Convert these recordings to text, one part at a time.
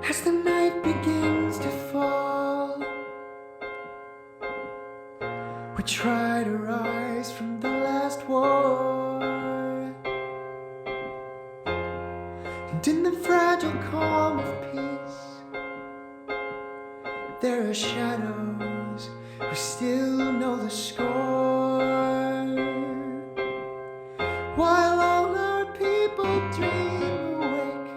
As the night begins to fall, we try to rise from the last war. And in the fragile calm of peace, there are shadows who still know the score. While all our people dream awake,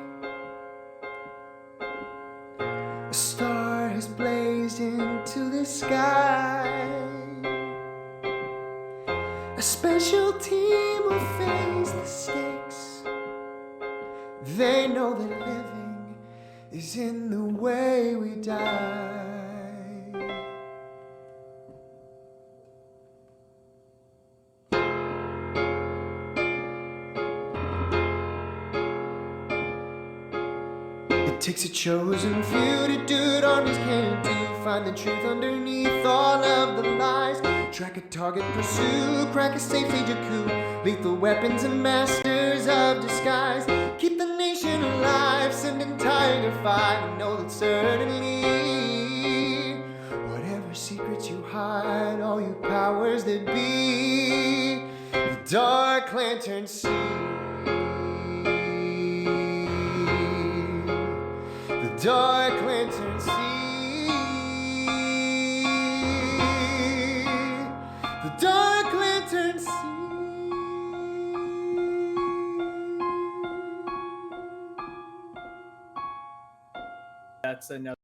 a star has blazed into the sky. A special team will face the stakes. They know that living is in the way we die. It takes a chosen few to do it armies can't do. Find the truth underneath all of the lies. Track a target, pursue, crack a safe, stage a coup. Lethal weapons and masters of disguise. Keep the nation alive, send in Tiger 5. And know that certainly, whatever secrets you hide, all you powers that be, the dark lantern see. The dark lantern see. The dark lantern see. That's another.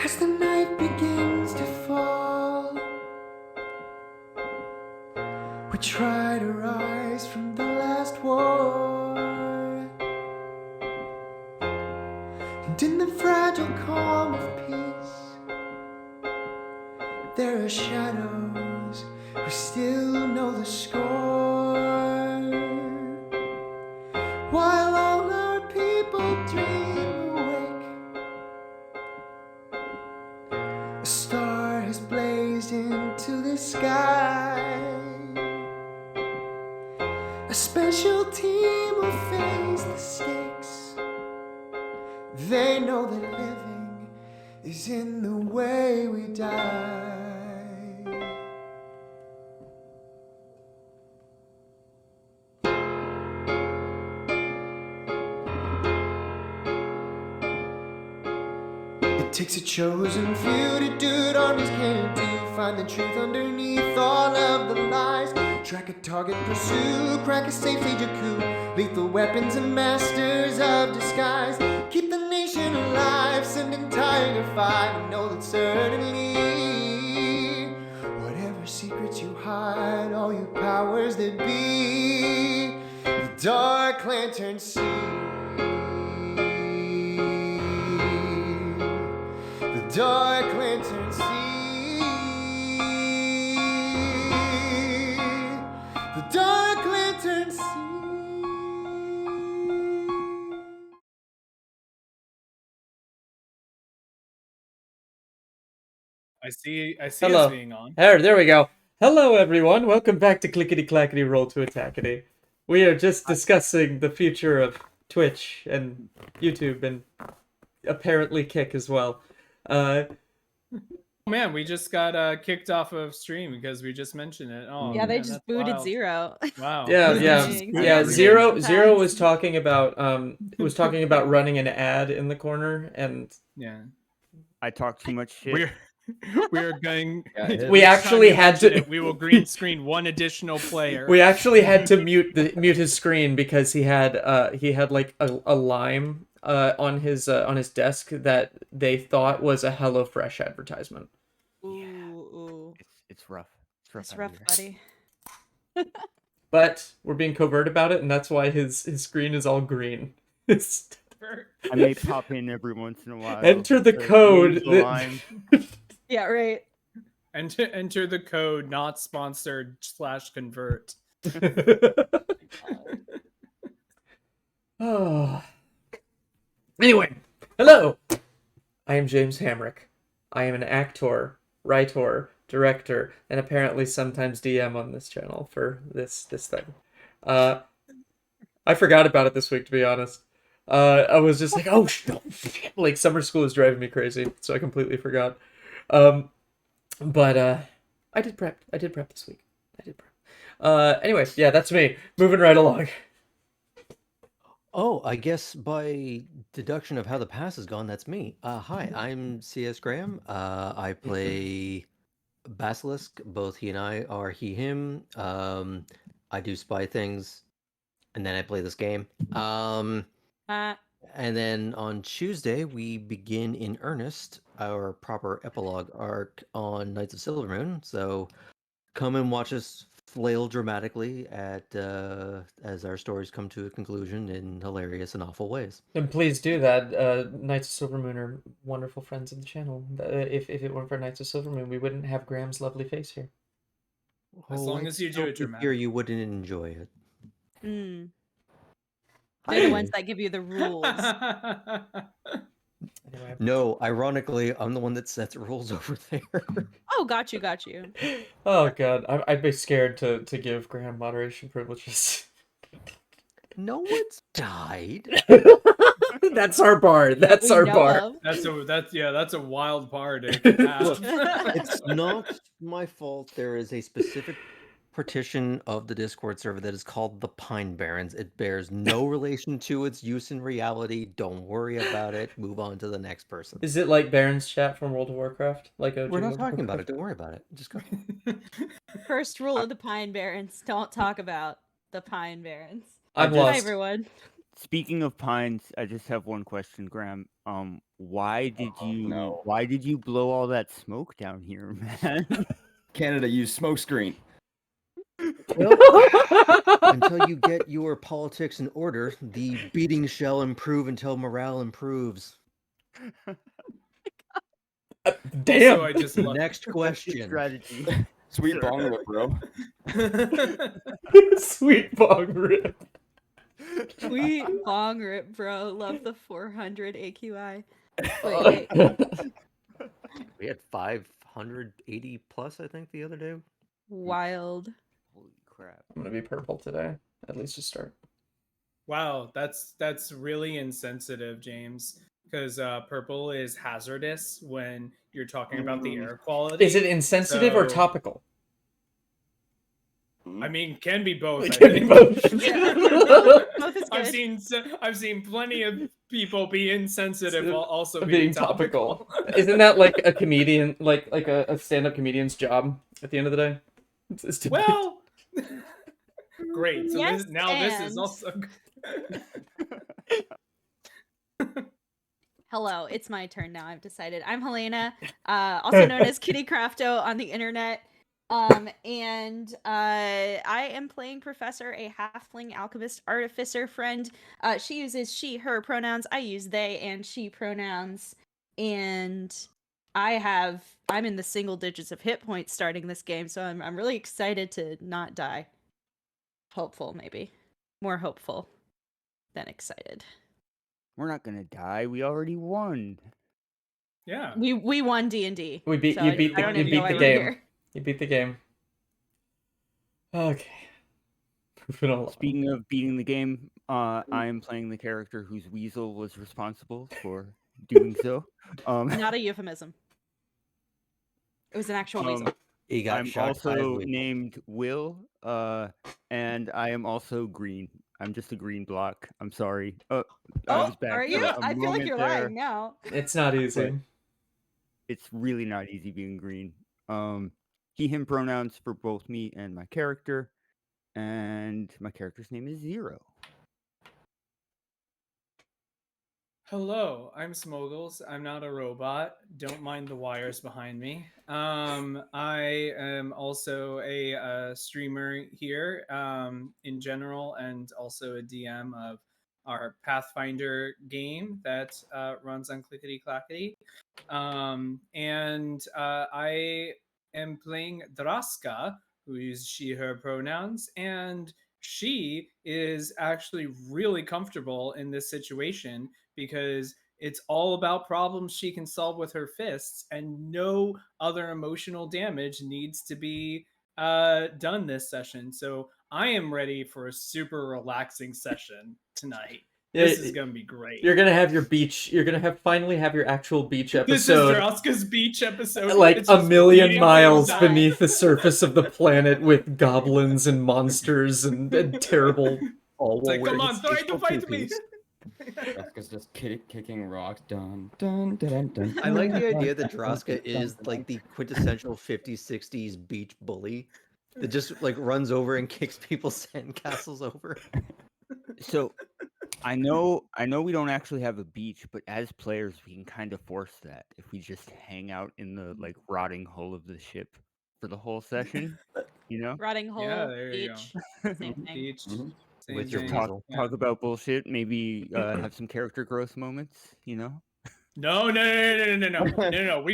As the night begins to fall, we try to rise from the last war. And in the fragile calm of peace, are shadows who still know the score, while all our people dream awake. A star has blazed into the sky. A special team will face the stakes. They know that living is in the way we die. It takes a chosen few to do it armies can't do. Find the truth underneath all of the lies. Track a target, pursue, crack a safe, stage a coup. Lethal weapons and masters of disguise. Keep the nation alive, sending Tiger 5. And know that certainly, whatever secrets you hide, all you powers that be, the Dark Lantern see. The Dark Lantern see. The Dark Lantern see. I see Hello. us being on. There we go. Hello, everyone. Welcome back to Clickety Clackety Roll to Attackety. We are just discussing the future of Twitch and YouTube and apparently Kick as well. Man, we just got kicked off of stream because we just mentioned it. Oh, Yeah, they man, just that's booted wild. Zero. Wow. Yeah. Dang. Zero Times. was talking about running an ad in the corner, and Yeah. I talk too much shit. We're going. We Next actually time you had mention to- it, we will green screen one additional player. we actually had to mute his screen because he had like a lime on his desk that they thought was a HelloFresh advertisement. Ooh. It's rough. It's rough. It's out rough, here. buddy. But we're being covert about it, and that's why his screen is all green. I may pop in every once in a while. Enter the to code move the that- line. Yeah, right. And to enter the code not sponsored /convert. Oh. Anyway, hello. I am James Hamrick. I am an actor, writer, director, and apparently sometimes DM on this channel for this thing. I forgot about it this week, to be honest. I was just like, oh shit, like summer school is driving me crazy, so I completely forgot. But I did prep this week. Anyway, yeah, that's me. Moving right along. Oh, I guess by deduction of how the past has gone, that's me. Hi, I'm C.S. Graham. I play Basilisk. Both he and I are he, him. I do spy things, and then I play this game. And then on Tuesday, we begin in earnest our proper epilogue arc on Knights of Silvermoon. So come and watch us flail dramatically at as our stories come to a conclusion in hilarious and awful ways. And please do that. Knights of Silvermoon are wonderful friends of the channel. If it weren't for Knights of Silvermoon, we wouldn't have Graham's lovely face here. As long I as you do it felt here dramatically. you wouldn't enjoy it. Mm. They're the ones that give you the rules. Anyway. No, ironically, I'm the one that sets rules over there. Oh, got you. Oh god, I'd be scared to give Graham moderation privileges. No one's died. That's our bar. That's We our know bar. of. That's a wild part. To Look, have. it's not my fault. There is a specific partition of the Discord server that is called the Pine Barrens. It bears no relation to its use in reality. Don't worry about it. Move on to the next person. Is it like Baron's chat from World of Warcraft? Like OG We're not World of talking about Warcraft? it. Don't worry about it. Just go. First rule of the Pine Barrens: don't talk about the Pine Barrens. I'm Hi, Hi, lost. everyone. Speaking of pines, I just have one question, Graham. Why did no. you blow all that smoke down here, man? Canada used smokescreen. Well, until you get your politics in order, the beating shall improve until morale improves. Damn. Also, I just love Next question. Strategy. Sweet bong rip, bro. Sweet bong rip. Sweet bong rip, bro. Love the 400 AQI. Wait. We had 580 plus, I think, the other day. Wild. Holy crap. I'm gonna be purple today. At least to start. Wow, that's really insensitive, James. Because purple is hazardous when you're talking about the air quality. Is it insensitive or So- topical? I mean, can be both. It I can be think. both. Both is good. I've seen plenty of people be insensitive while also Being being topical. topical. Isn't that like a comedian, like a stand-up comedian's job at the end of the day? Is to be- Well, great. So Yes, this is and- also. Hello, it's my turn now. I've decided. I'm Helena, also known as Kitty Crafto on the internet. And I am playing Professor, a halfling alchemist artificer friend. She uses she, her pronouns. I use they and she pronouns. And I'm in the single digits of hit points starting this game, so I'm really excited to not die. Hopeful, maybe. More hopeful than excited. We're not gonna die. We already won. Yeah. We won D&D. We beat so you I- beat I the don't you even beat know why the we're game. here. You beat the game. Okay. Moving along. Speaking of beating the game, I am playing the character whose weasel was responsible for doing so. Not a euphemism. It was an actual weasel. He got I'm shocked by his also weasel. named Will, and I am also green. I'm just a green block. I'm sorry. I was back Are for you? a I feel like moment you're there. lying now. It's not easy. It's really not easy being green. He, him pronouns for both me and my character, and my character's name is Zero. Hello, I'm Smoggles. I'm not a robot. Don't mind the wires behind me. I am also a streamer here in general, and also a DM of our Pathfinder game that runs on Clickety Clackety. And I am playing Draska, who is she, her pronouns, and she is actually really comfortable in this situation because it's all about problems she can solve with her fists, and no other emotional damage needs to be done this session. So I am ready for a super relaxing session tonight. This is gonna be great. You're gonna have your beach. You're gonna finally have your actual beach This is episode, Draska's beach episode. like It's a just million bleeding miles inside. beneath the surface of the planet, with goblins and monsters and terrible. All It's like, while come wearing on, try to peaceful fight me. two-piece. Jessica's just kicking rocks. Dun, dun, dun, dun, I like the dun, idea dun, that Draska is like the quintessential 50s, 60s beach bully that just like runs over and kicks people's sandcastles over. So I know we don't actually have a beach, but as players we can kind of force that if we just hang out in the like rotting hull of the ship for the whole session, you know? Rotting hole, Yeah, there you beach, go. same thing. Beach, Mhm. same With your thing. weasel. Talk about bullshit, maybe have some character growth moments, you know? No. We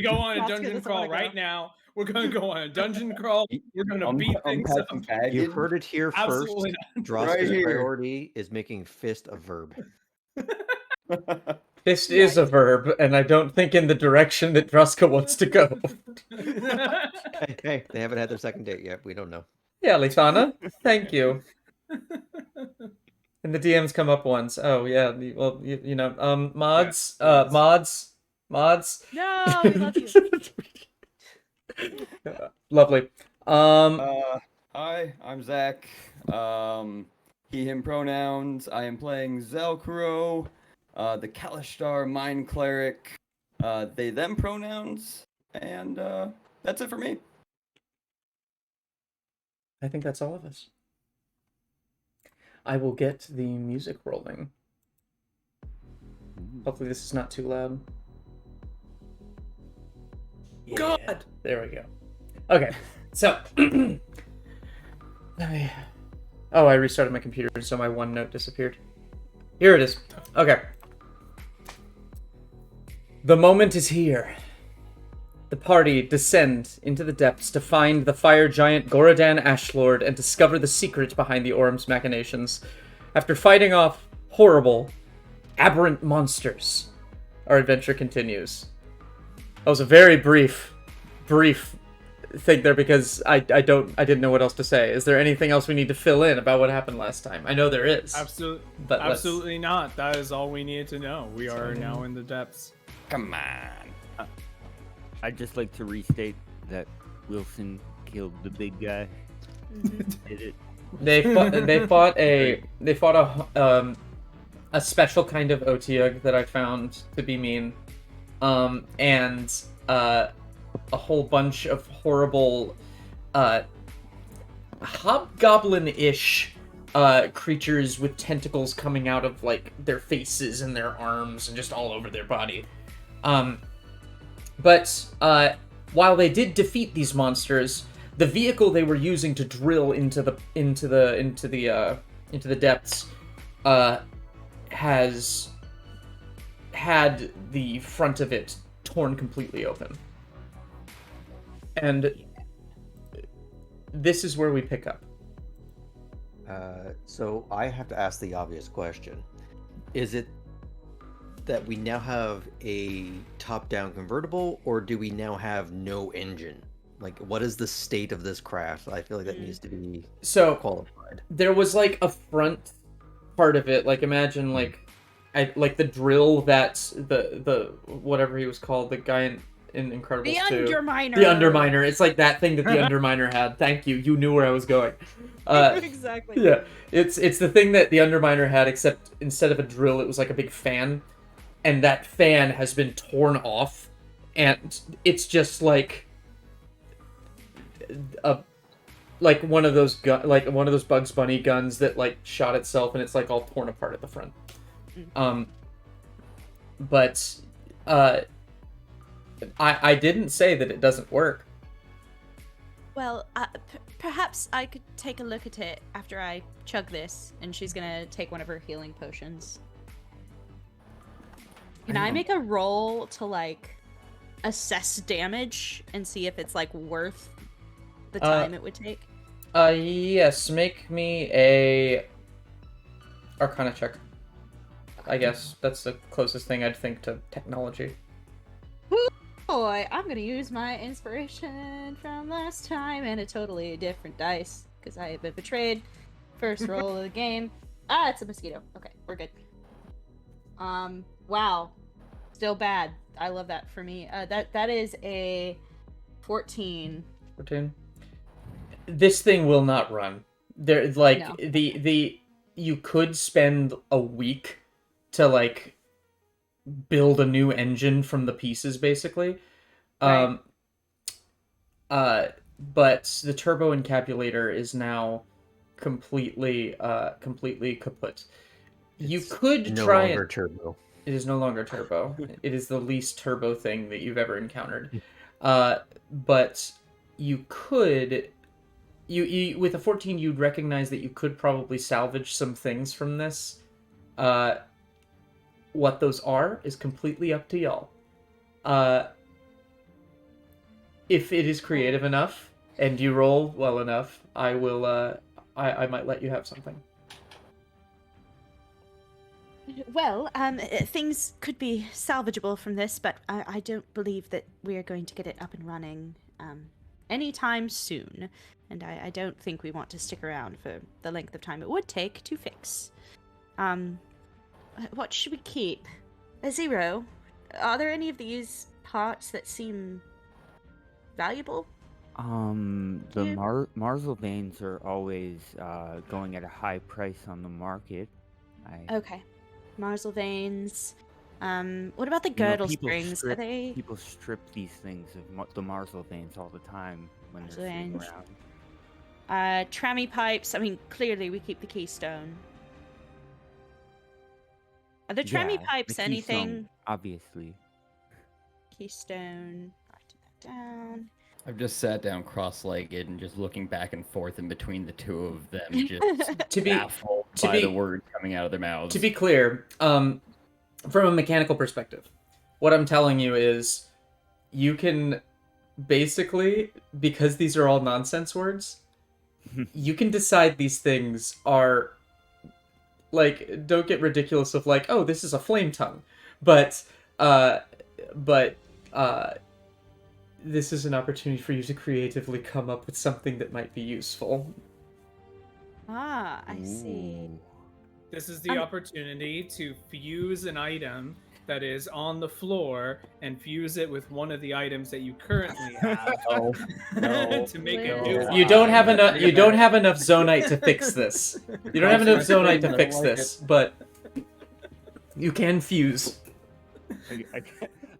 go on a Draska dungeon doesn't crawl wanna go. right now. We're gonna go on a dungeon crawl. We're gonna beat things unpack up. some baggage. You heard it here first. Absolutely not. Draska's here. priority is making fist a verb. Fist is a verb, and I don't think in the direction that Druska wants to go. Hey, they haven't had their second date yet. We don't know. Yeah, Lithana, thank you. And the DMs come up once. Oh yeah, well you know, mods, Yes, mods. No, we love you. Lovely. Hi, I'm Zach. He, him pronouns. I am playing Zelkro, the Kalishtar Mind Cleric. They, them pronouns. And that's it for me. I think that's all of us. I will get the music rolling. Hopefully this is not too loud. God. There we go. Okay, so oh, I restarted my computer, so my OneNote disappeared. Here it is. Okay. The moment is here. The party descend into the depths to find the fire giant Gorodan Ashlord and discover the secret behind the Orm's machinations. After fighting off horrible, aberrant monsters, our adventure continues. That was a very brief thing there because I didn't know what else to say. Is there anything else we need to fill in about what happened last time? I know there is. But Absolutely not. That is all we needed to know. We are now in the depths. Come on. I'd just like to restate that Wilson killed the big guy. Did it? They fought a special kind of Otiug that I found to be mean, and a whole bunch of horrible hobgoblin-ish creatures with tentacles coming out of like their faces and their arms and just all over their body. But while they did defeat these monsters, the vehicle they were using to drill into the depths has had the front of it torn completely open. And this is where we pick up. So I have to ask the obvious question. Is it that we now have a top-down convertible, or do we now have no engine? Like, what is the state of this craft? I feel like that needs to be qualified. There was like a front part of it, like imagine like the drill that the whatever he was called, the guy in Incredibles 2. Underminer. The Underminer. It's like that thing that the Underminer had. Thank you. You knew where I was going. Exactly. Yeah. It's the thing that the Underminer had, except instead of a drill, it was like a big fan. And that fan has been torn off. And it's just like one of those Bugs Bunny guns that like shot itself, and it's like all torn apart at the front. But I didn't say that it doesn't work. Well, perhaps I could take a look at it after I chug this, and she's gonna take one of her healing potions. Can I make a roll to like assess damage and see if it's like worth the time it would take? Yes, make me a Arcana check. I guess that's the closest thing I'd think to technology. Boy, I'm gonna use my inspiration from last time and a totally different dice because I have been betrayed. First roll of the game. Ah, it's a mosquito. Okay, we're good. Wow, still bad. I love that for me. That is a 14. 14. This thing will not run. There, like No. the you could spend a week to like build a new engine from the pieces, basically. Right. But the turbo encapsulator is now completely kaput. You could no try longer it. turbo. It is no longer turbo. It is the least turbo thing that you've ever encountered. But you could, you with a 14, you'd recognize that you could probably salvage some things from this. What those are is completely up to y'all. If it is creative enough and you roll well enough, I will. I might let you have something. Well, things could be salvageable from this, but I don't believe that we are going to get it up and running anytime soon. And I don't think we want to stick around for the length of time it would take to fix. What should we keep? A zero. Are there any of these parts that seem valuable? The Marzal veins are always going at a high price on the market. Okay. Marzal veins. What about the girdle springs? Are they... People strip these things of the Marzal veins all the time when they're sitting around. Trammy pipes. I mean, clearly we keep the keystone. Are the trammy pipes the anything? keystone, obviously. Keystone. Write that down. I've just sat down cross-legged and just looking back and forth in between the two of them, just baffled by the words coming out of their mouths. To be clear, from a mechanical perspective, what I'm telling you is you can basically, because these are all nonsense words, you can decide these things are like, don't get ridiculous of like, oh, this is a flame tongue, but uh but this is an opportunity for you to creatively come up with something that might be useful. Ah, I see. Ooh. This is the I'm- opportunity to fuse an item that is on the floor and fuse it with one of the items that you currently have No, to make a no. new one. You don't have enough. You don't have enough zonite to fix this. You don't have enough zonite to I fix like this, but you can fuse.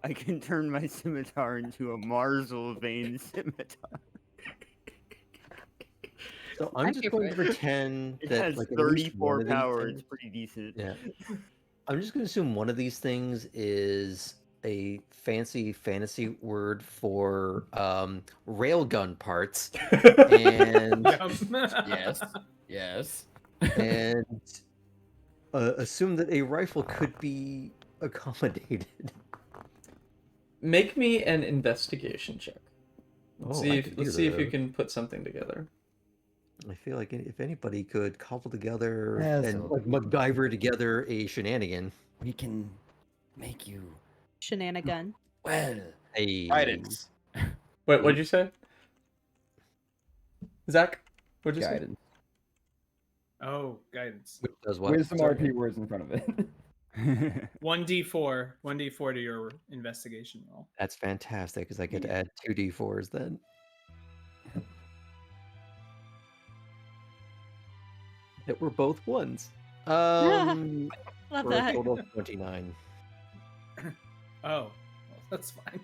I can turn my scimitar into a Marzal vein scimitar. So I'm just going to pretend It that has like at least one 34 of these power. things- It's pretty decent. Yeah. I'm just going to assume one of these things is a fancy fantasy word for railgun parts, and Yes. Yes. and assume that a rifle could be accommodated. Make me an investigation check. Let's Oh, see I if could let's do see if you that. can put something together. I feel like if anybody could cobble together Yes, and I'll like do MacGyver together a shenanigan, We can make you Shenanigan. well. a Guidance. Wait, what'd you say? Zach? What'd you Guidance. Oh, guidance. which does what? With some Sorry. RP words in front of it. 1d4 to your investigation roll. That's fantastic because I get to Yeah. add 2d4s then. That were both ones. Love For a that. total of 29. Oh, well, that's fine.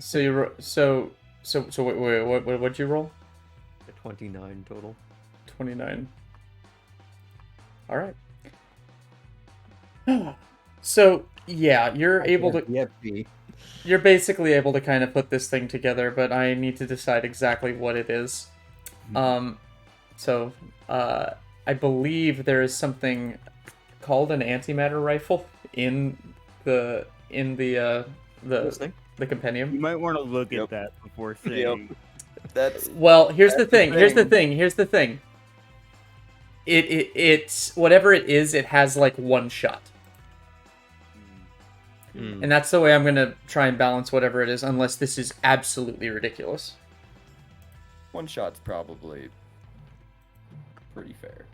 So you wait, what'd you roll? A 29 total. 29. All right. So yeah, you're able to. FB. You're basically able to kind of put this thing together, but I need to decide exactly what it is. So I believe there is something called an antimatter rifle in the Listening. the compendium. You might want to look Yep. at that before saying. That's Well, here's the That's the thing. Here's the thing. thing. Here's the thing. It's whatever it is. It has like one shot, and that's the way I'm gonna try and balance whatever it is. Unless this is absolutely ridiculous. one shot's probably pretty fair.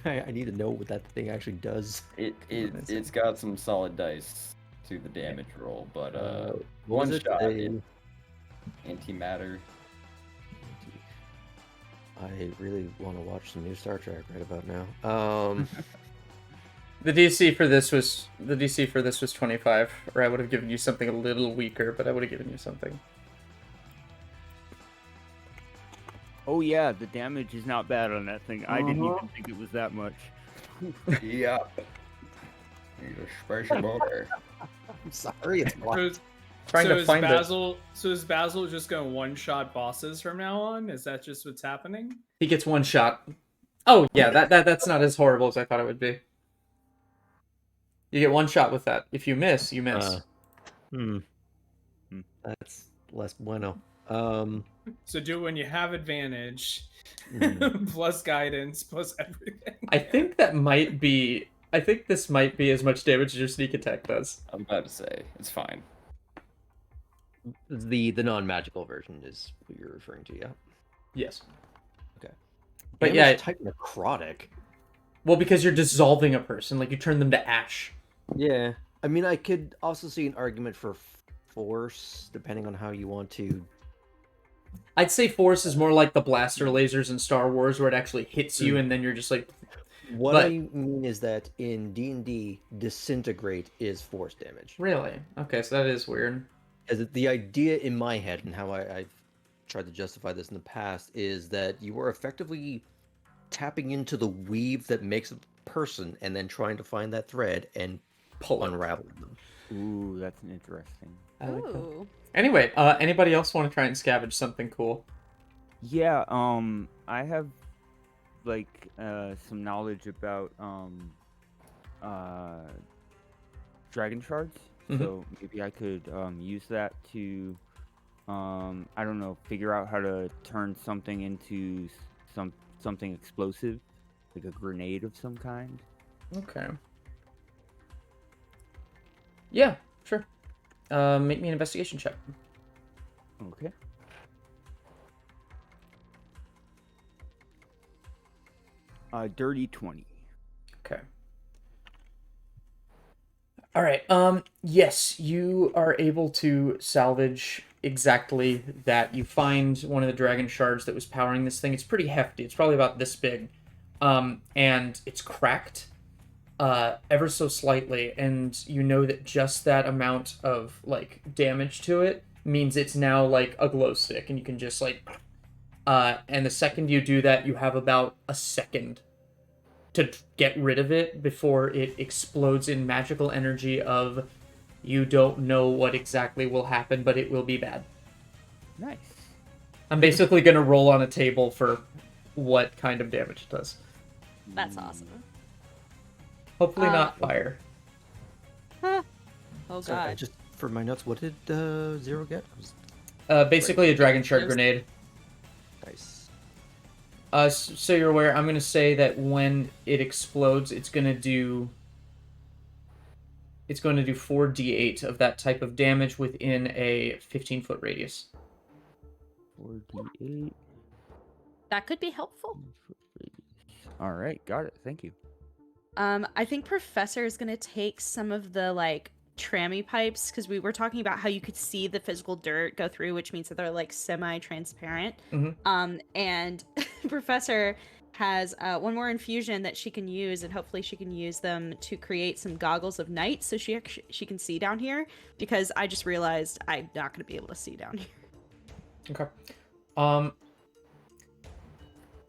I need to know what that thing actually does. It's got some solid dice to the damage roll, but What was one it? shot A- antimatter. I really want to watch some new Star Trek right about now. The DC for this was 25, or I would have given you something a little weaker, but I would have given you something. Oh yeah, the damage is not bad on that thing. I didn't even think it was that much. Yep. He's a special boy. I'm sorry, it's black. Trying to find it. So is Basil just going to one-shot bosses from now on? Is that just what's happening? He gets one shot. Oh yeah, that's not as horrible as I thought it would be. You get one shot with that. If you miss, you miss. That's less bueno. So do it when you have advantage, Mhm. plus guidance, plus everything. I think that might be. I think this might be as much damage as your sneak attack does. I was about to say it's fine. The non-magical version is what you're referring to, yeah. Yes. Okay. But Damage yeah, type necrotic. well, because you're dissolving a person, like you turn them to ash. Yeah. I mean, I could also see an argument for force, depending on how you want to. I'd say force is more like the blaster lasers in Star Wars, where it actually hits you, and then you're just like, What But- I mean is that in D&D, disintegrate is force damage. really? Okay, so that is weird. As the idea in my head and how I've tried to justify this in the past is that you are effectively tapping into the weave that makes a person and then trying to find that thread and Pull it. unravel them. Ooh, that's an interesting. I like that. Ooh. Anyway, anybody else want to try and scavenge something cool? Yeah, I have like some knowledge about dragon shards. So maybe I could use that to, I don't know, figure out how to turn something into something explosive, like a grenade of some kind. Okay. Yeah, sure. Make me an investigation check. Okay. Dirty 20. Okay. All right. Yes, you are able to salvage exactly that. You find one of the dragon shards that was powering this thing. It's pretty hefty. It's probably about this big. And it's cracked ever so slightly, and you know that just that amount of like damage to it means it's now like a glow stick, and you can just like and the second you do that, you have about a second to get rid of it before it explodes in magical energy of you don't know what exactly will happen, but it will be bad. Nice. I'm basically gonna roll on a table for what kind of damage it does. That's awesome. Hopefully not fire. Huh. Oh Sorry, god. just for my notes, what did Zero get? Basically a dragon shard grenade. Nice. So you're aware, I'm gonna say that when it explodes, it's gonna do 4d8 of that type of damage within a 15-foot radius. 4d8. That could be helpful. All right, got it. Thank you. I think Professor is gonna take some of the like trammy pipes, because we were talking about how you could see the physical dirt go through, which means that they're like semi-transparent. And Professor has one more infusion that she can use, and hopefully she can use them to create some goggles of night, so she can see down here, because I just realized I'm not going to be able to see down here. Okay.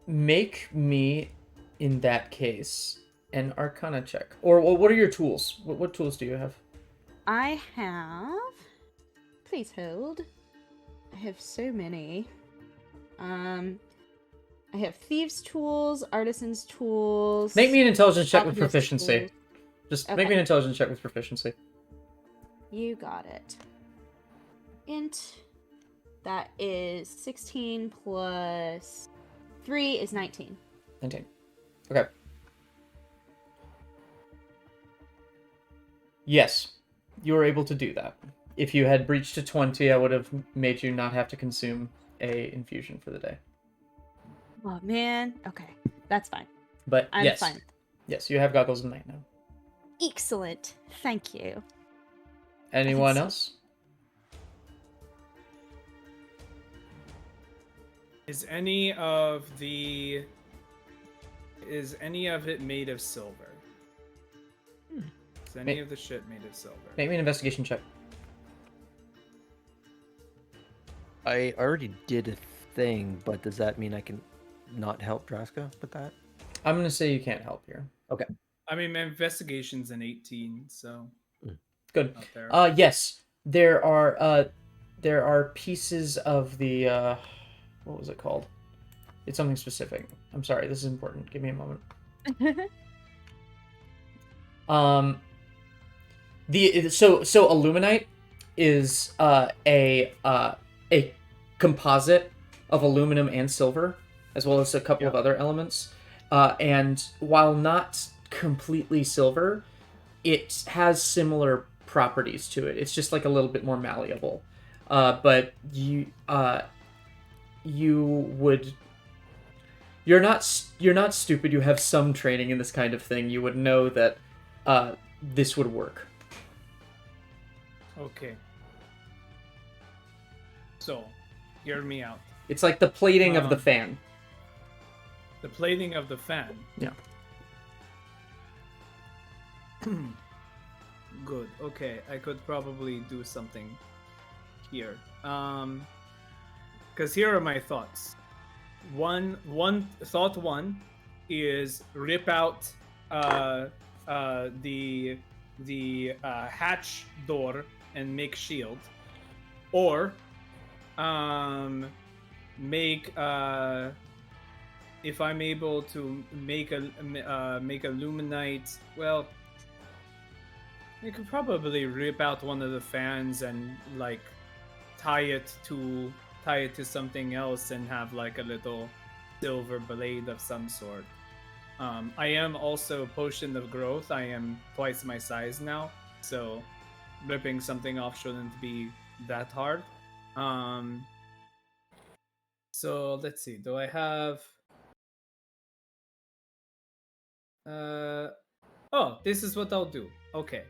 Make me, in that case, an Arcana check. Or what are your tools? What tools do you have? I have... Please hold. I have so many. I have thieves' tools, artisans' tools. Make me an intelligence check with alchemist proficiency. tools. Just Okay. make me an intelligence check with proficiency. You got it. Int. That is 16 plus 3 is 19. 19. Okay. Yes, you were able to do that. If you had breached to 20, I would have made you not have to consume a infusion for the day. Oh man. Okay, that's fine. But I'm yes, fine. yes, you have goggles of night now. Excellent. Thank you. Anyone so. else? Is any of it made of silver? Is any of the shit made of silver? Make me an investigation check. I already did a thing, but does that mean I can not help Draska with that? I'm gonna say you can't help here. Okay. I mean, my investigation's an 18, so Good. not there. Yes, there are pieces of the what was it called? It's something specific. I'm sorry, this is important. Give me a moment. So aluminite is a composite of aluminum and silver, as well as a couple of other elements. And while not completely silver, it has similar properties to it. It's just like a little bit more malleable. But you're not stupid. You have some training in this kind of thing. You would know that this would work. Okay. So, hear me out. It's like the plating of the fan. The plating of the fan. Yeah. Good. Okay, I could probably do something here. Because here are my thoughts. Thought one is rip out the hatch door and make shield, or make if I'm able to make a luminite. Well, You could probably rip out one of the fans and like tie it to something else and have like a little silver blade of some sort. I am also potion of growth. I am twice my size now, so ripping something off shouldn't be that hard. So let's see. Do I have? Oh, this is what I'll do. Okay,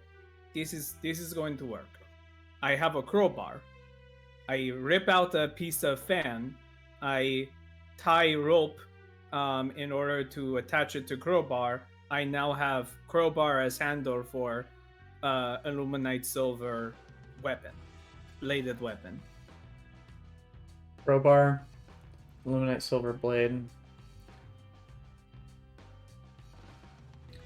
this is going to work. I have a crowbar. I rip out a piece of fan. I tie rope in order to attach it to crowbar. I now have crowbar as handle for illuminite silver weapon, bladed weapon. Crowbar, illuminate silver blade.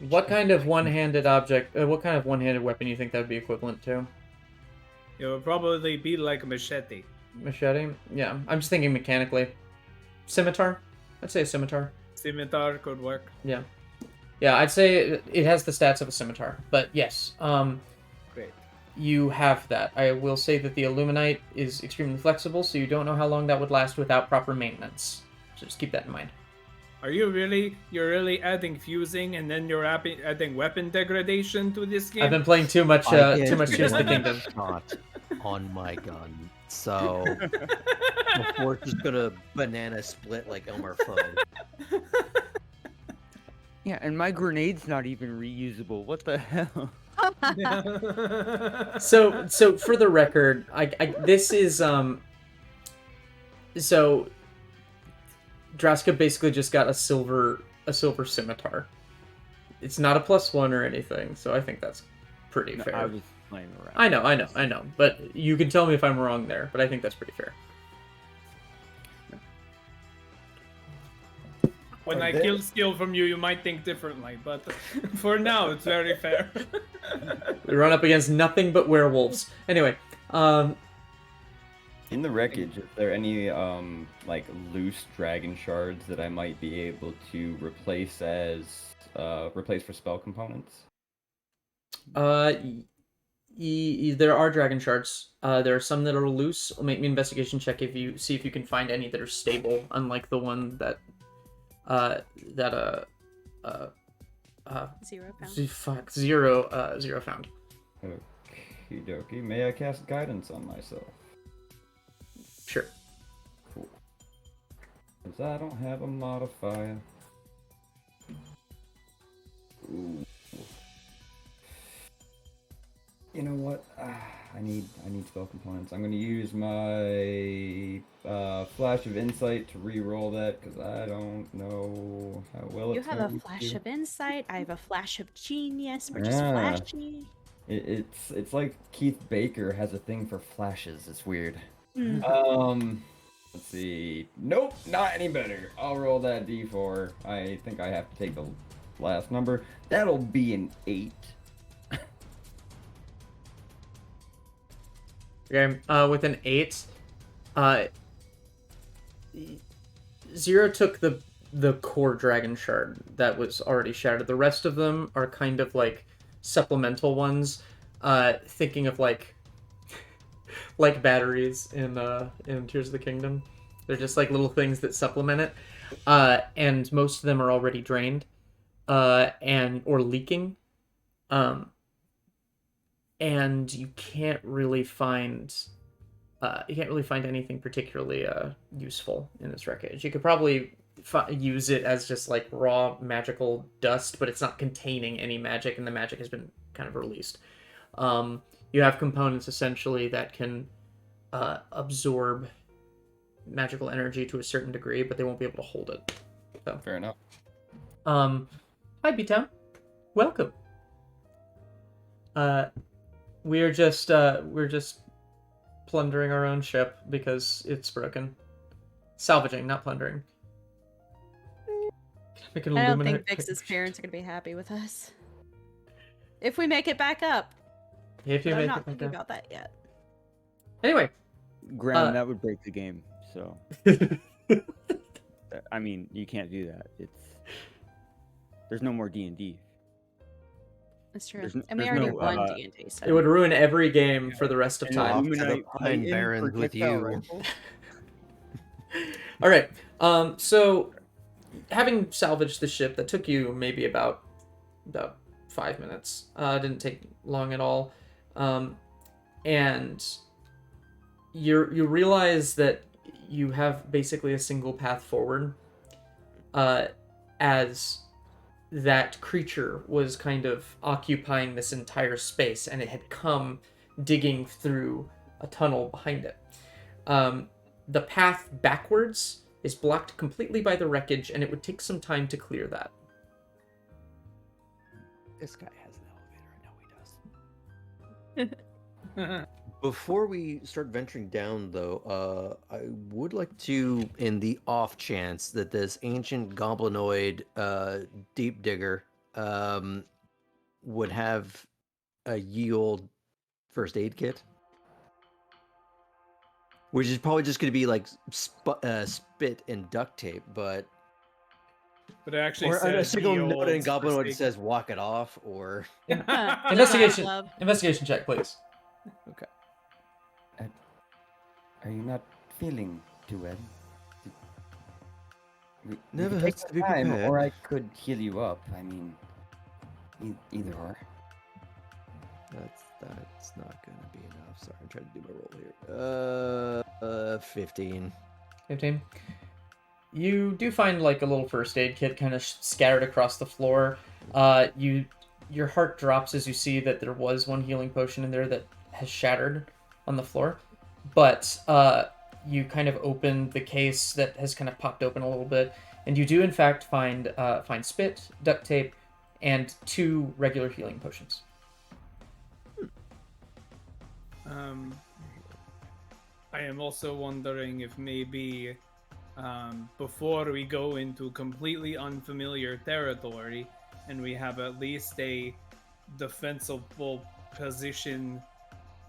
What kind of one-handed object? What kind of one-handed weapon you think that would be equivalent to? It would probably be like a machete. Machete? Yeah, I'm just thinking mechanically. Scimitar? I'd say a scimitar. Scimitar could work. Yeah. Yeah, I'd say it has the stats of a scimitar. But yes, Great. you have that. I will say that the illuminite is extremely flexible, so you don't know how long that would last without proper maintenance. So just keep that in mind. Are you really? You're really adding fusing and then you're adding weapon degradation to this game? I've been playing too much Tears of the Kingdom. Shot on my gun, so before it's just gonna banana split like Elmer Fudd. Yeah, and my grenade's not even reusable. What the hell? So for the record, this is so Draska basically just got a silver scimitar. It's not a +1 or anything, so I think that's pretty fair. I was playing around. I know, but you can tell me if I'm wrong there, but I think that's pretty fair. When I steal from you, you might think differently, but for now, it's very fair. We run up against nothing but werewolves. Anyway, In the wreckage, is there any like loose dragon shards that I might be able to replace for spell components? There are dragon shards. There are some that are loose. Make me an investigation check if you see if you can find any that are stable, unlike the one that Zero found. Zero found. Okie dokie. May I cast guidance on myself? Sure. Cool. Because I don't have a modifier. Ooh. You know what? I need spell components. I'm gonna use my flash of insight to re-roll that because I don't know how well You it's have a going flash to. of insight. I have a flash of genius. We're just Yeah. flashy. It's like Keith Baker has a thing for flashes. It's weird. Mm. Let's see. Nope, not any better. I'll roll that d4. I think I have to take the last number. That'll be an 8. Okay. With an 8, Zero took the core dragon shard that was already shattered. The rest of them are kind of like supplemental ones. Thinking of like batteries in Tears of the Kingdom. They're just like little things that supplement it. And most of them are already drained, or leaking. And you can't really find anything particularly useful in this wreckage. You could probably use it as just like raw magical dust, but it's not containing any magic, and the magic has been kind of released. You have components essentially that can absorb magical energy to a certain degree, but they won't be able to hold it. So. Fair enough. Hi, B-Town. Welcome. We're just plundering our own ship because it's broken. Salvaging, not plundering. Make an I don't illuminate- think Vix's parents are gonna be happy with us. If we make it back up. If you But I'm make not it thinking back up. about that yet. Anyway. Graham, that would break the game. So, I mean, you can't do that. There's no more D&D. That's true. There's n- And we there's already no, won uh, D&D, so It would ruin every game for the rest of an time. Off to the Illuminite Pine Titan Barrens with projectile you. rifle? All right. So having salvaged the ship, that took you maybe about 5 minutes. Didn't take long at all. And you realize that you have basically a single path forward. As that creature was kind of occupying this entire space, and it had come digging through a tunnel behind it. The path backwards is blocked completely by the wreckage, and it would take some time to clear that. This guy has an elevator. I know he does. Before we start venturing down, though, I would like to, in the off chance that this ancient goblinoid deep digger would have a ye old first aid kit, which is probably just going to be like spit and duct tape, but But it actually or a says single the note in old goblinoid that first says "walk it off" or Investigation. Love. Investigation check, please. Are you not feeling too well? We Never could take hurts to some be time, prepared. or I could heal you up. I mean, either or. That's not gonna be enough. Sorry, I'm trying to do my roll here. 15. 15. You do find like a little first aid kit kind of scattered across the floor. Your heart drops as you see that there was one healing potion in there that has shattered on the floor. But you kind of open the case that has kind of popped open a little bit, and you do in fact find spit, duct tape, and 2 regular healing potions. I am also wondering if maybe before we go into completely unfamiliar territory and we have at least a defensible position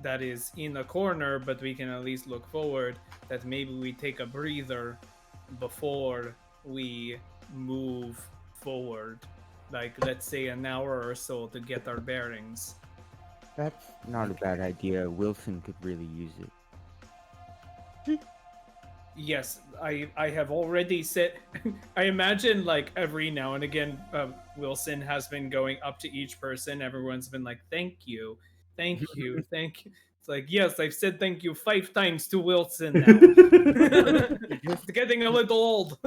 that is in a corner, but we can at least look forward, that maybe we take a breather before we move forward. Like, let's say an hour or so to get our bearings. That's not a bad idea. Wilson could really use it. Yes, I have already said. I imagine like every now and again, Wilson has been going up to each person. Everyone's been like, "Thank you, thank you, thank you." It's like, yes, I've said thank you 5 times to Wilson now. It's getting a little old.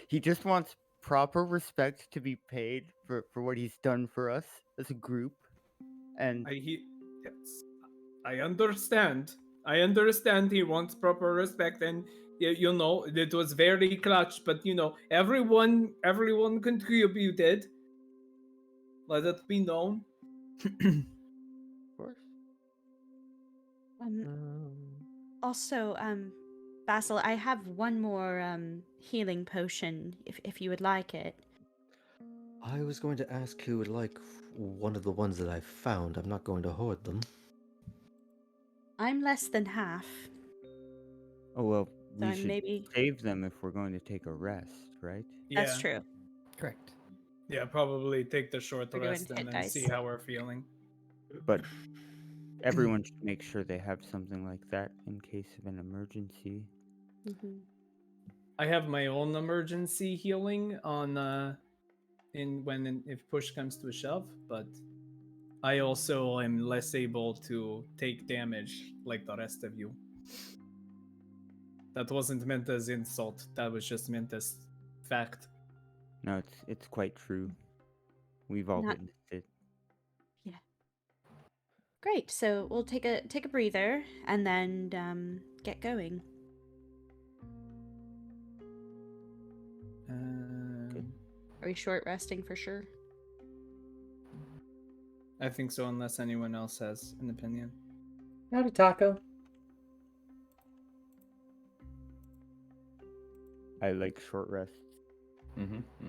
He just wants proper respect to be paid for what he's done for us as a group. And Yes, I understand. I understand he wants proper respect, and you know it was very clutch. But you know everyone contributed. Let it be known. of course. Also, Basil, I have one more healing potion if you would like it. I was going to ask who would like one of the ones that I found. I'm not going to hoard them. I'm less than half. Oh well, So we I'm should maybe save them if we're going to take a rest, right? that's Yeah. true. Correct. Yeah, probably take the short We're doing rest and hit then dice. see how we're feeling. But everyone should make sure they have something like that in case of an emergency. Mm-hmm. I have my own emergency healing on if push comes to a shove, but I also am less able to take damage like the rest of you. That wasn't meant as insult. That was just meant as fact. No, it's quite true. We've all Not- witnessed it. Yeah. Great. So we'll take a breather and then get going. Are we short resting for sure? I think so, unless anyone else has an opinion. Howdy, Taco. I like short rests.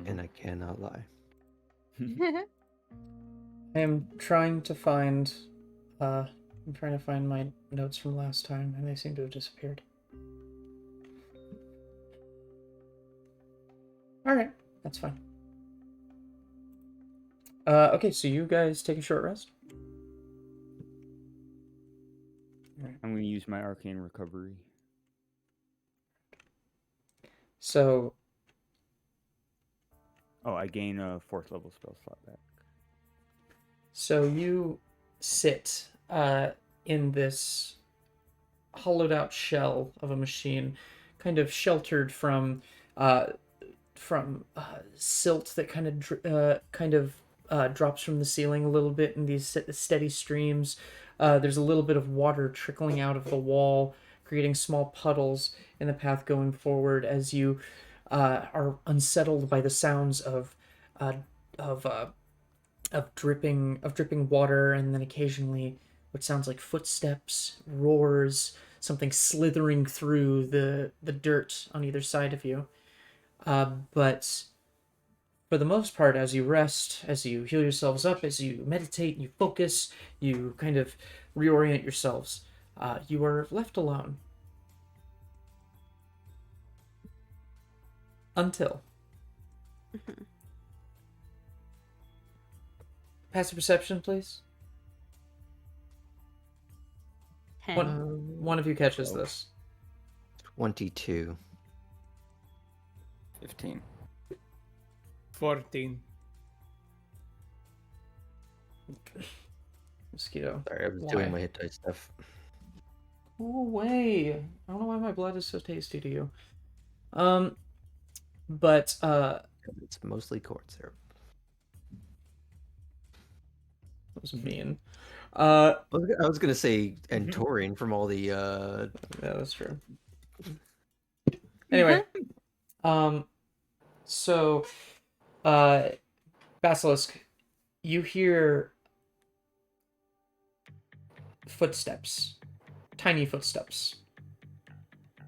And I cannot lie. I am trying to find my notes from last time, and they seem to have disappeared. All right, that's fine. Okay, so you guys take a short rest. I'm going to use my arcane recovery. So, Oh, I gain a 4th level spell slot back. so you sit in this hollowed out shell of a machine, kind of sheltered from silt that kind of drops from the ceiling a little bit in these steady streams. There's a little bit of water trickling out of the wall, creating small puddles in the path going forward as you are unsettled by the sounds of uh, of uh, dripping water, and then occasionally what sounds like footsteps, roars, something slithering through the dirt on either side of you. But for the most part, as you rest, as you heal yourselves up, as you meditate, you focus, you kind of reorient yourselves, you are left alone. Until. Passive perception, please. 10. One of you catches this. 22. 15. 14. Mosquito. Sorry, I was Why? doing my hit dice stuff. Go away. I don't know why my blood is so tasty to you. But It's mostly corn syrup. that was mean. I was gonna say Antorian from all the Yeah, that's true. Anyway, so Basilisk, you hear footsteps, tiny footsteps,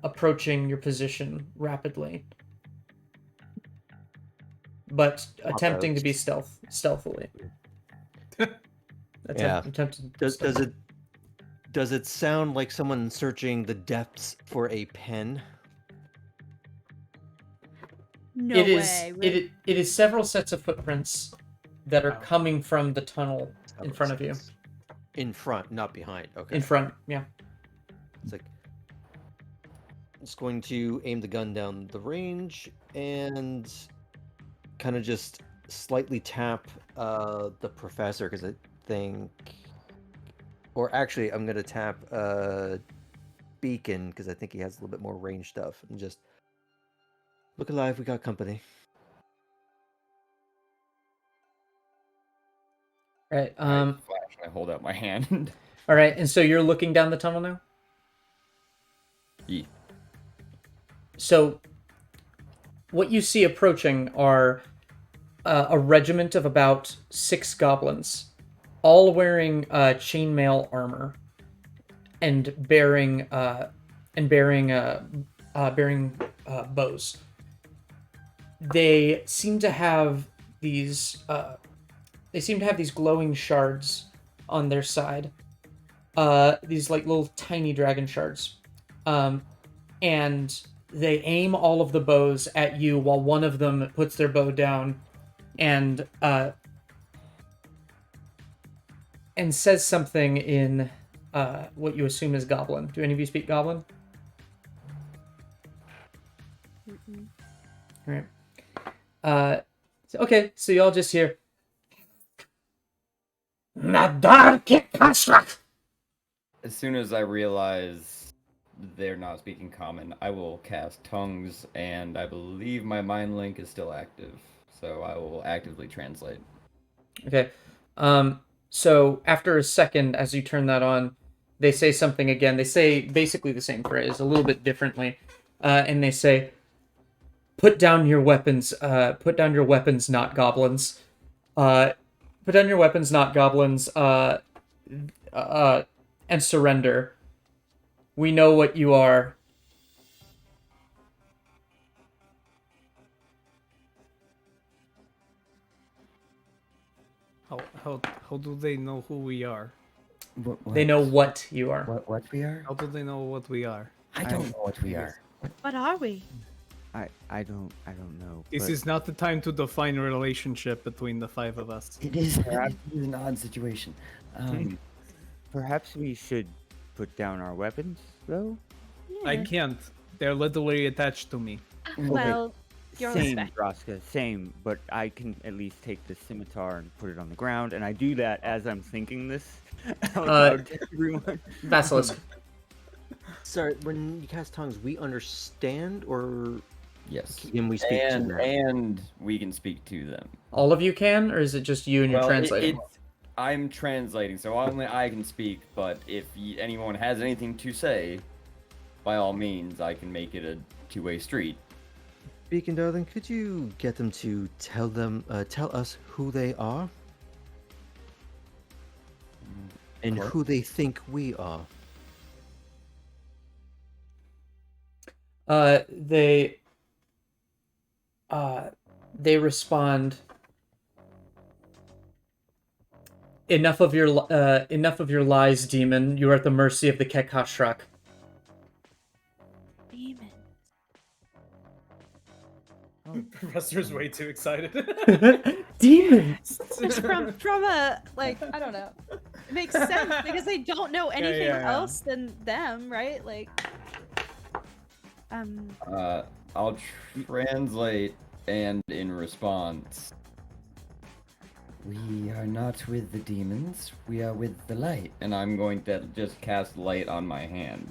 approaching your position rapidly, but attempting to be stealthily. Yeah. Attempting Does it sound like someone searching the depths for a pen? No it way. is Right? it is several sets of footprints that are coming from the tunnel in front of you. In front, not behind. Okay. In front, yeah. It's like I'm just going to aim the gun down the range and kind of just slightly tap the professor because I think, or actually, I'm gonna tap Beacon because I think he has a little bit more range stuff, and just look alive. We got company. Right. I flash and I hold out my hand. All right. And so you're looking down the tunnel now. Yeah. So what you see approaching are a regiment of about 6 goblins, all wearing chainmail armor and bearing bows. They seem to have these glowing shards on their side. These like little tiny dragon shards. And they aim all of the bows at you while one of them puts their bow down and says something in what you assume is Goblin. Do any of you speak Goblin? Mm-mm. All right. Okay, so y'all just hear. As soon as I realize they're not speaking common, I will cast tongues, and I believe my mind link is still active, so I will actively translate. Okay. So after a second, as you turn that on, they say something again. They say basically the same phrase, a little bit differently, and they say, "Put down your weapons. Put down your weapons, not goblins. Put down your weapons, not goblins. And surrender. We know what you are." How do they know who we are? They know what you are. What we are? How do they know what we are? I don't know what we are. What are we? I don't know. This but is not the time to define a relationship between the 5 of us. It is an odd situation. Perhaps we should put down our weapons, though. I Yeah. can't. They're literally attached to me. Well, your Same, respect. Droska, same. But I can at least take the scimitar and put it on the ground, and I do that as I'm thinking this out loud to everyone. Basilisk. Sorry, when you cast tongues, we understand, or Yes. can we speak to them? And we can speak to them. All of you can, or is it just you and you're translating? I'm translating, so only I can speak. But if anyone has anything to say, by all means, I can make it a two-way street. Beacon, darling, could you get them to tell us who they are? And What? who they think we are. They respond. Enough of your lies, demon. You are at the mercy of the Kekashrak. Demon. Professor's way too excited. Demon. Just from a like I don't know. It makes sense because they don't know anything yeah. else than them, right? Like I'll translate, and in response, we are not with the demons, we are with the light. And I'm going to just cast light on my hand.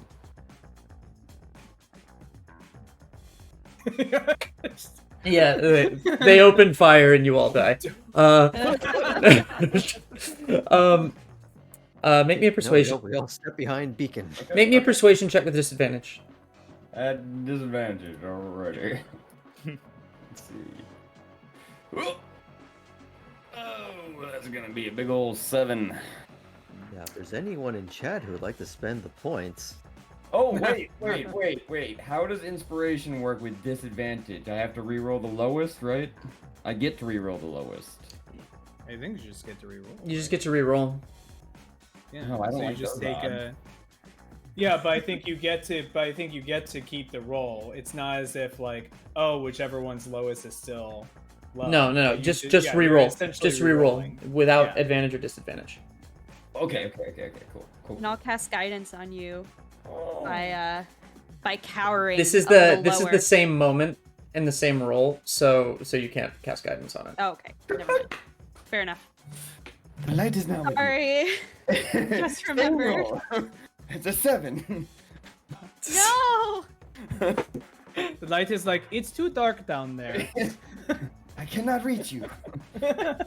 Yeah, they open fire and you all die. Make me a persuasion. No, we all step behind Beacon. Make me a persuasion check with disadvantage. At disadvantage already. Let's see. Oh, that's gonna be a big old 7. Yeah, if there's anyone in chat who would like to spend the points. Oh, wait. How does inspiration work with disadvantage? I have to reroll the lowest, right? I get to reroll the lowest. I think you just get to reroll. You just get to reroll. Yeah. No, I don't so like you just those take odds. a. Yeah, but I think you get to. But I think you get to keep the roll. It's not as if like, oh, whichever one's lowest is still low. No. But you Just yeah, you're reroll. essentially Just reroll rerolling. without Yeah. advantage or disadvantage. Okay, cool. and I'll cast guidance on you Oh. by cowering. This is a little the lower. same moment and the same roll, so you can't cast guidance on it. Oh, okay. Never mind. Fair enough. The light is now. Sorry. Just remembered. It's a 7. No. The light is like, it's too dark down there. I cannot reach you.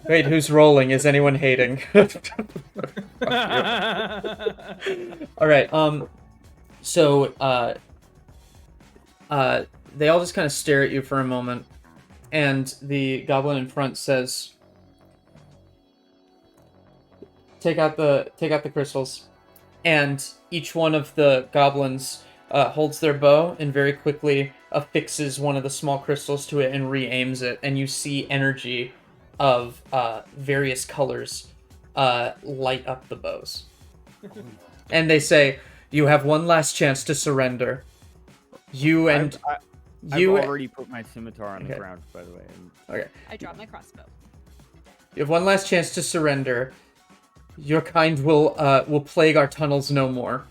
Wait, who's rolling? Is anyone hating? All right. So they all just kind of stare at you for a moment, and the goblin in front says, "Take out the crystals," and each one of the goblins holds their bow and very quickly affixes one of the small crystals to it and re-aims it, and you see energy of various colors light up the bows. And they say, "You have one last chance to surrender. You and I've you already put my scimitar on the Okay. ground, by the way. okay. I dropped my crossbow. You have one last chance to surrender. Your kind will plague our tunnels no more."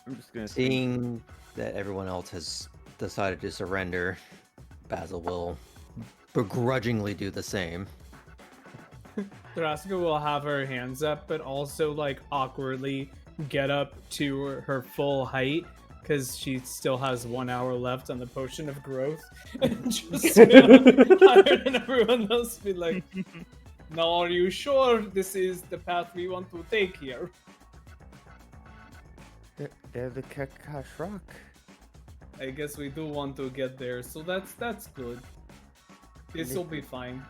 I'm just gonna Seeing that everyone else has decided to surrender, Basil will begrudgingly do the same. Thraska will have her hands up, but also like awkwardly get up to her full height because she still has 1 hour left on the potion of growth, and just higher than everyone else. Be like, "Now, are you sure this is the path we want to take here?" They're the Kakash Rock. I guess we do want to get there, so that's good. This will be fine.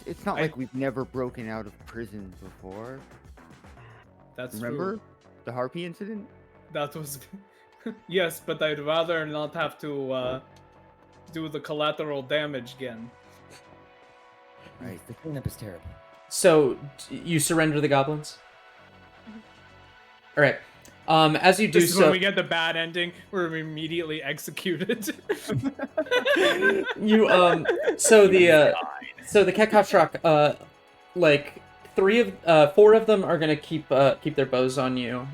It's not I- like we've never broken out of prison before. That's Remember true. the Harpy incident? That was yes, but I'd rather not have to do the collateral damage again. Right. The cleanup is terrible. So you surrender the goblins. All right. As you do This is so, when we get the bad ending. We're immediately executed. you so the Kekashrak, like four of them are gonna keep their bows on you.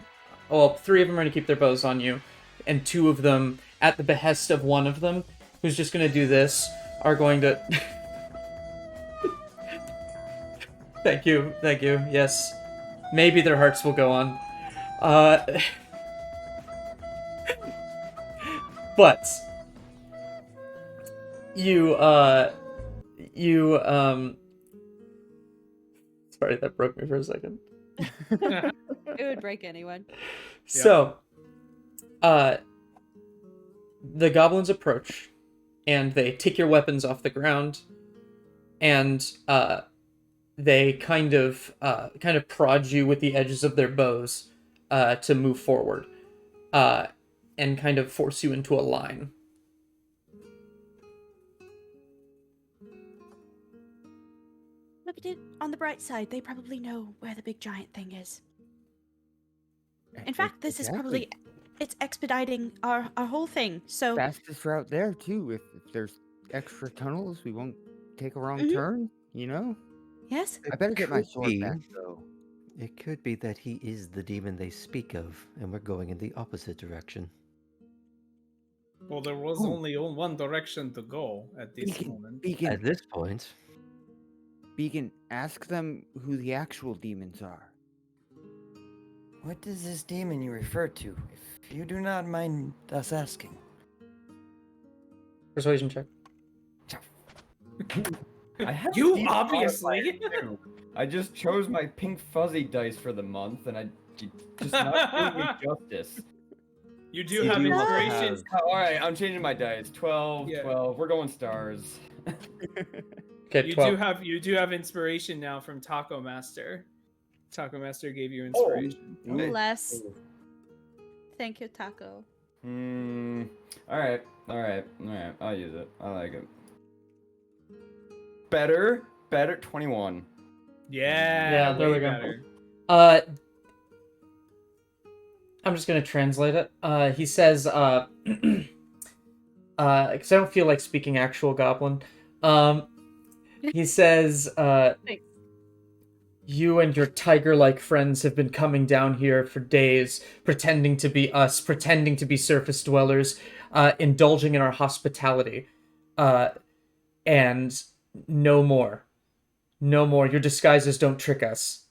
Well, three of them are gonna keep their bows on you, and two of them, at the behest of one of them, who's just gonna do this, are going to. Thank you. Yes, maybe their hearts will go on. But you sorry, that broke me for a second. It would break anyone. So, the goblins approach, and they take your weapons off the ground, and they kind of prod you with the edges of their bows to move forward, and kind of force you into a line. Look at it on the bright side. They probably know where the big giant thing is. In fact, this is probably it's expediting our whole thing. So fastest route there too. If there's extra tunnels, we won't take a wrong Mhm. turn. You know. yes, I better get my could sword be. back though. It could be that he is the demon they speak of, and we're going in the opposite direction. Well, there was only one direction to go at this moment. At this point, Beacon, ask them who the actual demons are. What is this demon you refer to? If you do not mind us asking. Persuasion check. I have You these obviously. modifiers too. I just chose my pink fuzzy dice for the month, and I just not doing me justice. You do You have do also inspiration. have- Oh, all right, I'm changing my dice. 12, Yeah. 12. We're going stars. Okay, You 12. do have inspiration now from Taco Master. Taco Master gave you inspiration. Okay. less. Thank you, Taco. All right. I'll use it. I like it. Better. 21. Yeah, there way we go. better. I'm just gonna translate it. He says, because I don't feel like speaking actual goblin. He says, Thanks. you and your tiger-like friends have been coming down here for days, pretending to be us, pretending to be surface dwellers, indulging in our hospitality. And no more. No more. Your disguises don't trick us.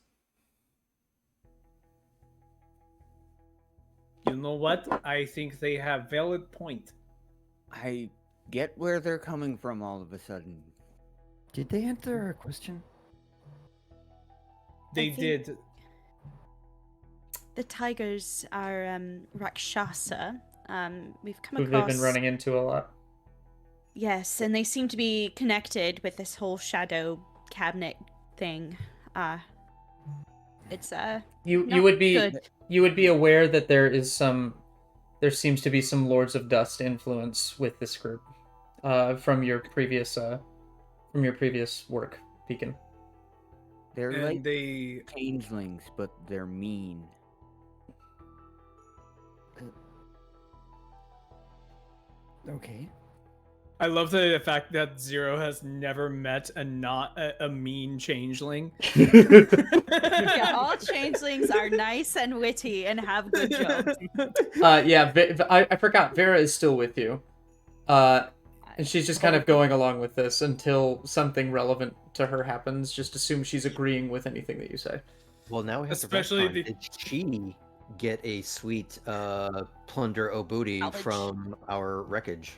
You know what? I think they have valid point. I get where they're coming from all of a sudden. Did they answer our question? They think- did. The tigers are Rakshasa. We've come Who across. they've been running into a lot. Yes, and they seem to be connected with this whole shadow cabinet thing. It's You not would be good. you would be aware that there seems to be some Lords of Dust influence with this group, from your previous work, Beacon. They're And like they changelings, but they're mean. Okay. I love the fact that Zero has never met a mean changeling. Yeah, all changelings are nice and witty and have good jokes. Yeah, I forgot. Vera is still with you. And she's just kind of going along with this until something relevant to her happens. Just assume she's agreeing with anything that you say. well, now we have Especially to retcon. Did she get a sweet plunder o booty Salvage. from our wreckage?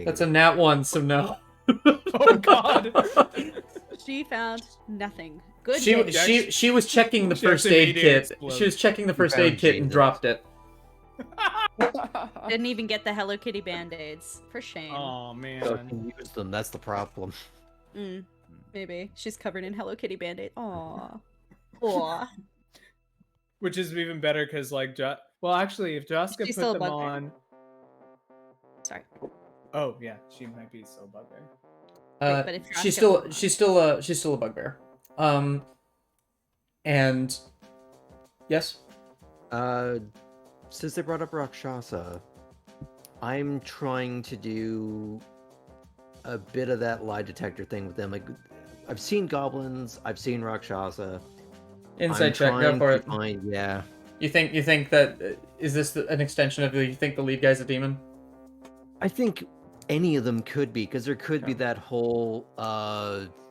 That's a nat one, so no. Oh God! She found nothing. Good. She day. she was checking the She first actually aid made it kit. explode. She was checking the first found aid kit and Jesus. dropped it. Didn't even get the Hello Kitty band-aids. For shame. Oh So man. can use them. That's the problem. Maybe. She's covered in Hello Kitty band-aid. Aw. Aw. Which is even better because like, well, actually, if Jaska She's put still a them bugbear. on, Sorry. oh yeah, she might be so bugbear. Wait, but if She's Jaska- still a bugbear. And Yes. Since they brought up Rakshasa, I'm trying to do a bit of that lie detector thing with them. Like, I've seen goblins, I've seen Rakshasa. Insight I'm check. Go trying for to it. find, yeah. You think that is this an extension of you think the lead guy's a demon? I think any of them could be, because there could be Okay. that whole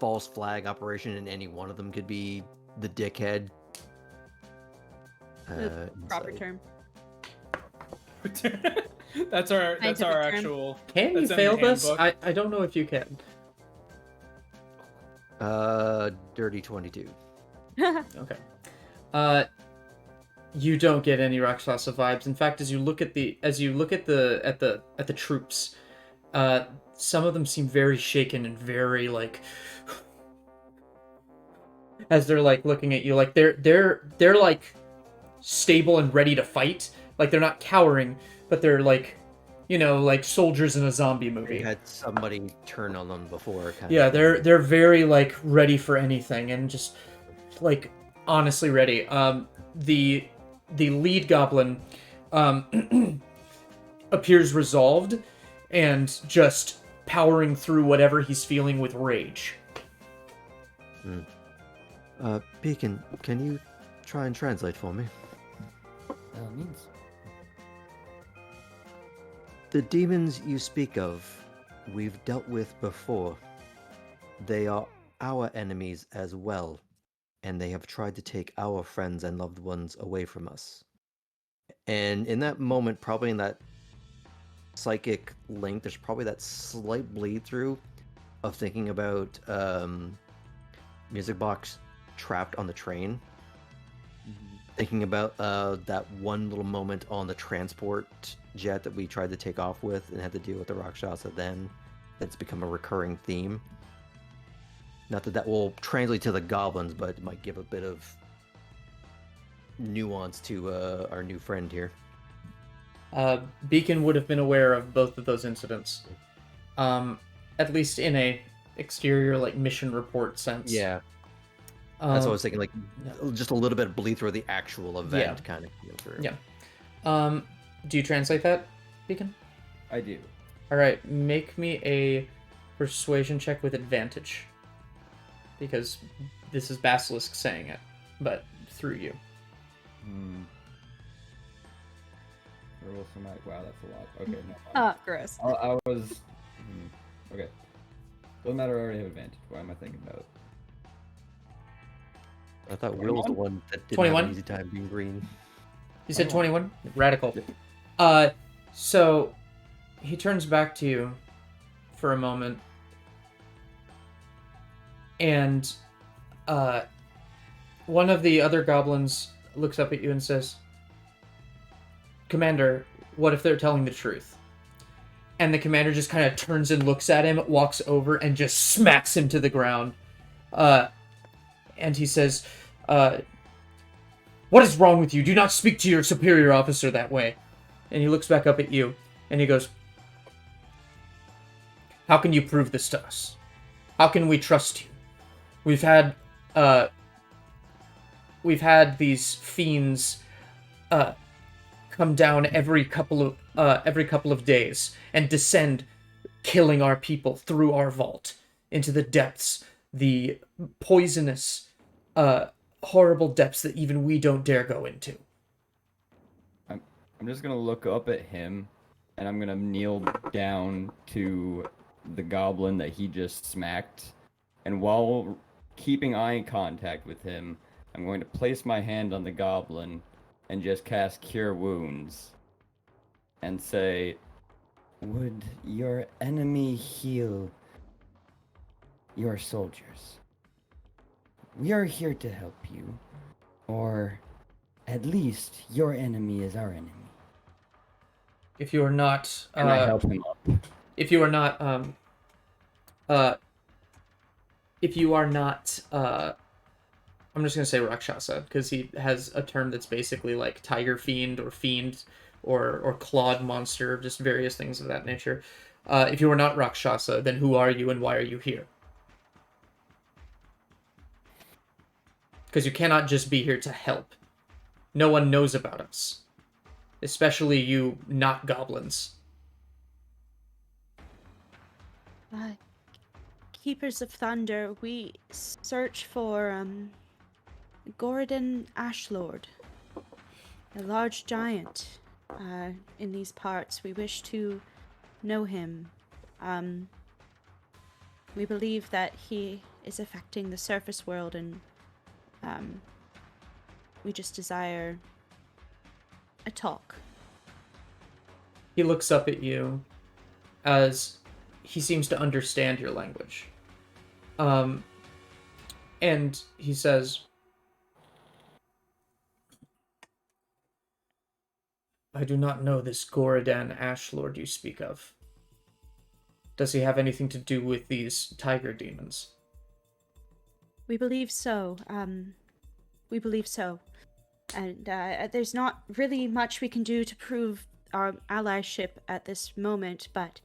false flag operation, and any one of them could be the dickhead. The proper Insight. term. That's our Scientific term. actual. Can you that's in the fail this? handbook. I don't know if you can. Dirty 22. Okay. You don't get any Rakshasa vibes. In fact, as you look at the troops, some of them seem very shaken and very like as they're like looking at you, like they're like stable and ready to fight. Like they're not cowering, but they're like, like soldiers in a zombie They movie. had somebody turn on them before. Yeah, they're very like ready for anything and just like honestly ready. The lead goblin appears resolved and just powering through whatever he's feeling with rage. Beacon, can you try and translate for me? Means. The demons you speak of, we've dealt with before. They are our enemies as well, and they have tried to take our friends and loved ones away from us. And in that moment, probably in that psychic link, there's probably that slight bleed through of thinking about Music Box trapped on the train. Thinking about that one little moment on the transport jet that we tried to take off with and had to deal with the Rakshasa then. That's become a recurring theme. Not that will translate to the goblins, but it might give a bit of nuance to our new friend here. Beacon would have been aware of both of those incidents, at least in a exterior like mission report sense. Yeah, that's what I was thinking. Like just a little bit of bleed through the actual event, kind of. Yeah. Do you translate that, Beacon? I do. All right, make me a persuasion check with advantage, because this is Basilisk saying it, but through you. Roll for my. Wow, that's a lot. Okay, no. Oh, gross. I was. Okay. Doesn't matter. I already have advantage. Why am I thinking about it? I thought Will was the one that didn't 21? have an easy time being green. You said 21? Radical. So he turns back to you for a moment, and one of the other goblins looks up at you and says, "Commander, what if they're telling the truth?" And the commander just kind of turns and looks at him, walks over, and just smacks him to the ground. And he says, "What is wrong with you? Do not speak to your superior officer that way." And he looks back up at you, and he goes, "How can you prove this to us? How can we trust you? We've had these fiends come down every couple of days and descend, killing our people through our vault into the depths, the poisonous, horrible depths that even we don't dare go into." I'm just gonna look up at him, and I'm gonna kneel down to the goblin that he just smacked, and while keeping eye contact with him, I'm going to place my hand on the goblin and just cast Cure Wounds and say, "Would your enemy heal your soldiers? We are here to help you, or at least your enemy is our enemy." If you are not, And I help him up. if you are not, I'm just gonna say Rakshasa, because he has a term that's basically like tiger fiend or clawed monster, just various things of that nature. If you are not Rakshasa, then who are you and why are you here? Because you cannot just be here to help. No one knows about us. Especially you not goblins. Keepers of Thunder, we search for, Gordon Ashlord, a large giant, in these parts. We wish to know him. We believe that he is affecting the surface world, and, we just desire a talk. He looks up at you as he seems to understand your language. And he says, I do not know this Gorodan Ashlord you speak of. Does he have anything to do with these tiger demons? We believe so. We believe so. And there's not really much we can do to prove our allyship at this moment, but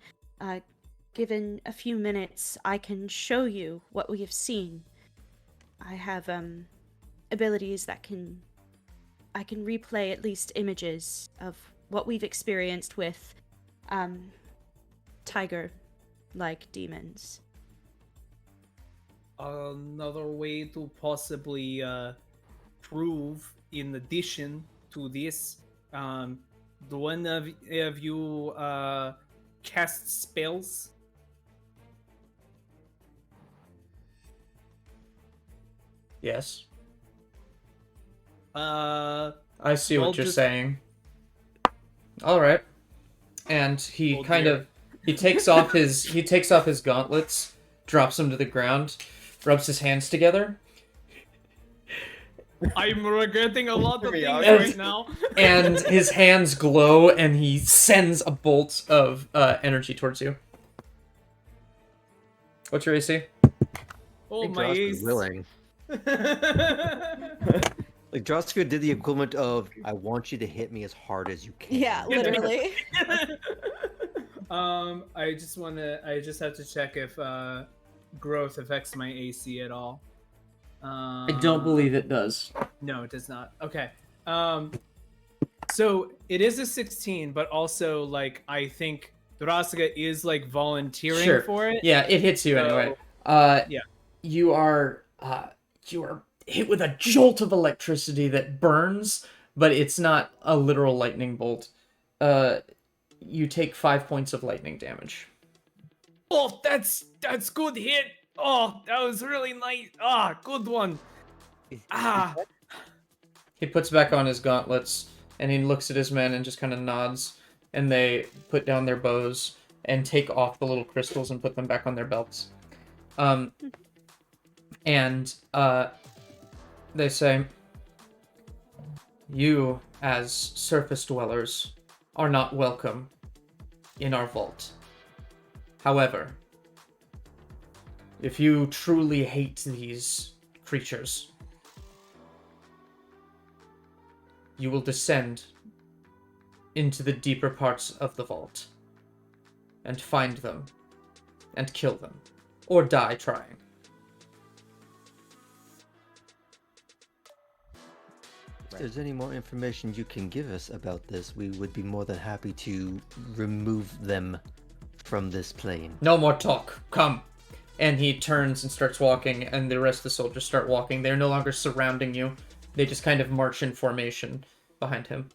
given a few minutes, I can show you what we have seen. I have abilities that I can replay at least images of what we've experienced with tiger-like demons. Another way to possibly prove, in addition to this, do one of you cast spells? Yes. Uh, I see well, what you're just- saying. All right. And he Oh, kind dear. of he takes off his gauntlets, drops them to the ground, rubs his hands together, I'm regretting a lot of Here we things are. right now. and his hands glow, and he sends a bolt of energy towards you. What's your AC? Oh, think my Josh was ace. willing. Like Droska did the equivalent of, I want you to hit me as hard as you can. Yeah, literally. I just have to check if growth affects my AC at all. I don't believe it does. No, it does not. Okay. So it is a 16, but also like I think Droska is like volunteering Sure. for it. Yeah, it hits you So, anyway. yeah. You are hit with a jolt of electricity that burns, but it's not a literal lightning bolt. You take 5 points of lightning damage. Oh, that's good hit. Oh, that was really nice. Ah, good one. Ah. He puts back on his gauntlets, and he looks at his men and just kind of nods, and they put down their bows and take off the little crystals and put them back on their belts. And they say, you, as surface dwellers, are not welcome in our vault. However, if you truly hate these creatures, you will descend into the deeper parts of the vault and find them and kill them, or die trying. If there's any more information you can give us about this, we would be more than happy to remove them from this plane. No more talk. Come. And he turns and starts walking, and the rest of the soldiers start walking. They're no longer surrounding you. They just kind of march in formation behind him.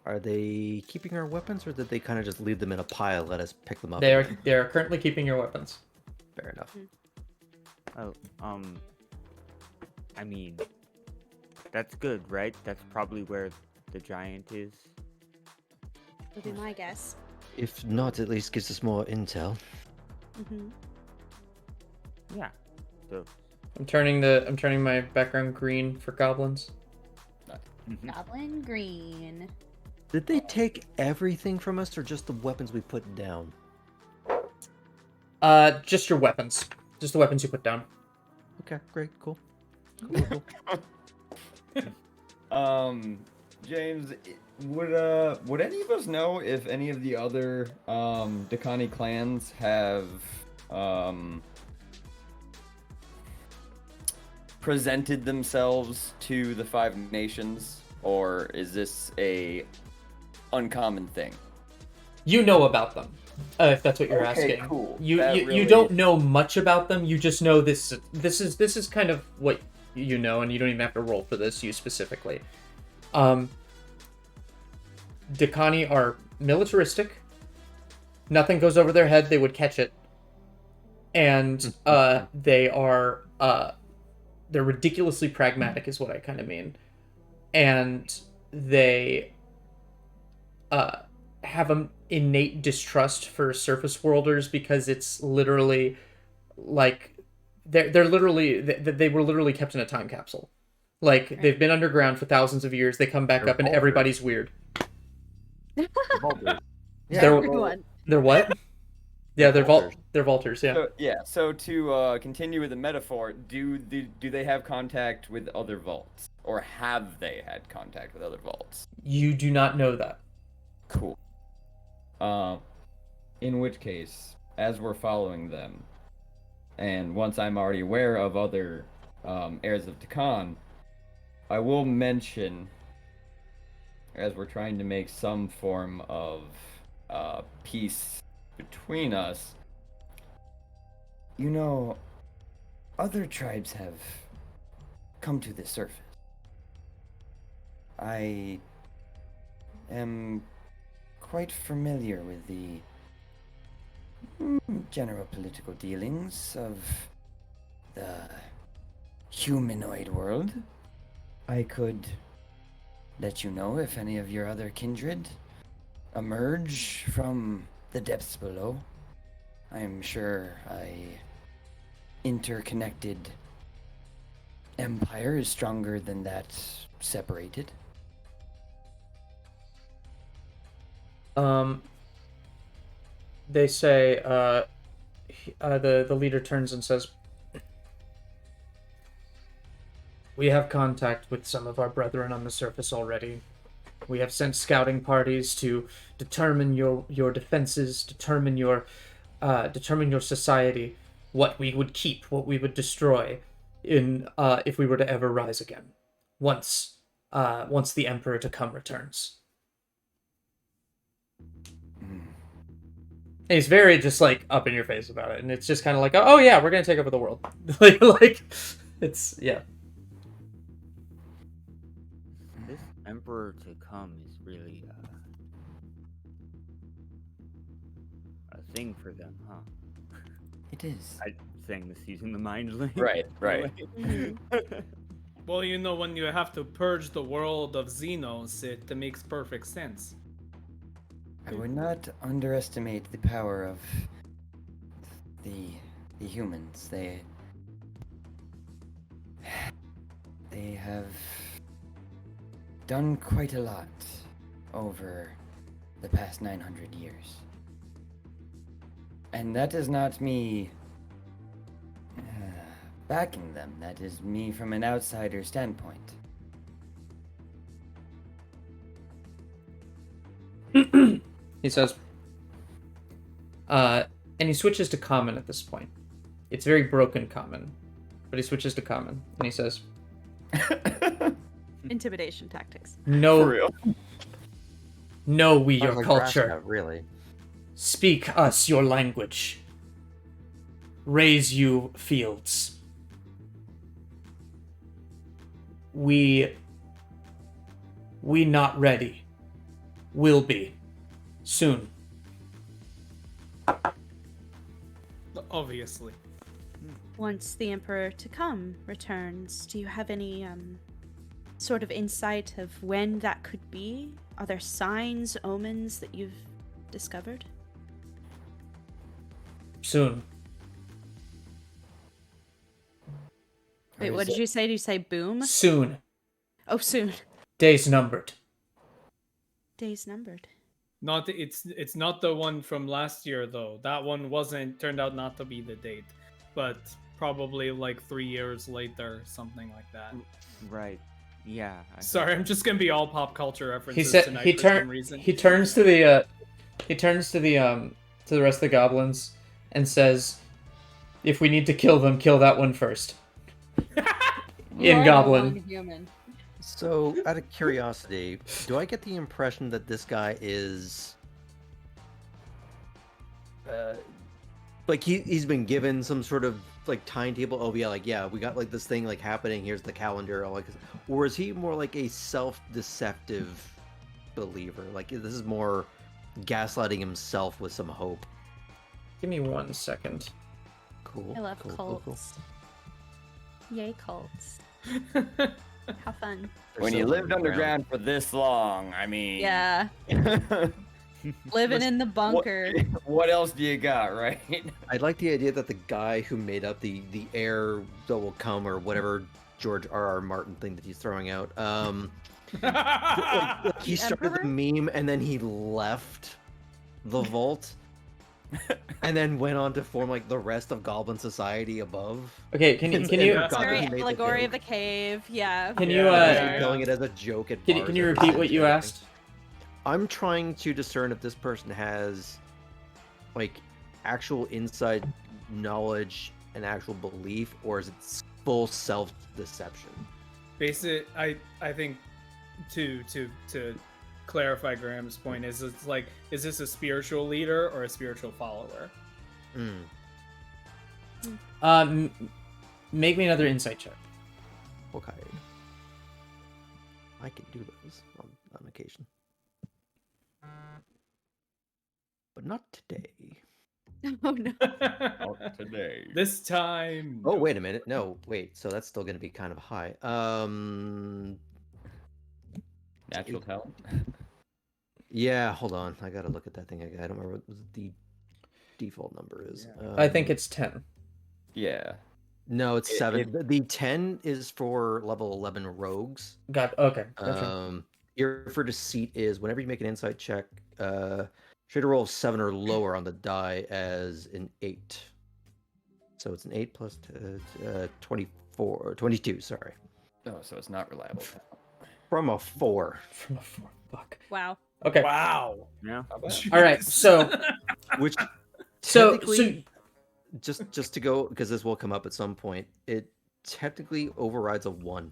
Are they keeping our weapons, or did they kind of just leave them in a pile, let us pick them up? They again? are currently keeping your weapons. Fair enough. I mean, that's good, right? That's probably where the giant is. Would be my guess. If not, at least gives us more intel. Mm-hmm. Yeah. So, I'm turning my background green for goblins. Goblin green. Did they take everything from us, or just the weapons we put down? Just your weapons. Just the weapons you put down. Okay, great, cool. James, would any of us know if any of the other Dakani clans have presented themselves to the Five Nations or is this a uncommon thing? You know about them, if that's what you're Okay, asking. cool. You That you really- don't know much about them. You just know this is kind of what you know, and you don't even have to roll for this. You specifically. Dakani are militaristic. Nothing goes over their head. They would catch it. And they are they're ridiculously pragmatic, is what I kind of mean. And they have an innate distrust for surface worlders because it's literally like they're literally they were literally kept in a time capsule. Like they've been underground for thousands of years. They come back They're up and vultures. everybody's weird. Vultures. They're- Everyone. They're what? Yeah, they're vultures. they're vultures. Yeah. So to continue with the metaphor, do they have contact with other vaults, or have they had contact with other vaults? You do not know that. Cool. In which case, as we're following them, and once I'm already aware of other heirs of Takan, I will mention, as we're trying to make some form of peace between us, you know, other tribes have come to the surface. I am quite familiar with the general political dealings of the humanoid world. I could let you know if any of your other kindred emerge from the depths below. I am sure a interconnected empire is stronger than that separated. They say, the leader turns and says, "We have contact with some of our brethren on the surface already. We have sent scouting parties to determine your defenses, determine your society, what we would keep, what we would destroy, in if we were to ever rise again, once the Emperor to come returns." And he's very just like up in your face about it, and it's just kind of like, oh yeah, we're gonna take over the world. like it's yeah. This emperor to come is really a thing for them, huh? It is. I'm saying this using the mind link. Right. Well, you know, when you have to purge the world of Xenos, it makes perfect sense. I would not underestimate the power of the humans. They have done quite a lot over the past 900 years. And that is not me backing them. That is me from an outsider standpoint. He says, and he switches to common at this point. It's very broken common, but he switches to common, and he says, Intimidation tactics. "No, For real. know we Sounds your like culture. Nebraska, really. Speak us your language. Raise you fields. We not ready. Will be. Soon." Obviously. Once the Emperor to come returns, do you have any sort of insight of when that could be? Are there signs, omens that you've discovered? Soon. Wait, what did you say? Did you say boom? Soon. Oh, soon. Days numbered. Days numbered. It's not the one from last year though. That one turned out not to be the date, but probably like 3 years later, something like that. Right. Yeah. Sorry, I'm just gonna be all pop culture references He said tonight he for some turns reason. he turns to the rest of the goblins and says, "If we need to kill them, kill that one first." In More than Goblin. one human. So, out of curiosity, do I get the impression that this guy is, like he's been given some sort of like timetable? Oh yeah, like yeah, we got like this thing like happening. Here's the calendar. All like, or is he more like a self-deceptive believer? Like this is more gaslighting himself with some hope. Give me 1 second. Cool. I love cool, cults. Yay, cults. How fun. They're When so you lived underground. underground for this long, I mean. Yeah. Living in the bunker. What else do you got, right? I like the idea that the guy who made up the air that will come or whatever George R.R. Martin thing that he's throwing out, like, he started the Emperor? meme and then he left the vault and then went on to form like the rest of Goblin Society above. Okay, can you And Yeah. forgot that Very he made the allegory of joke. the cave. Yeah. Can Yeah, you yeah, Telling it as a joke at can bars you and repeat what you everything. asked? I'm trying to discern if this person has like actual inside knowledge and actual belief, or is it full self-deception? I think to clarify Graham's point is it's like, is this a spiritual leader or a spiritual follower? Make me another insight check. Okay. I can do those on occasion. But not today. Oh no. Not today. This time. Oh, wait a minute. No, wait. So that's still going to be kind of high. Natural talent. Yeah, hold on. I got to look at that thing again. I don't remember what the default number is. I think it's 10. Yeah. No, it's it- 7. The 10 is for level 11 rogues. Okay. Gotcha. Your for deceit is whenever you make an insight check, should roll 7 or lower on the die as an 8. So it's an 8 plus 24, 22, sorry. Oh, so it's not reliable. From a 4. From a 4. Fuck. Wow. Okay. Wow. Yeah. How about- All right. So Which so technically, just to go, because this will come up at some point, it technically overrides a 1.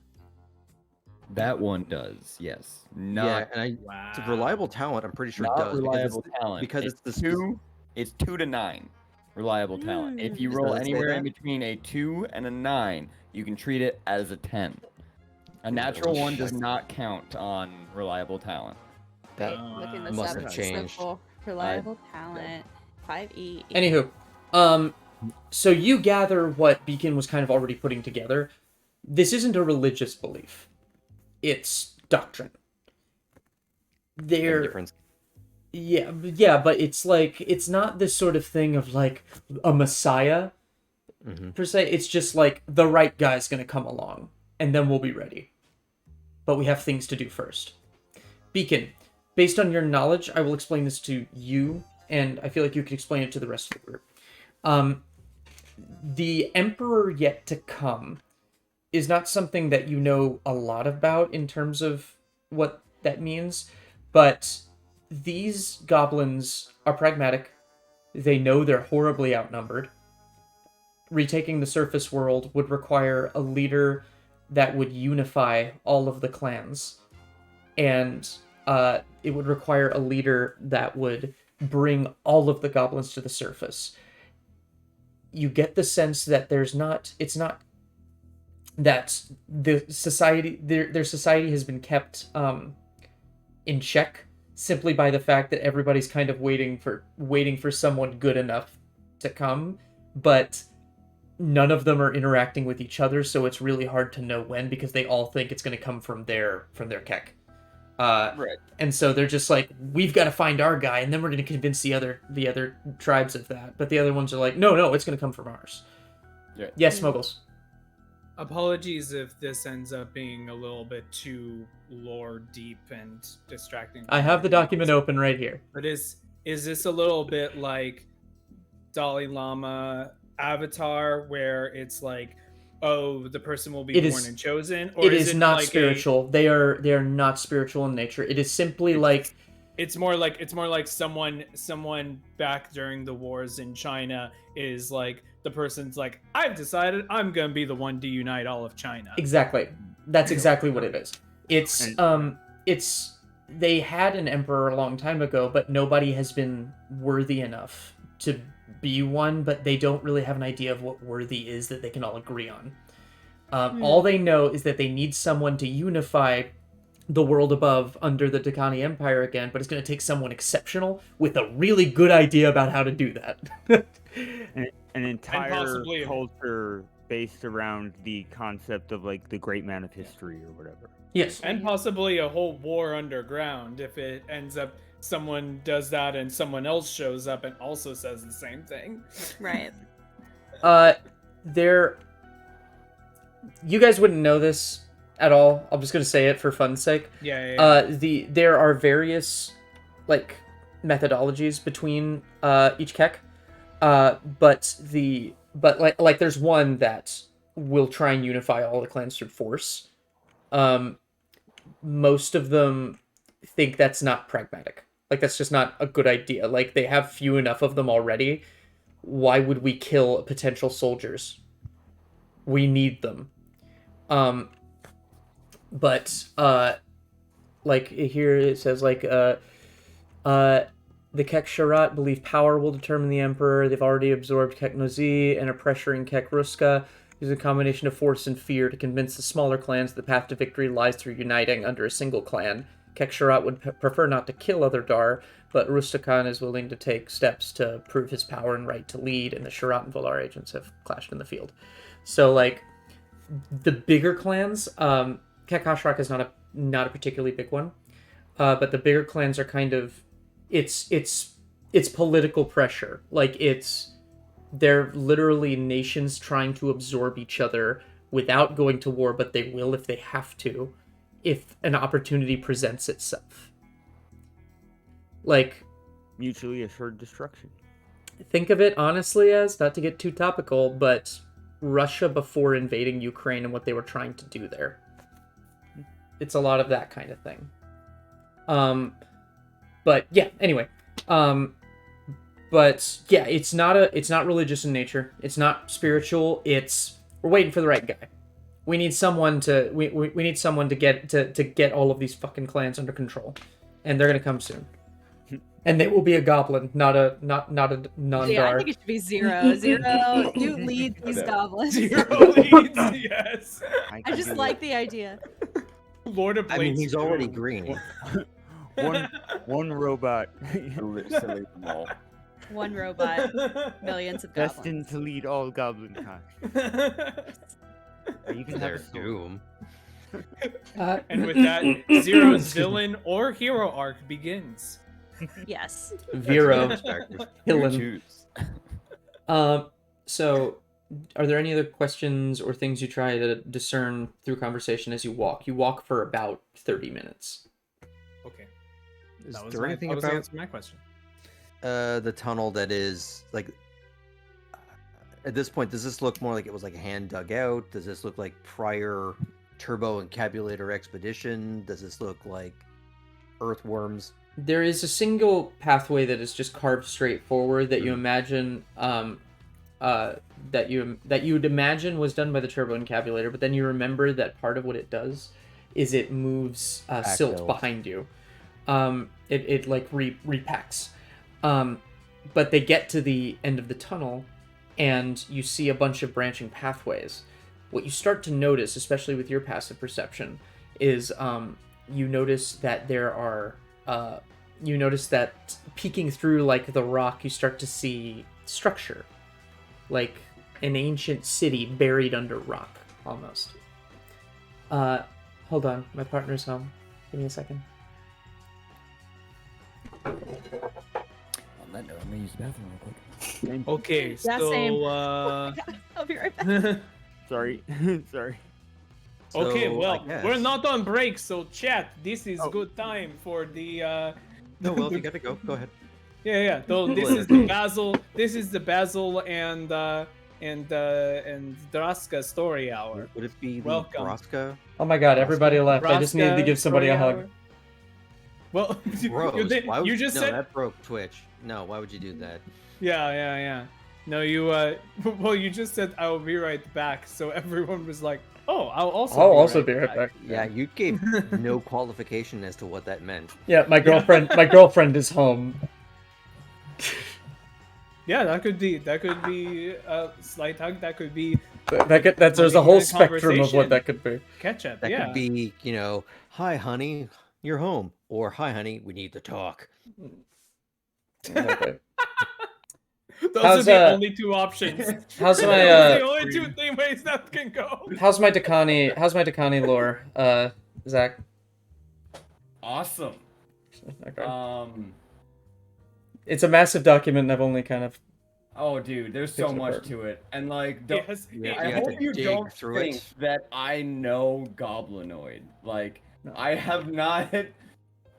That one does, yes. Yeah, Not, and Wow. it's a reliable talent, I'm pretty sure it not does. reliable talent. because it's the 2. It's 2 to 9. Reliable talent. If you Does roll it say anywhere in that? between a 2 and a 9, you can treat it as a 10. A natural one does not count on reliable talent. That Looking this must up. have It's changed. simple. Reliable talent. 5e. anywho, so you gather what Beacon was kind of already putting together. This isn't a religious belief. It's doctrine. They're difference. yeah, but it's like it's not this sort of thing of like a messiah Mhm. per se. It's just like the right guy's gonna come along, and then we'll be ready. But we have things to do first. Beacon, based on your knowledge, I will explain this to you, and I feel like you could explain it to the rest of the group. The Emperor yet to come is not something that you know a lot about in terms of what that means, but these goblins are pragmatic. They know they're horribly outnumbered. Retaking the surface world would require a leader that would unify all of the clans, and it would require a leader that would bring all of the goblins to the surface. You get the sense that it's not that the society, their society has been kept in check simply by the fact that everybody's kind of waiting for someone good enough to come, but none of them are interacting with each other, so it's really hard to know when, because they all think it's going to come from their kek. Right. And so they're just like, we've got to find our guy, and then we're going to convince the other tribes of that. But the other ones are like, no, it's going to come from ours. Yeah. Yes, Moguls. Apologies if this ends up being a little bit too lore deep and distracting. I have the document open right here. But is this a little bit like Dalai Lama Avatar, where it's like, oh, the person will be It born is- and chosen, or It is not like spiritual. They are not spiritual in nature. It is simply like It's more like someone back during the wars in China is like, the person's like, I've decided I'm gonna be the one to unite all of China. exactly. That's exactly what it is. It's it's they had an emperor a long time ago, but nobody has been worthy enough to be one, but they don't really have an idea of what worthy is that they can all agree on. All they know is that they need someone to unify the world above under the Dakani Empire again, but it's going to take someone exceptional with a really good idea about how to do that. An entire possibly- culture based around the concept of like the great man of history or whatever. Yes. And possibly a whole war underground if it ends up someone does that and someone else shows up and also says the same thing. Right. There... You guys wouldn't know this at all. I'm just going to say it for fun's sake. Yeah. There are various, like, methodologies between each Kek. But there's one that will try and unify all the clans through force. Most of them think that's not pragmatic. Like, that's just not a good idea. Like, they have few enough of them already. Why would we kill potential soldiers? We need them. Like, here it says, like, the Kek Sharat believe power will determine the Emperor. They've already absorbed Kek Nozi and are pressuring Kek Ruska. Using a combination of force and fear to convince the smaller clans the path to victory lies through uniting under a single clan. Kek Sharat would prefer not to kill other Dar, but Rustakan is willing to take steps to prove his power and right to lead, and the Sharat and Volar agents have clashed in the field. So, like, the bigger clans, Kek Hashrak is not a particularly big one, but the bigger clans are kind of, it's political pressure. Like, they're literally nations trying to absorb each other without going to war, but they will if they have to, if an opportunity presents itself. Like, Mutually assured destruction. think of it honestly as, not to get too topical, but Russia before invading Ukraine and what they were trying to do there. It's a lot of that kind of thing. But yeah, anyway. But yeah, it's not religious in nature. It's not spiritual. We're waiting for the right guy. We need someone to we need someone to get all of these fucking clans under control, and they're gonna come soon. And they will be a goblin, not a non-Dar. Yeah, I think it should be Zero. Zero, you lead these goblins. Zero leads, yes. I just like the idea. Lord of I mean, Blades he's 2. already green. one robot Literally them all. One robot, millions of goblins. destined to lead all goblin kind. You can have Their a sword. doom. And with that, Zero's villain or hero arc begins. Yes. Vero, Perspective. You Hillen. choose. So, are there any other questions or things you try to discern through conversation as you walk? You walk for about 30 minutes. Okay. Is That was there anything that was the about answer to my question. the tunnel that is like? At this point, does this look more like it was like hand dug out? Does this look like prior turbo encabulator expedition? Does this look like earthworms? There is a single pathway that is just carved straight forward that you imagine that you would imagine was done by the turbo encabulator, but then you remember that part of what it does is it moves silt Backfills. behind you. It like repacks. But they get to the end of the tunnel and you see a bunch of branching pathways. What you start to notice, especially with your passive perception, is you notice that there are you notice that peeking through like the rock, you start to see structure, like an ancient city buried under rock, almost. Hold on, my partner's home. Give me a second. On that note, I'm gonna use the bathroom real quick. Okay, Yeah, so same. I'll be right back. Sorry, sorry. okay, So, well, I we're guess- not on break, so chat. This is Oh. good time for the No, well, if you got to go, go ahead. yeah. So this is the Basil. This is the Basil and Draska story hour. Would it be the Welcome. Braska? Oh my god, everybody left. I just needed to Draska give somebody a story hug. hour. Well, Rose, why would you just no, said that broke Twitch. No, why would you do that? yeah. No, you well, you just said I will be right back, so everyone was like, Oh, I'll I'll also be right back. Yeah, you gave no qualification as to what that meant. Yeah, my girlfriend is home. Yeah, that could be a slight hug. That could be There's a Having whole a spectrum of what conversation. that could be. ketchup. That Yeah. could be, hi, honey, you're home. Or, hi, honey, we need to talk. Okay. Those How's, are the uh, only two options. how's Those my, are the only two ways that can go. How's my Dakani lore, Zach? Awesome. Okay. It's a massive document, and I've only kind of. Oh, dude, there's so Picture much part. to it, and like, don't, Yes, Yeah, I you have hope to you dig don't through think it. that I know Goblinoid. Like, No. I have not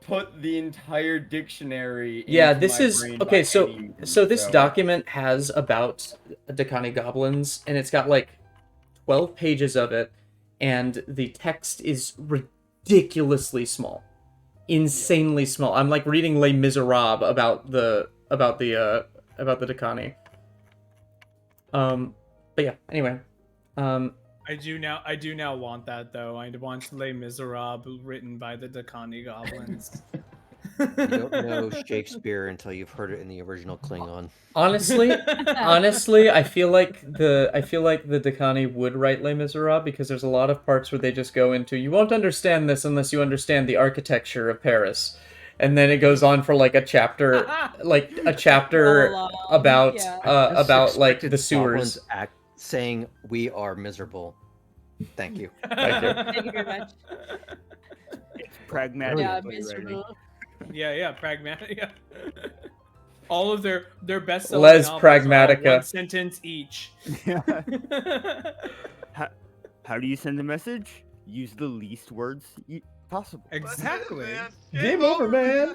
put the entire dictionary. Yeah, into this my is brain okay. by So, any means, so this document has about Dakani goblins, and it's got like 12 pages of it, and the text is ridiculously small, insanely small. I'm like reading Les Miserables about the Dakani. But yeah. Anyway, I do now want that though. I want Les Miserables written by the Dakani goblins. You don't know Shakespeare until you've heard it in the original Klingon. honestly, I feel like the Dakani would write Les Miserables because there's a lot of parts where they just go into, you won't understand this unless you understand the architecture of Paris, and then it goes on for like a chapter, Oh, about yeah. about like the Goblins sewers. saying we are miserable. Thank you. Thank you. Thank you very much. It's pragmatic. Yeah, playwriting. miserable. Yeah, pragmatic. Yeah. All of their best Les novels are all Pragmatica. one sentence each. How do you send a message? Use the least words possible. Exactly. Game over, man.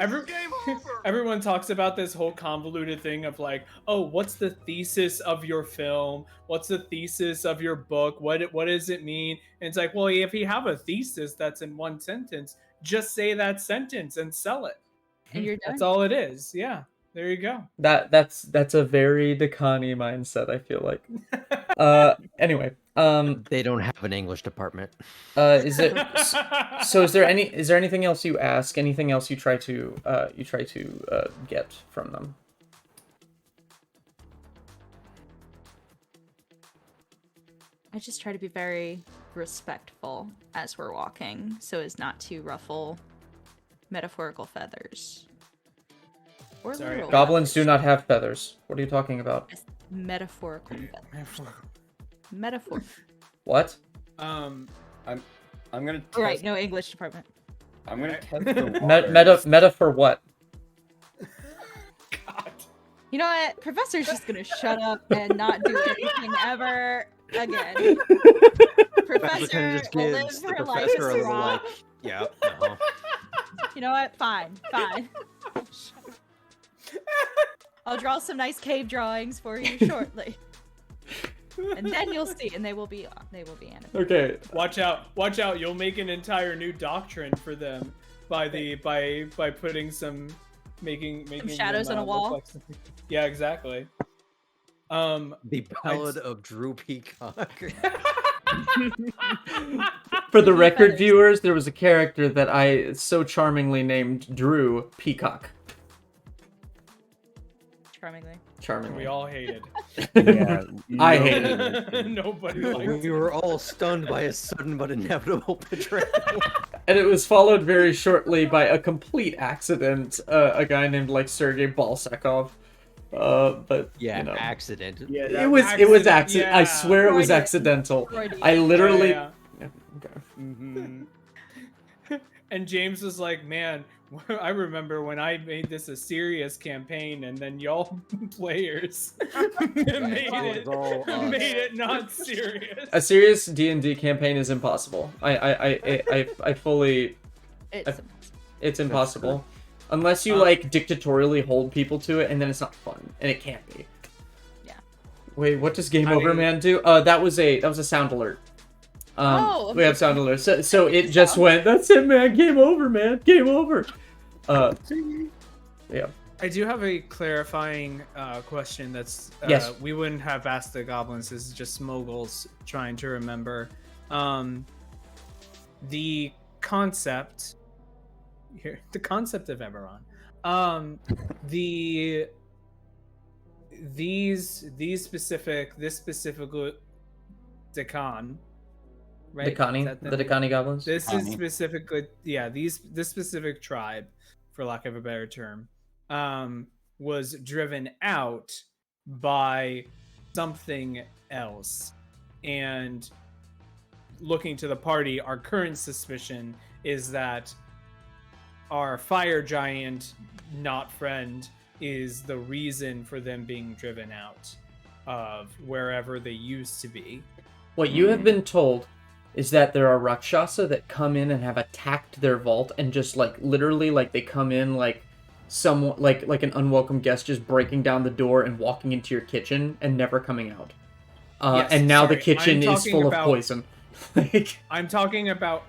Everyone talks about this whole convoluted thing of like, oh, what's the thesis of your film? What's the thesis of your book? What does it mean? And it's like, well, if you have a thesis that's in one sentence, just say that sentence and sell it. And you're done. That's all it is. Yeah. There you go. That's a very Dakani mindset, I feel like. Anyway, They don't have an English department. is it so? Is there anything else you ask? Anything else you try to get from them? I just try to be very respectful as we're walking, so as not to ruffle metaphorical feathers. Or Sorry. literal Goblins do feathers. not have feathers. What are you talking about? Metaphorical feathers. Metaphor. What? I'm gonna test, Right, no English department. I'm gonna test the Meta for what? God. You know what? Professor's just gonna shut up and not do anything ever again. Professor kind of just will gives live the her life professor a little raw. like, yeah. Uh-huh. You know what? Fine. I'll draw some nice cave drawings for you shortly. And then you'll see, and they will be animated. Okay. Watch out. You'll make an entire new doctrine for them by putting some making shadows them, on a wall? look like yeah, exactly. The Ballad of Drew Peacock. For the Drew record, feathers. viewers, there was a character that I so charmingly named Drew Peacock. Charmingly. Charmingly. We all hated. Yeah, I no- hate it. Nobody liked We were all stunned by a sudden but inevitable betrayal. And it was followed very shortly by a complete accident, a guy named like Sergei Balsakov. But Yeah, you know, accident. Yeah, it was accident. accident, I yeah. swear it was Freudian. accidental. Freudian. I literally. Yeah. Yeah, okay. Mhm. And James was like, man, I remember when I made this a serious campaign and then y'all players made It was all us. it not serious. A serious D&D campaign is impossible. I fully. It's It's impossible. Unless you like dictatorially hold people to it, and then it's not fun, and it can't be. Yeah. Wait, what does Game I Over mean- Man do? That was a sound alert. Oh, We have sound alerts. So it just went. That's it, man. Game over, man. Game over. Yeah. I do have a clarifying question that's Yes. we wouldn't have asked the goblins. This is just moguls trying to remember. The concept here, the concept of Eberron, the this specific Decan, right? Is Dakani, that the Dakani goblins. This is Dakani. specifically, yeah, this specific tribe, for lack of a better term, was driven out by something else. And looking to the party, our current suspicion is that our fire giant, not friend, is the reason for them being driven out of wherever they used to be. What you have been told is that there are Rakshasa that come in and have attacked their vault and just like literally like they come in like someone like an unwelcome guest just breaking down the door and walking into your kitchen and never coming out. Yes, And now the sorry, kitchen I'm is talking full of about- poison. Like, I'm talking about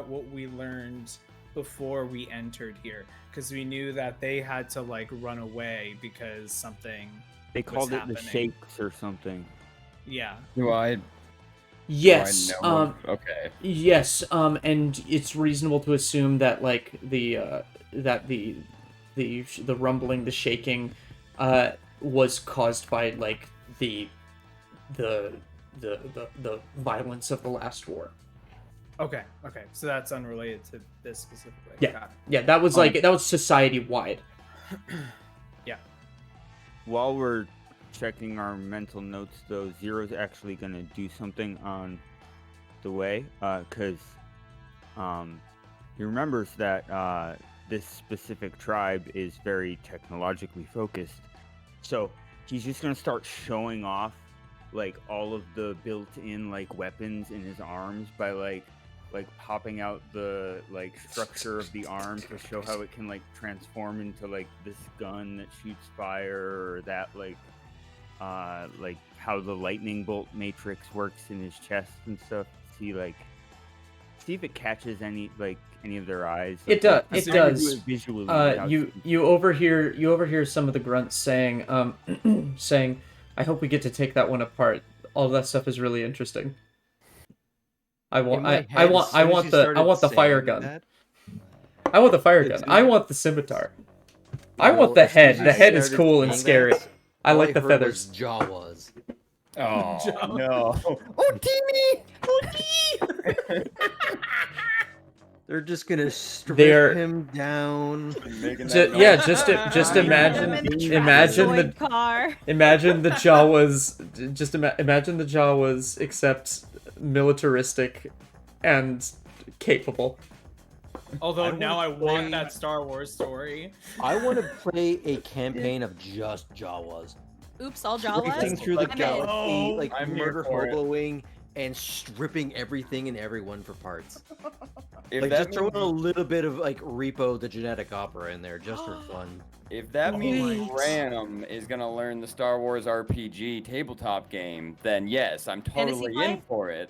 what we learned before we entered here, because we knew that they had to like run away because something. They called it the happening. Shakes or something. Yeah. Do I? yes, Do I know of- okay. yes, and it's reasonable to assume that like the rumbling, the shaking, was caused by like the violence of the last war. Okay. So that's unrelated to this specifically. Yeah. Got it. Yeah, that was like that was society wide. While we're checking our mental notes, though, Zero's actually gonna do something on the way, because he remembers that this specific tribe is very technologically focused. So he's just gonna start showing off like all of the built-in like weapons in his arms by like popping out the like structure of the arm to show how it can like transform into like this gun that shoots fire, or that like how the lightning bolt matrix works in his chest and stuff. See if it catches any of their eyes. It does. I'm It trying to do does. it visually without You overhear some of the grunts saying saying, "I hope we get to take that one apart. All that stuff is really interesting. I want the fire gun. I want the fire gun. I want the scimitar. I want the head. The head is cool and scary. I like the feathers. Jawas. Oh Joe. no! Oh, Timmy! They're just gonna strip They're- him down. Making that Yeah, noise. just Put them imagine in the imagine Trapezoid the car. imagine the Jawas. Just imagine the Jawas, except militaristic and capable. Although I now I would want play- that Star Wars story. I want to play a campaign of just Jawas. Oops, all Racing Jawas. through the I'm in. galaxy, Oh, like I'm here murder for it. hoboing and stripping everything and everyone for parts. If Like that just throwing means- a little bit of like Repo the Genetic Opera in there just for fun. If that means Please. Ram is gonna learn the Star Wars RPG tabletop game, then yes, I'm Fantasy totally play? in for it.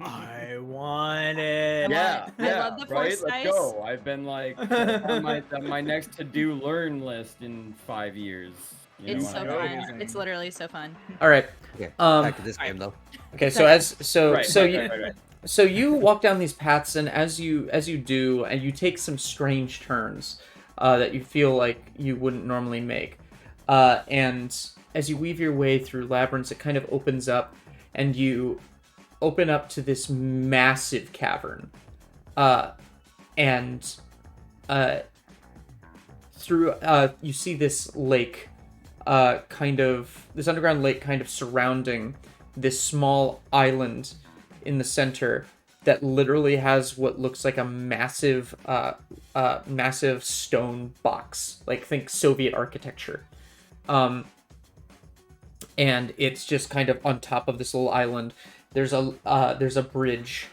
I want it. Yeah, I yeah, love the right. Force Let's dice. go. I've been like that's on my next to-do learn list in 5 years. You It's know, so I- know. fun. Amazing. It's literally so fun. All right. Okay, Um, back to this game though. Okay. So as so Right, so right, you right. so you walk down these paths, and as you do, and you take some strange turns that you feel like you wouldn't normally make. And as you weave your way through labyrinths, it kind of opens up, and you open up to this massive cavern. And through you see this lake, this underground lake kind of surrounding this small island in the center that literally has what looks like a massive stone box, like think Soviet architecture. And it's just kind of on top of this little island. There's a bridge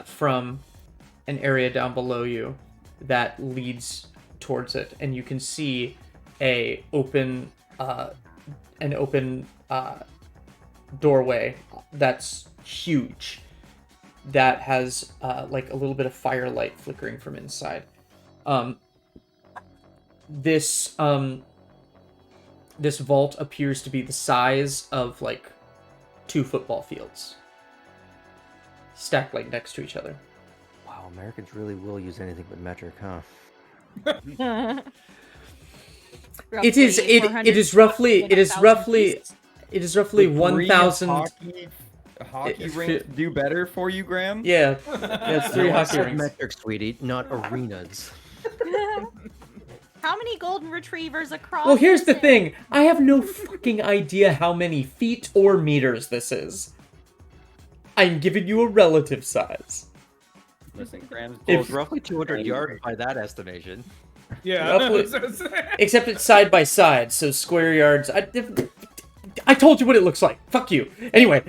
from an area down below you that leads towards it, and you can see an open doorway that's huge, that has like a little bit of firelight flickering from inside. This vault appears to be the size of like 2 football fields. stacked like next to each other. Wow, Americans really will use anything but metric, huh? It is roughly 1,000. Hockey rinks do better for you, Graham? Yeah, it's 3 I hockey said rinks. metric, sweetie, not arenas. How many golden retrievers across? Well, here's the this thing. I have no fucking idea how many feet or meters this is. I'm giving you a relative size. Listen, Graham's Well, If- it's roughly 200 yards by that estimation. Yeah. Roughly- Except it's side by side, so square yards. I told you what it looks like. Fuck you. Anyway,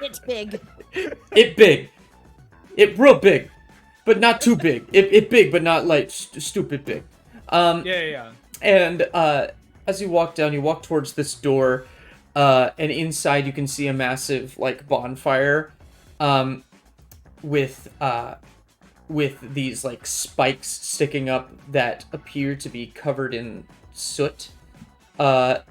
It's big. it big. It real big. But not too big. It big, but not like stupid big. Yeah. And as you walk down, you walk towards this door, and inside you can see a massive like bonfire, with these like spikes sticking up that appear to be covered in soot, but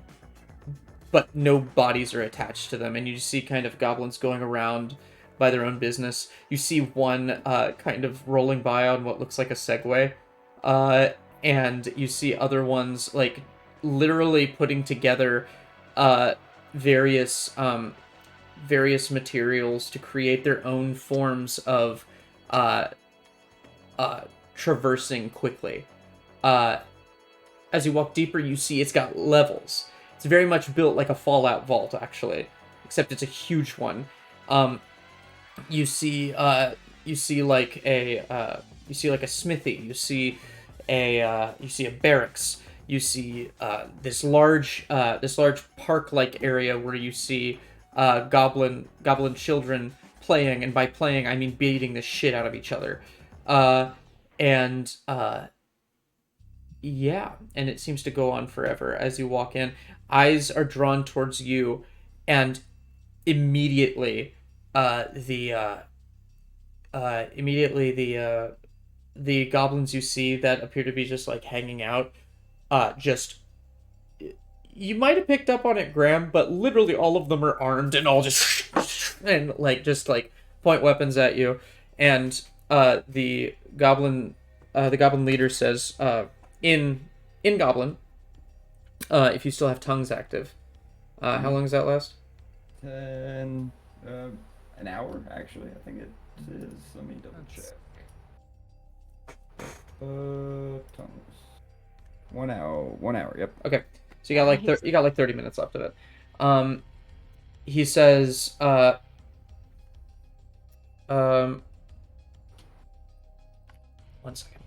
no bodies are attached to them, and you see kind of goblins going around by their own business. You see one kind of rolling by on what looks like a Segway, and you see other ones like literally putting together various materials to create their own forms of traversing quickly. As you walk deeper, you see it's got levels. It's very much built like a Fallout vault, actually, except it's a huge one. You see like a smithy. You see a barracks. You see this large park-like area where you see goblin children playing, and by playing I mean beating the shit out of each other. Yeah, and it seems to go on forever as you walk in. Eyes are drawn towards you, and immediately the goblins you see that appear to be just like hanging out, you might have picked up on it, Graham, but literally all of them are armed and all just and just point weapons at you. And the goblin leader says in Goblin, if you still have tongues active. How long does that last? An hour, actually. I think it is. Let me double check. Tongues. 1 hour. 1 hour. Yep. Okay, so you got you got like 30 minutes left of it. He says, one second.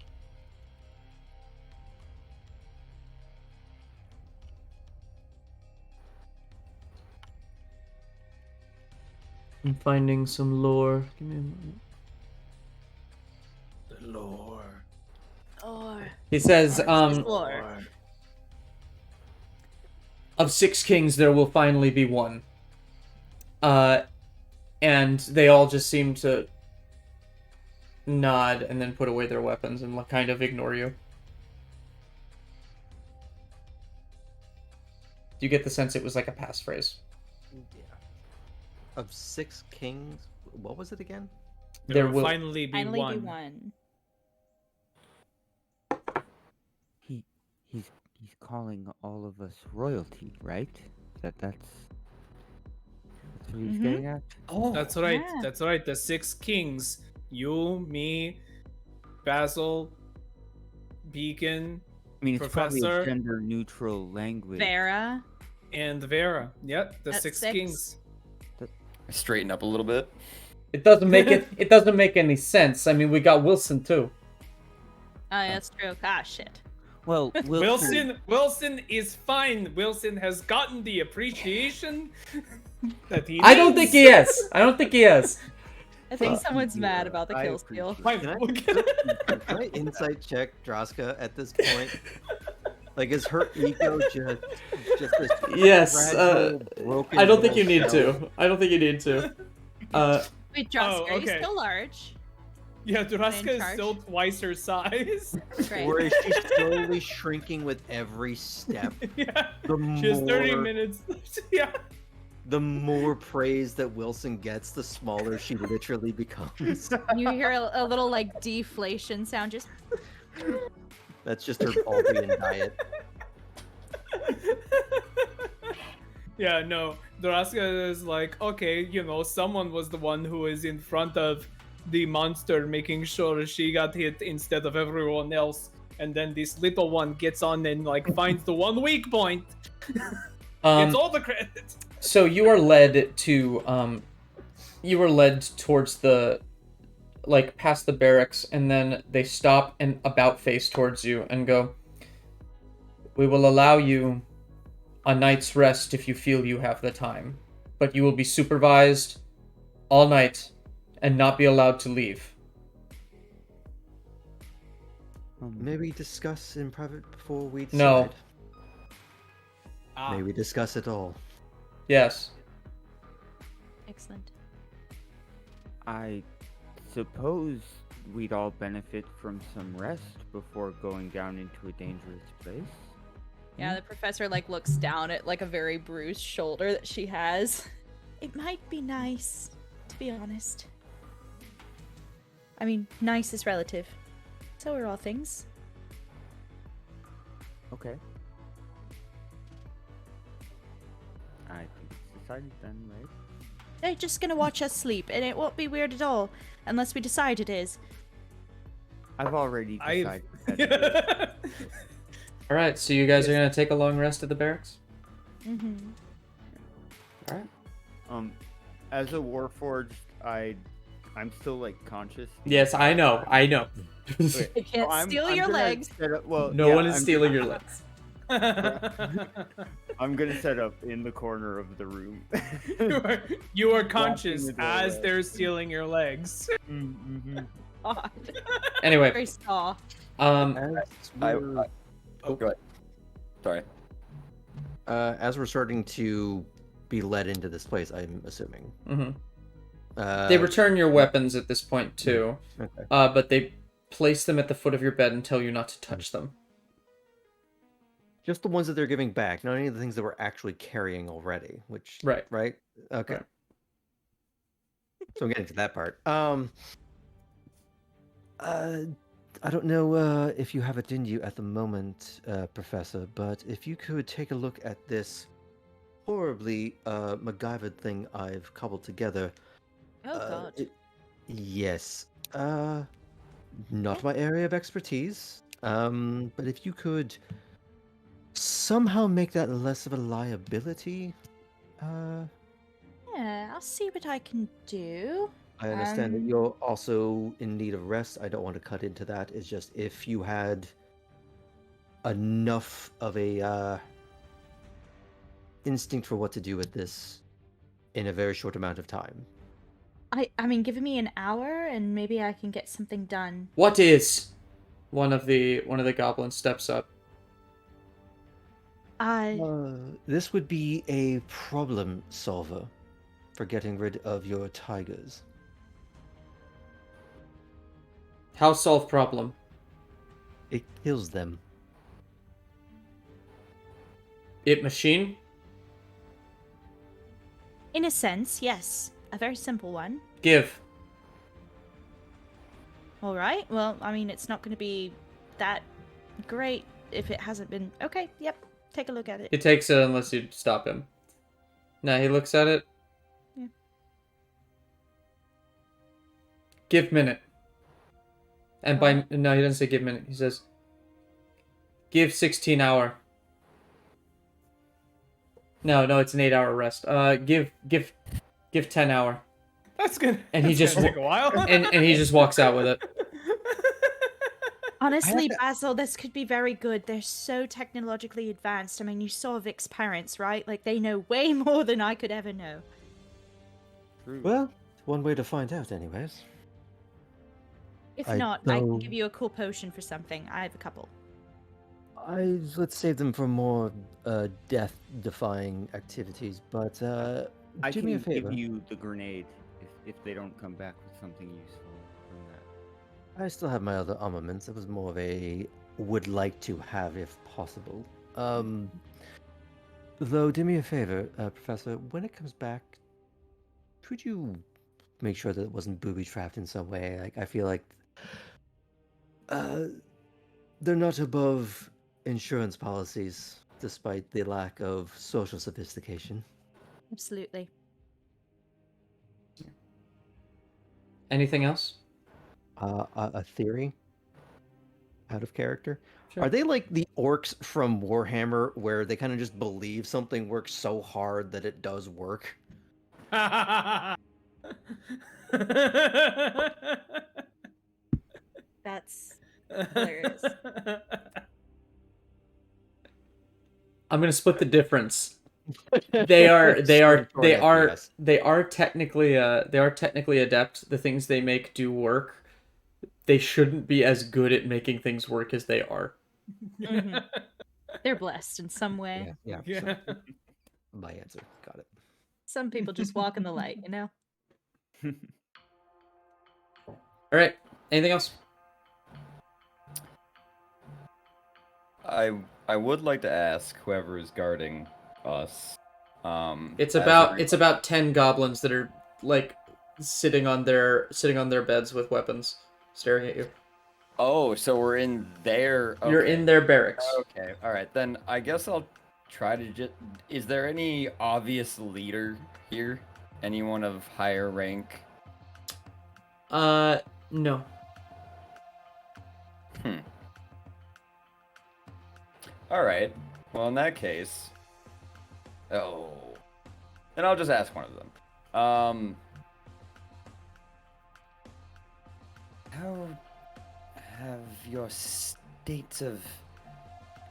I'm finding some lore. Give me a moment. The lore. He says, Lore. of 6 kings there will finally be one. And they all just seem to nod and then put away their weapons and kind of ignore you. Do you get the sense it was like a passphrase? Yeah. Of 6 kings, what was it again? There will finally be Finally one. be one. He's calling all of us royalty, right? That's what he's getting at. Oh, That's right. Yeah. That's right. The 6 kings. You, me, Basil, Beacon, I mean, it's probably Professor? a gender-neutral language. Vera. and Vera. Yep, the That's 6 6. kings. straighten up a little bit. It doesn't make it doesn't make any sense. I mean, we got Wilson too. Oh, yeah, that's true. Ah, shit. Well, Wilson is fine. Wilson has gotten the appreciation that he I don't think needs. he is. I don't think he is. I think Fuck someone's you, mad about the I kill steal. appreciate Fine, Can I insight check Droska at this point? Like, is her ego just this Yes. fragile, broken I don't think you little need shell? to. I don't think you need to. Wait, Josh, Oh, are you okay. still large? Yeah, Duraska is charge? still twice her size. Great. Or is she slowly shrinking with every step? Yeah, The she has 30 more- minutes. Yeah. the more praise that Wilson gets, the smaller she literally becomes. You hear a little like deflation sound, just That's just her Baldrian diet. Yeah, no. Daraska is like, okay, someone was the one who is in front of the monster, making sure she got hit instead of everyone else. And then this little one gets on and like finds the one weak point. It's all the credit. So you are led to towards the, like, past the barracks, and then they stop and about face towards you and go, "We will allow you a night's rest if you feel you have the time, but you will be supervised all night and not be allowed to leave." Maybe discuss in private before we decide. No. Maybe discuss it all. Yes. excellent. I suppose we'd all benefit from some rest before going down into a dangerous place. Yeah, the professor like looks down at like a very bruised shoulder that she has. It might be nice, to be honest. I mean, nice is relative. So are all things. Okay. I think it's decided then, right? They're just gonna watch us sleep, and it won't be weird at all, unless we decide it is. I've already decided that it is. All right, so you guys are gonna take a long rest at the barracks. Mm-hmm. All right. As a Warforged, I'm still like conscious. Yes, I know. Okay, They can't so steal I'm your gonna legs. set up- well, No yeah, one is stealing your legs. I'm gonna set up in the corner of the room. you are conscious the door as away. they're stealing your legs. Mm-hmm. God. Anyway, Very saw. Oh, go ahead. Sorry. As we're starting to be led into this place, I'm assuming. they return your weapons at this point too, Okay. but they place them at the foot of your bed and tell you not to touch them. Just the ones that they're giving back, not any of the things that we're actually carrying already. Which Right. Right. Okay. Right. So I'm getting to that part. I don't know if you have it in you at the moment, Professor, but if you could take a look at this horribly MacGyvered thing I've cobbled together. Oh God. Yes. Not my area of expertise. But if you could somehow make that less of a liability. Yeah, I'll see what I can do. I understand that you're also in need of rest. I don't want to cut into that. It's just if you had enough of a instinct for what to do with this in a very short amount of time. I mean, give me an hour and maybe I can get something done. What is? One of the goblins steps up. This would be a problem solver for getting rid of your tigers. How solve problem? It kills them. It machine? In a sense, yes. A very simple one. Give. All right. Well, I mean, it's not going to be that great if it hasn't been. Okay. Yep. Take a look at it. He takes it unless you stop him. Now he looks at it. Yeah. Give minute. And no, he doesn't say give minute. He says, give 16 hour. No, it's an 8-hour rest. Give 10 hour. That's good. And he just take a while. and he just walks out with it. Honestly, Basil, this could be very good. They're so technologically advanced. I mean, you saw Vic's parents, right? Like, they know way more than I could ever know. True. Well, one way to find out, anyways. If I not, I can don't- give you a cool potion for something. I have a couple. Let's save them for more death-defying activities. But I do can me a favor. give you the grenade if they don't come back with something useful from that. I still have my other armaments. It was more of a would like to have if possible. Though, do me a favor, Professor. When it comes back, could you make sure that it wasn't booby trapped in some way? Like, I feel like uh, they're not above insurance policies, despite the lack of social sophistication. Absolutely. Anything else? A theory out of character. Sure. Are they like the orcs from Warhammer, where they kind of just believe something works so hard that it does work? That's hilarious. I'm gonna split the difference. They are technically adept. The things they make do work. They shouldn't be as good at making things work as they are. Mhm. They're blessed in some way. Yeah. Yeah. My answer. Got it. Some people just walk in the light, you know? All right. Anything else? I would like to ask whoever is guarding us. It's as about 10 goblins that are like sitting on their beds with weapons, staring at you. Oh, so we're in there. You're Okay. in their barracks. Okay, all right. Then I guess I'll try to just. Is there any obvious leader here? Anyone of higher rank? No. All right. Well, in that case. Oh. Then I'll just ask one of them. How have your states of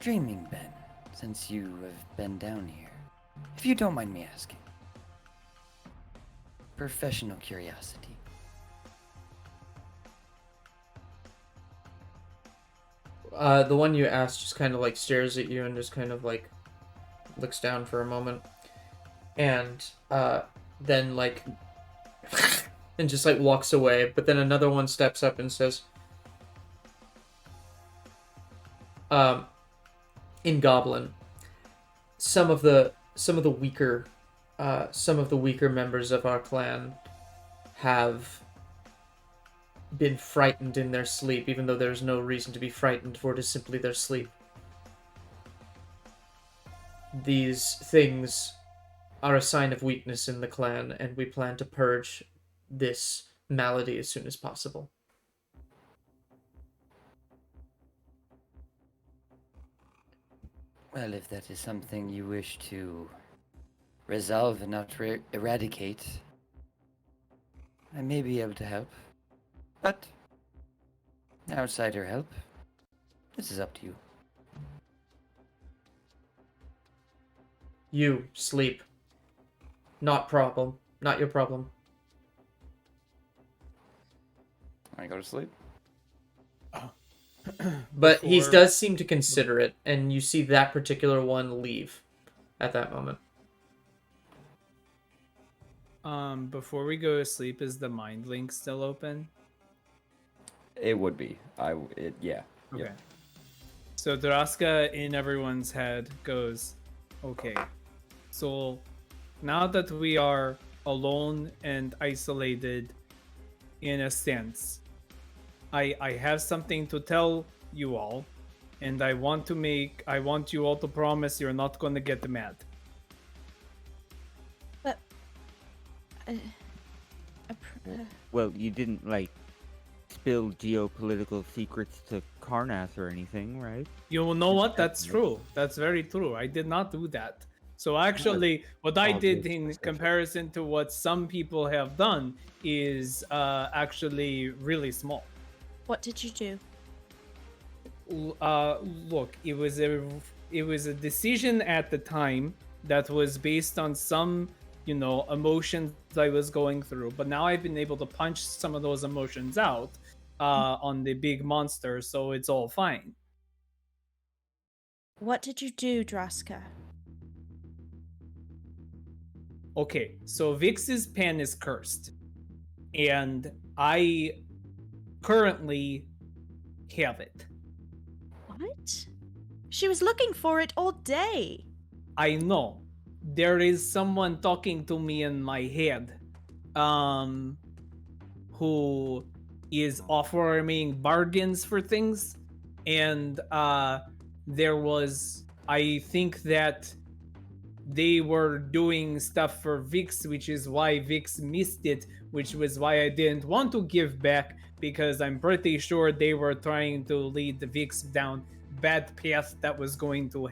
dreaming been since you have been down here? If you don't mind me asking. Professional curiosity. The one you asked just kind of like stares at you and just kind of like looks down for a moment, and then like and just like walks away. But then another one steps up and says, in Goblin, some of the weaker members of our clan have been frightened in their sleep, even though there's no reason to be frightened, for it is simply their sleep. These things are a sign of weakness in the clan, and we plan to purge this malady as soon as possible. Well, if that is something you wish to resolve and not eradicate, I may be able to help. But outsider help, this is up to you. You sleep. Not problem. Not your problem. I go to sleep. But he Before- does seem to consider it, and you see that particular one leave at that moment. Before we go to sleep, is the mind link still open? It would be. Yeah. Okay. Yep. So Draska in everyone's head goes, okay, so now that we are alone and isolated in a sense, I have something to tell you all, and I want you all to promise you're not going to get mad. But Well, you didn't like spill geopolitical secrets to Karnath or anything, right? You know what? That's true. That's very true. I did not do that. So actually, what I did obvious in decision. comparison to what some people have done is actually really small. what did you do? Look, it was a decision at the time that was based on some, emotions I was going through. But now I've been able to punch some of those emotions out on the big monster, so it's all fine. What did you do, Draska? Okay, so Vix's pen is cursed, and I currently have it. What? She was looking for it all day. I know there is someone talking to me in my head, who is offering bargains for things, and I think that they were doing stuff for Vix, which is why Vix missed it, which was why I didn't want to give back, because I'm pretty sure they were trying to lead the Vix down bad path that was going to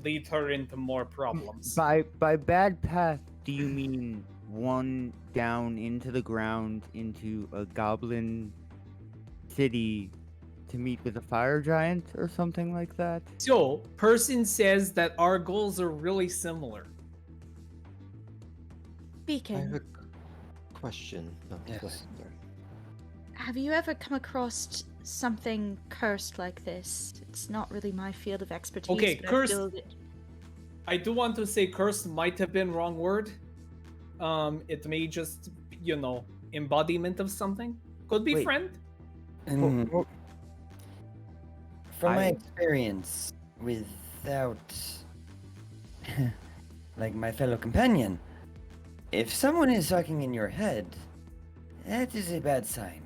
lead her into more problems. By bad path, do you mean one down into the ground into a goblin city to meet with a fire giant or something like that? So, person says that our goals are really similar. I have Beacon, a question. Oh, Yes. go ahead, sorry. have you ever come across something cursed like this? It's not really my field of expertise. Okay, but I cursed- feel that- I do want to say cursed might have been wrong word. It may just, embodiment of something. Could be Wait. friend. Mm, From my I- experience without, like my fellow companion, if someone is talking in your head, that is a bad sign.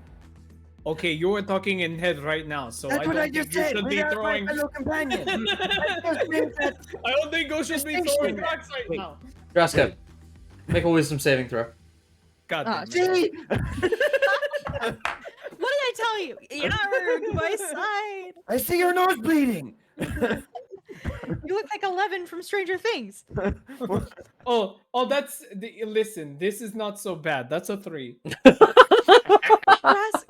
Okay, you are talking in head right now, so That's I what don't I think just you said. should be Without throwing. my fellow companion. That just means that I don't think you should be throwing Distinction. rocks right Wait. now. Draska, make a wisdom saving throw. God Oh, damn it. see. What did I tell you? Yarg, my side. I see your nose bleeding. You look like 11 from Stranger Things. Oh, listen, this is not so bad. That's a 3. Grass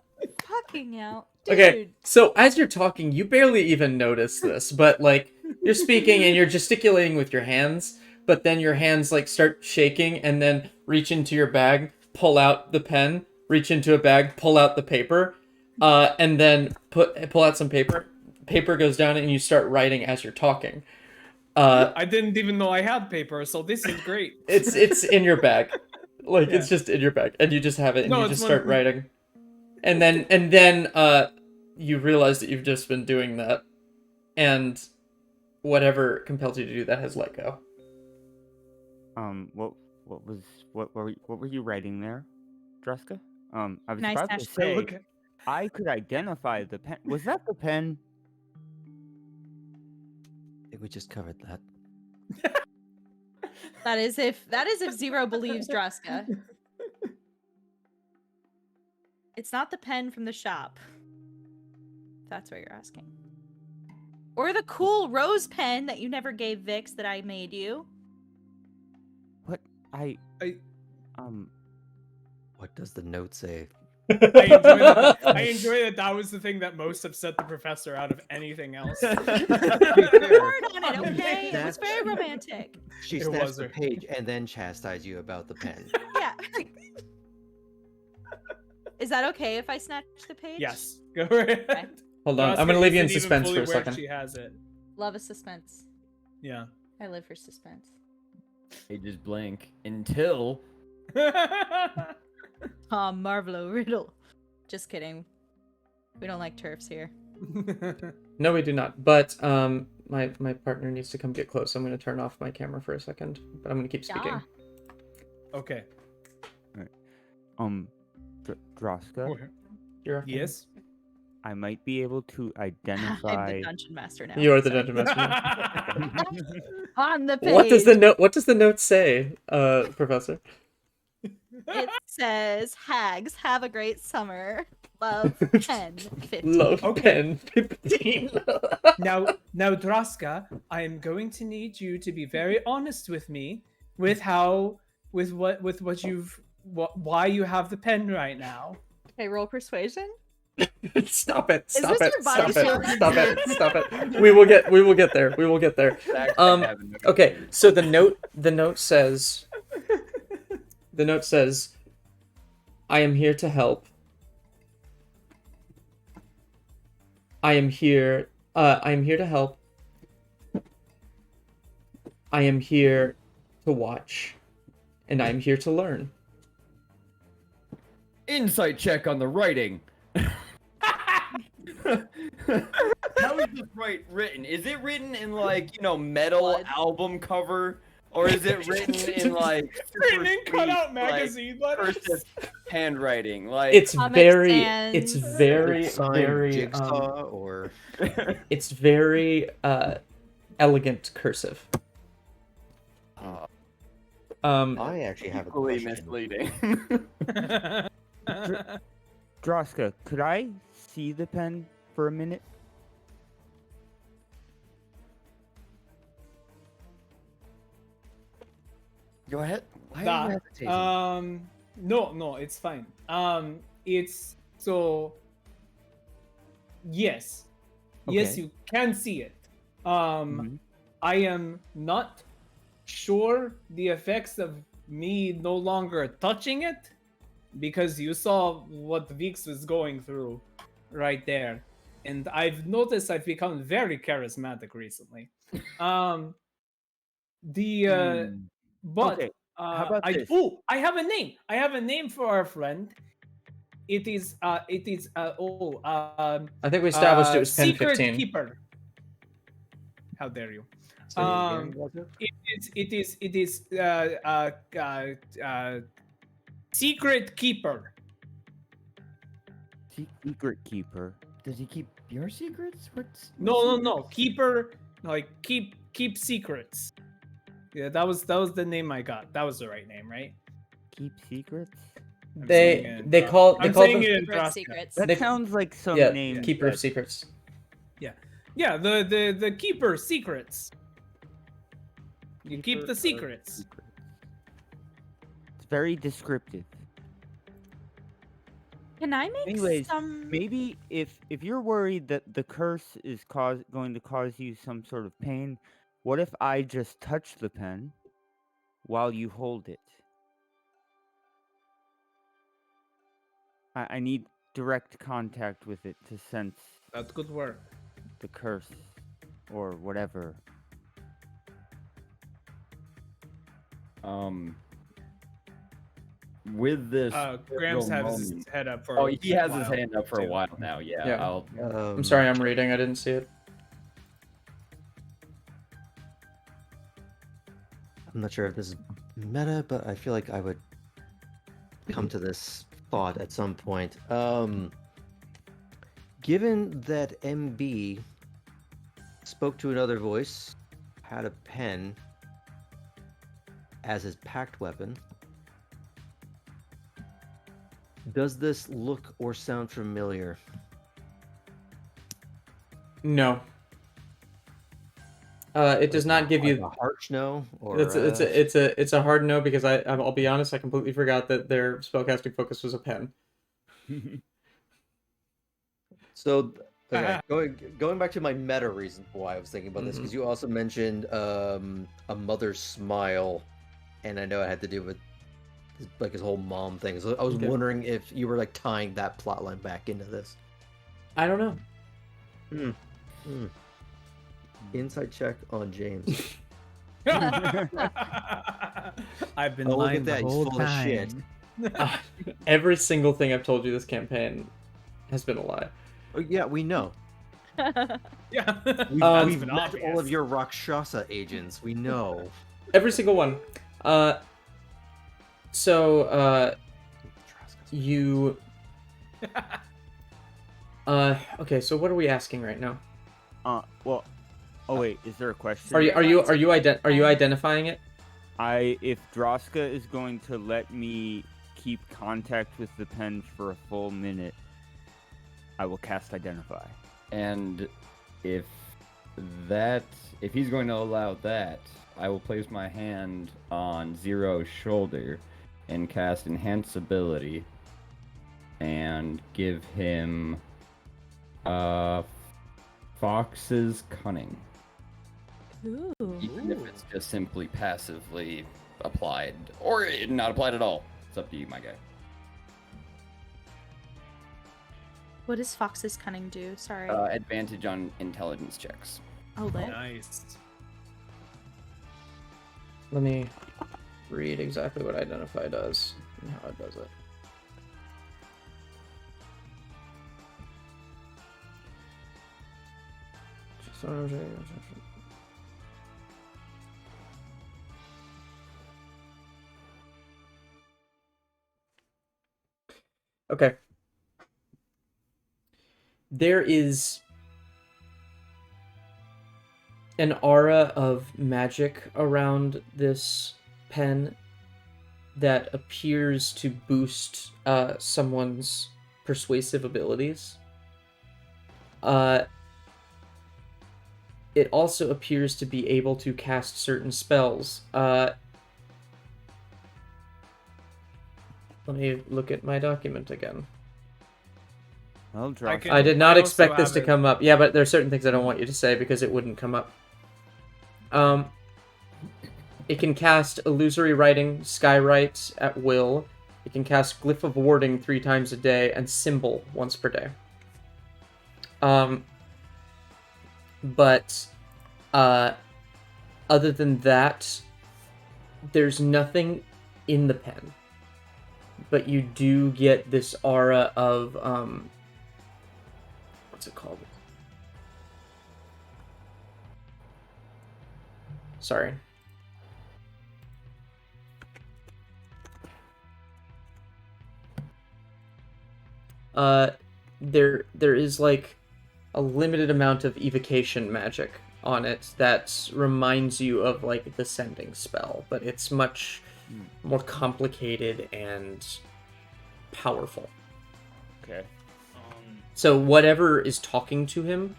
fucking out. Dude. Okay, so as you're talking, you barely even notice this, but like you're speaking and you're gesticulating with your hands, but then your hands like start shaking and then reach into your bag, pull out the pen, reach into a bag, pull out the paper, and then pull out some paper. Paper goes down and you start writing as you're talking. I didn't even know I had paper, so this is great. It's in your bag. Like Yeah. it's just in your bag and you just have it and No, you it's just one- start writing. And then you realize that you've just been doing that, and whatever compels you to do that has let go. What were you writing there, Druska? I was Nice about to dash say Okay. I could identify the pen. Was that the pen? I think we just covered that. That is if Zero believes Draska. It's not the pen from the shop. If that's what you're asking. Or the cool rose pen that you never gave Vix that I made you. What I- What does the note say? I enjoy that was the thing that most upset the professor out of anything else. Word on it, okay? It was That's- very romantic. She It snaps was the her. page and then chastised you about the pen. Yeah. Is that okay if I snatch the page? Yes, go ahead. Okay. Hold on, I'm Draska gonna leave you in isn't even suspense fully for a aware second. She has it. Love a suspense. Yeah. I live for suspense. Pages blank until Tom Marvolo Riddle. Just kidding. We don't like turfs here. No, we do not. But my partner needs to come get close. I'm gonna turn off my camera for a second, but I'm gonna keep speaking. Yeah. Okay. Droska, You're okay. Yes. I might be able to I'm identify. the dungeon master now. You are the Sorry. dungeon master. On the page. What does the note say, Professor? It says, "Hags, have a great summer. Love, 10, 15." Love Okay. pen 15. Now, Draska, I am going to need you to be very honest with me with why you have the pen right now. Okay, roll persuasion. Stop it! Stop this it! your body Stop shield? it! Stop it! Stop it! We will get there. We will get there. Okay, so the note says, I am here to help. I am here to help. I am here to watch. And I am here to learn. insight check on the writing. How is is this written? Is it written in like metal Blood. album cover, or is it written in like Written super in cutout sweet, magazine letters. cursive handwriting? Like It's Comic very, Sans. it's Is very, it signed very, Jigsaw or it's very elegant cursive. I actually have a equally question. misleading. Droska, could I see the pen for a minute? Go ahead. Why are Nah, you hesitating? no, it's fine. It's so. Yes, yes, Okay. you can see it. Mhm. I am not sure the effects of me no longer touching it, because you saw what Vix was going through right there, and I've noticed I've become very charismatic recently. Um, the but Okay, how about I this? I have a name. I have a name for our friend. It is I think we established it was pen Secret 15. Keeper. How dare you? Say it again, Um, Walter? it is Secret Keeper. Secret keeper. Does he keep your secrets? What's No. Keeper, like keep secrets. Yeah, that was the name I got. That was the right name, right? Keep secrets? I'm saying They it they in call I'm them saying it in Secret Draska. secrets. That They- sounds like some yeah, name. keeper of that- secrets. Yeah, the keeper secrets. You keep Keeper the of secrets. secrets. It's very descriptive. Can I make Anyways, some? Maybe if you're worried that the curse is going to cause you some sort of pain, what if I just touch the pen while you hold it? I need direct contact with it to sense That could work. the curse or whatever. With this. Grams pivotal has his moment- head up for. Oh, a he has his while, hand up for a too. while now. Yeah. Yeah. I'm I'm sorry, I'm reading. I didn't see it. I'm not sure if this is meta, but I feel like I would come to this thought at some point. Given that MB spoke to another voice, had a pen as his packed weapon, does this look or sound familiar? No. It does not give Like you. a harsh no, or It's a hard no because I'll be honest, I completely forgot that their spellcasting focus was a pen. So okay, going back to my meta reason for why I was thinking about this, Mhm. because you also mentioned a mother's smile, and I know it had to do with his whole mom thing. So I was Okay. wondering if you were like tying that plotline back into this. I don't know. Inside check on James. I've been Oh, look lying at that, the he's whole full of shit. time. Every single thing I've told you this campaign has been a lie. Oh, yeah, we know. Yeah, We've, that's we've been met obvious. all of your Rakshasa agents. We know. Every single one. So you. Okay. So what are we asking right now? Well, oh wait, is there a question? Are you identifying it? If Droska is going to let me keep contact with the pen for a full minute, I will cast Identify. And if he's going to allow that, I will place my hand on Zero's shoulder and cast Enhance Ability and give him Fox's Cunning. Ooh. Even if it's just simply passively applied or not applied at all. It's up to you, my guy. What does Fox's Cunning do? Sorry. Advantage on intelligence checks. Oh, lit. Nice. Let me read exactly what Identify does and how it does it. Okay. There is an aura of magic around this pen that appears to boost someone's persuasive abilities. It also appears to be able to cast certain spells. Let me look at my document again. Well, drop. can- I did not I also expect this have to it. come up. Yeah, but there are certain things I don't want you to say because it wouldn't come up. It can cast Illusory Writing, Skywrite at will. It can cast Glyph of Warding 3 times a day and Symbol once per day. But other than that, there's nothing in the pen. But you do get this aura of what's it called? Sorry. There is like a limited amount of evocation magic on it that reminds you of like the sending spell, but it's much more complicated and powerful. Okay. So whatever is talking to him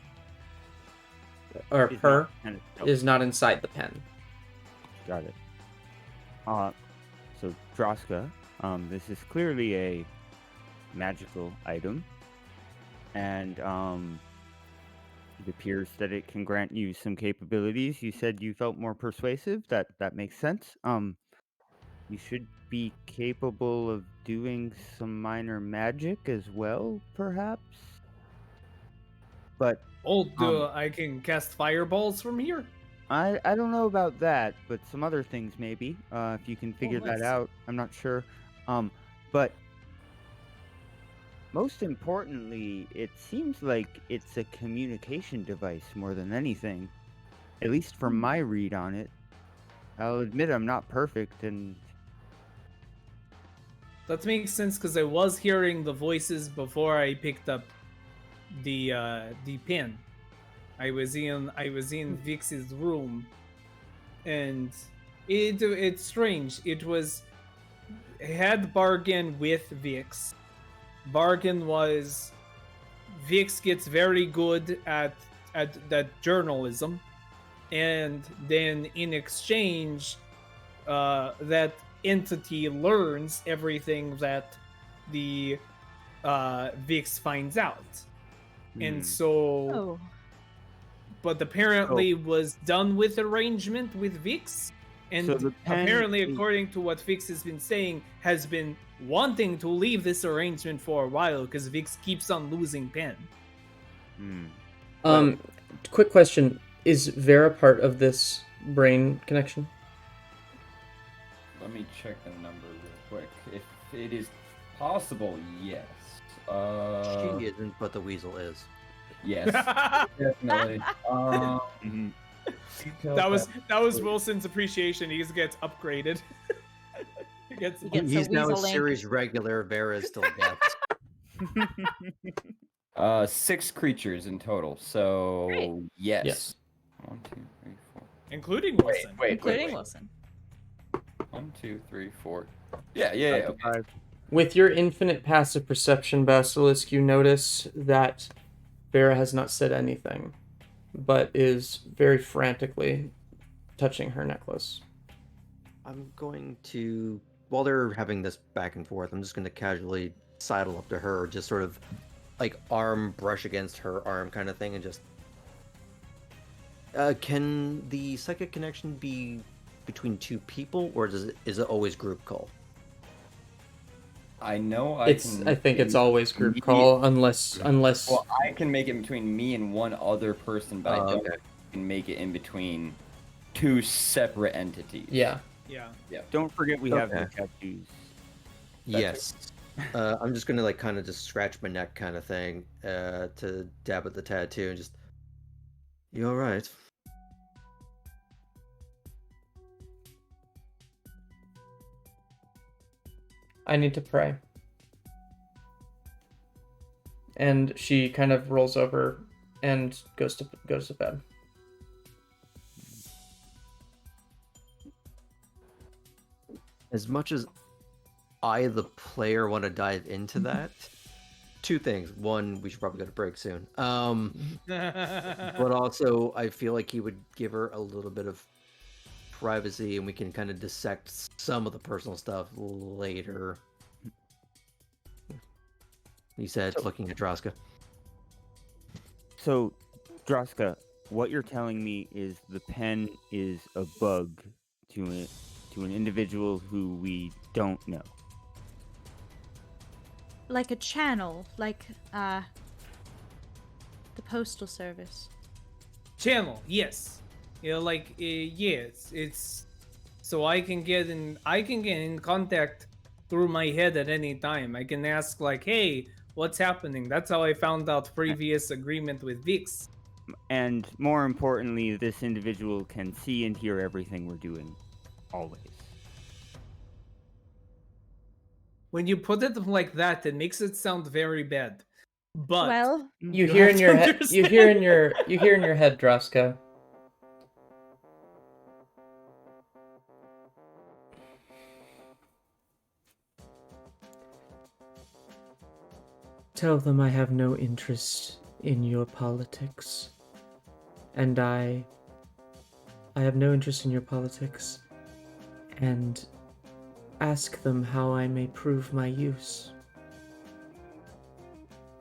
or Is her not kind of- is not inside the pen. Got it. So Droska, this is clearly a magical item, and it appears that it can grant you some capabilities. You said you felt more persuasive. That makes sense. You should be capable of doing some minor magic as well, perhaps. But I can cast fireballs from here. I don't know about that, but some other things maybe. If you can figure that nice. out, I'm not sure. But most importantly, it seems like it's a communication device more than anything. At least from my read on it. I'll admit I'm not perfect, and That makes sense because I was hearing the voices before I picked up the pin. I was in Vix's room, and it's strange. I had bargain with Vix. Bargain was Vix gets very good at that journalism, and then in exchange, that entity learns everything that the Vix finds out, and so. Oh. But apparently was done with arrangement with Vix, and So the pen apparently, is- according to what Vix has been saying, has been wanting to leave this arrangement for a while because Vix keeps on losing pen. Quick question: is Vera part of this brain connection? Let me check the number real quick. If it is possible, yes. She isn't, but the weasel is. Yes, definitely. Mhm. That was Wilson's appreciation. He just gets upgraded. He gets He gets He's a now a weasel link. series regular. Vera is still dead. 6 creatures in total. So Great. yes. Yes. 1, 2, 3, 4. including Wilson. Including Wilson. 1, 2, 3, 4. Yeah. Okay. 5. With your infinite passive perception, Basilisk, you notice that Vera has not said anything, but is very frantically touching her necklace. I'm going to, while they're having this back and forth, I'm just going to casually sidle up to her, just sort of like arm brush against her arm kind of thing, and just. Can the psychic connection be between 2 people, or is it always group call? I know I think it's always group me- call unless Well, I can make it between me and one other person, but I don't okay. can make it in between 2 separate entities. yeah. Yeah. Don't forget we have the Okay. tattoos. Yes. I'm just gonna like kind of just scratch my neck kind of thing to dab at the tattoo and just. You all right? I need to pray. And she kind of rolls over and goes to bed. As much as I, the player, want to dive into that, two things. One, we should probably go to break soon. But also, I feel like he would give her a little bit of privacy, and we can kind of dissect some of the personal stuff later. He said, looking at Droska. So, Droska, what you're telling me is the pen is a bug to an individual who we don't know. Like a channel, like the postal service. Channel, yes. You know, like yes, it's so I can get in contact through my head at any time. I can ask like, hey, what's happening? That's how I found out previous agreement with Vix. And more importantly, this individual can see and hear everything we're doing, always. When you put it like that, it makes it sound very bad. But Well, You hear have in to your head. You hear in understand. your head, Droska. Tell them I have no interest in your politics. And I have no interest in your politics. And ask them how I may prove my use.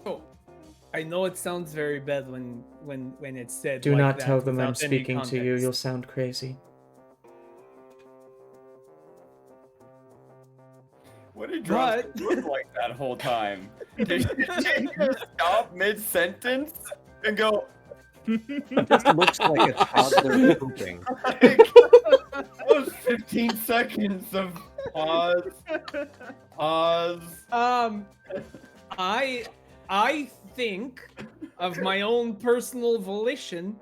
Oh, I know it sounds very bad when it's said. Do like not that tell them I'm without any speaking to you. context. You'll sound crazy. What did But- Droska look like that whole time? Did she just stop mid-sentence and go, Just looks like a toddler pooping. like, that was 15 seconds of pause. I think of my own personal volition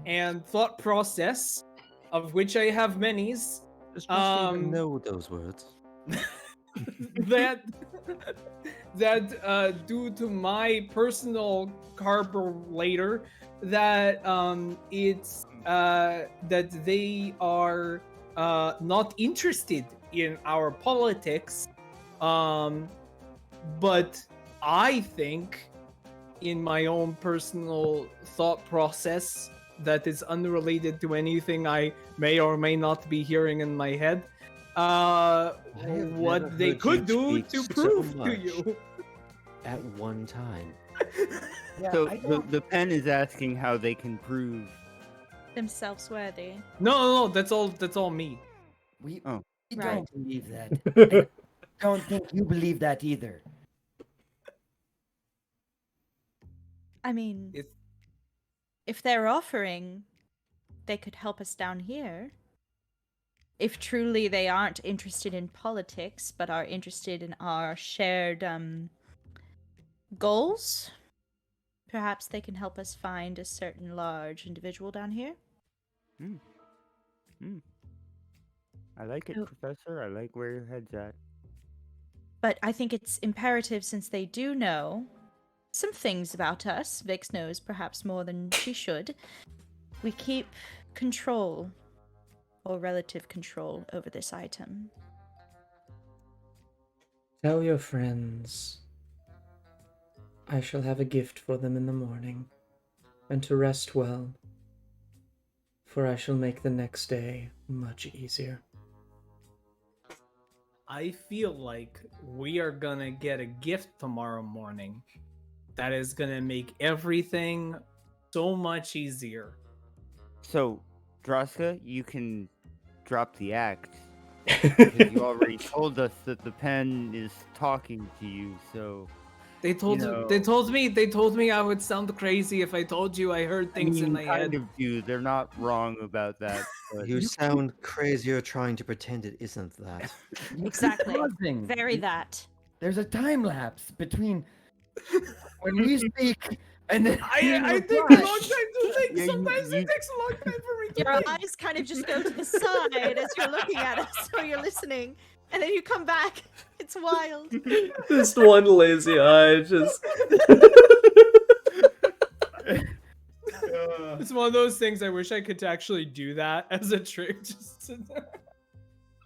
and thought process, of which I have manies, Especially when know those words. that due to my personal carburetor, that it's that they are not interested in our politics, but I think in my own personal thought process that is unrelated to anything I may or may not be hearing in my head, have never what they heard could you do speak to so prove to much. you. At one time. So the pen is asking how they can prove. themselves worthy. No, that's all me. We Oh. Right. don't believe that. I don't think you believe that either. I mean, It's if they're offering, they could help us down here. If truly they aren't interested in politics, but are interested in our shared goals, perhaps they can help us find a certain large individual down here. I like it, Oh. Professor. I like where your head's at. But I think it's imperative, since they do know some things about us. Vix knows perhaps more than she should. We keep control, or relative control, over this item. Tell your friends I shall have a gift for them in the morning, and to rest well, for I shall make the next day much easier. I feel like we are gonna get a gift tomorrow morning that is gonna make everything so much easier. So, Droska, you can drop the act because you already told us that the pen is talking to you. So They told know- they told me I would sound crazy if I told you I heard things in my kind head. of do. They're not wrong about that. But You sound crazier trying to pretend it isn't that. You keep Exactly. pausing. Very that. There's a time lapse between when we speak And then I take a long reply. time to think. Yeah, Sometimes you- it takes a long time for me to Your think. eyes kind of just go to the side as you're looking at us, so you're listening, and then you come back. It's wild. Just one lazy eye, just. It's one of those things I wish I could actually do that as a trick. Just to...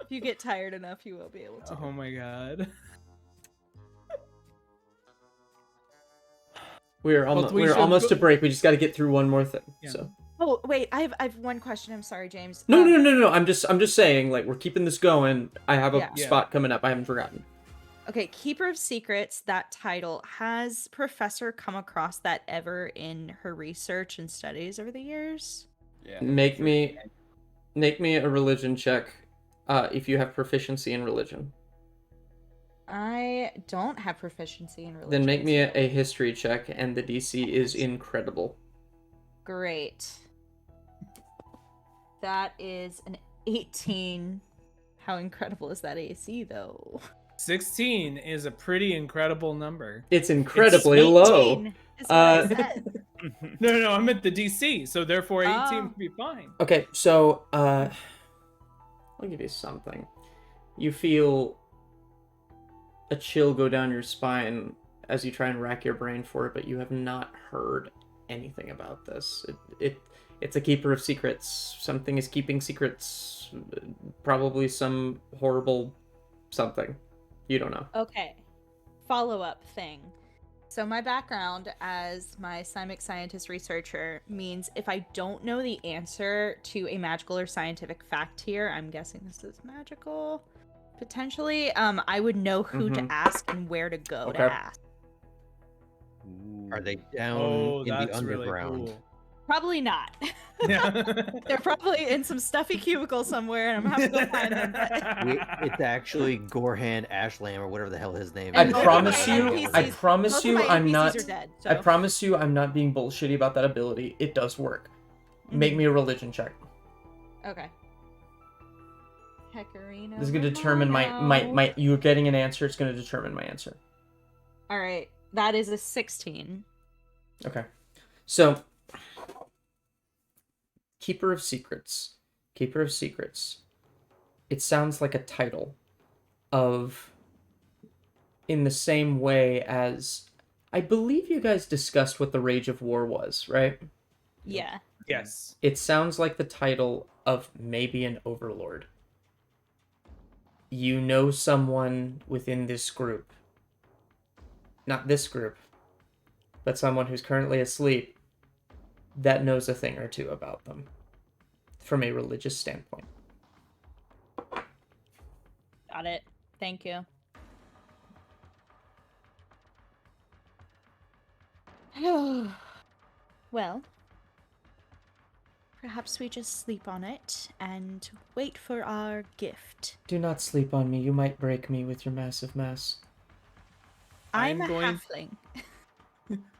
If you get tired enough, you will be able to. Oh my god. We're we almost should to break. We just got to get through one more thing. Yeah. So. Oh wait, I have one question. I'm sorry, James. No. I'm just saying, like, we're keeping this going. I have a Yeah. spot coming up. I haven't forgotten. Okay, Keeper of Secrets, that title, has Professor come across that ever in her research and studies over the years? Yeah. Make me a religion check, if you have proficiency in religion. I don't have proficiency in religion. Then make me so- a history check, and the DC is incredible. Great. That is an 18. How incredible is that AC, though? 16 is a pretty incredible number. It's incredibly low. 18 is what I Uh, said. No, I'm at the DC, so therefore 18 Oh. would be fine. Okay, so I'll give you something. You feel a chill go down your spine as you try and rack your brain for it, but you have not heard anything about this. It's a keeper of secrets. Something is keeping secrets. Probably some horrible something. You don't know. Okay. Follow-up thing. So my background as my Simic scientist researcher means if I don't know the answer to a magical or scientific fact here, I'm guessing this is magical, potentially, I would know who to Mhm. ask and where to go to Okay. ask. Are they down Oh, in the that's really underground? cool. Probably not. Yeah. They're probably in some stuffy cubicle somewhere, and I'm gonna have to go find them. But... It's actually Gorhan Ashlam or whatever the hell his name I is. both of promise my you, NPCs I promise both of you, my I'm NPCs not. are dead, I so- promise you, I'm not being bullshitty about that ability. It does work. Make Mhm. me a religion check. Okay. Hecarino. This is gonna determine my. You're getting an answer. It's gonna determine my answer. All right, that is a 16. Okay. So, Keeper of Secrets. Keeper of Secrets. It sounds like a title of, in the same way as, I believe you guys discussed what the Rage of War was, right? Yeah. Yes. It sounds like the title of maybe an overlord. You know someone within this group. Not this group, but someone who's currently asleep that knows a thing or two about them from a religious standpoint. Got it. Thank you. Well, perhaps we just sleep on it and wait for our gift. Do not sleep on me. You might break me with your massive mass. I'm I'm a going- halfling.